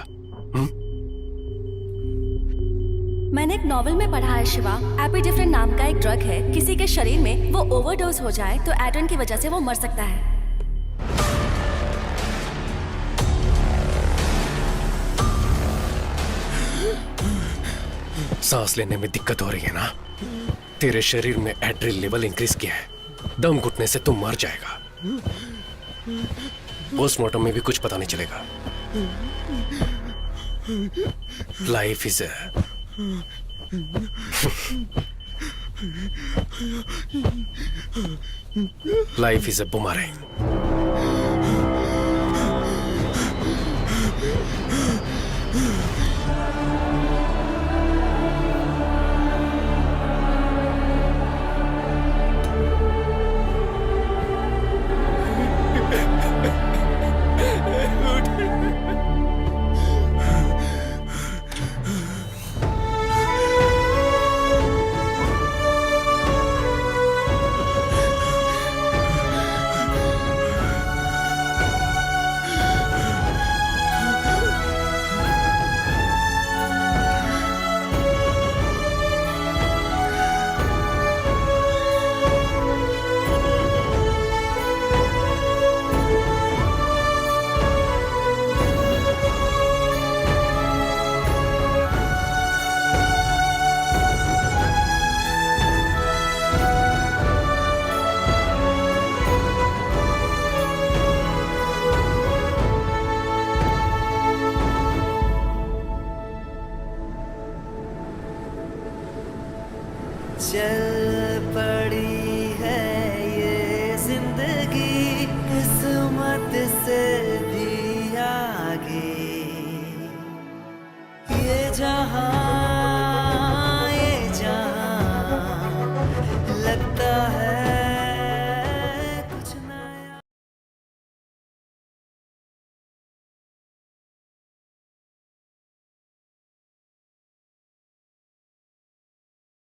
मैंने एक नॉवेल में पढ़ा है शिवा, एपिडिफ्रेन नाम का एक ड्रग है, किसी के शरीर में वो ओवरडोज हो जाए तो एड्रेन की वजह से वो मर सकता है। सांस लेने में दिक्कत हो रही है ना? तेरे शरीर में एड्रेनल लेवल इंक्रीज किया है, दम घुटने से तुम मर जाएगा। पोस्टमार्टम में भी कुछ पता नहीं चलेगा। Life is life is a boomerang. चल पड़ी है ये जिंदगी किस्मत से भी आगे, ये जहां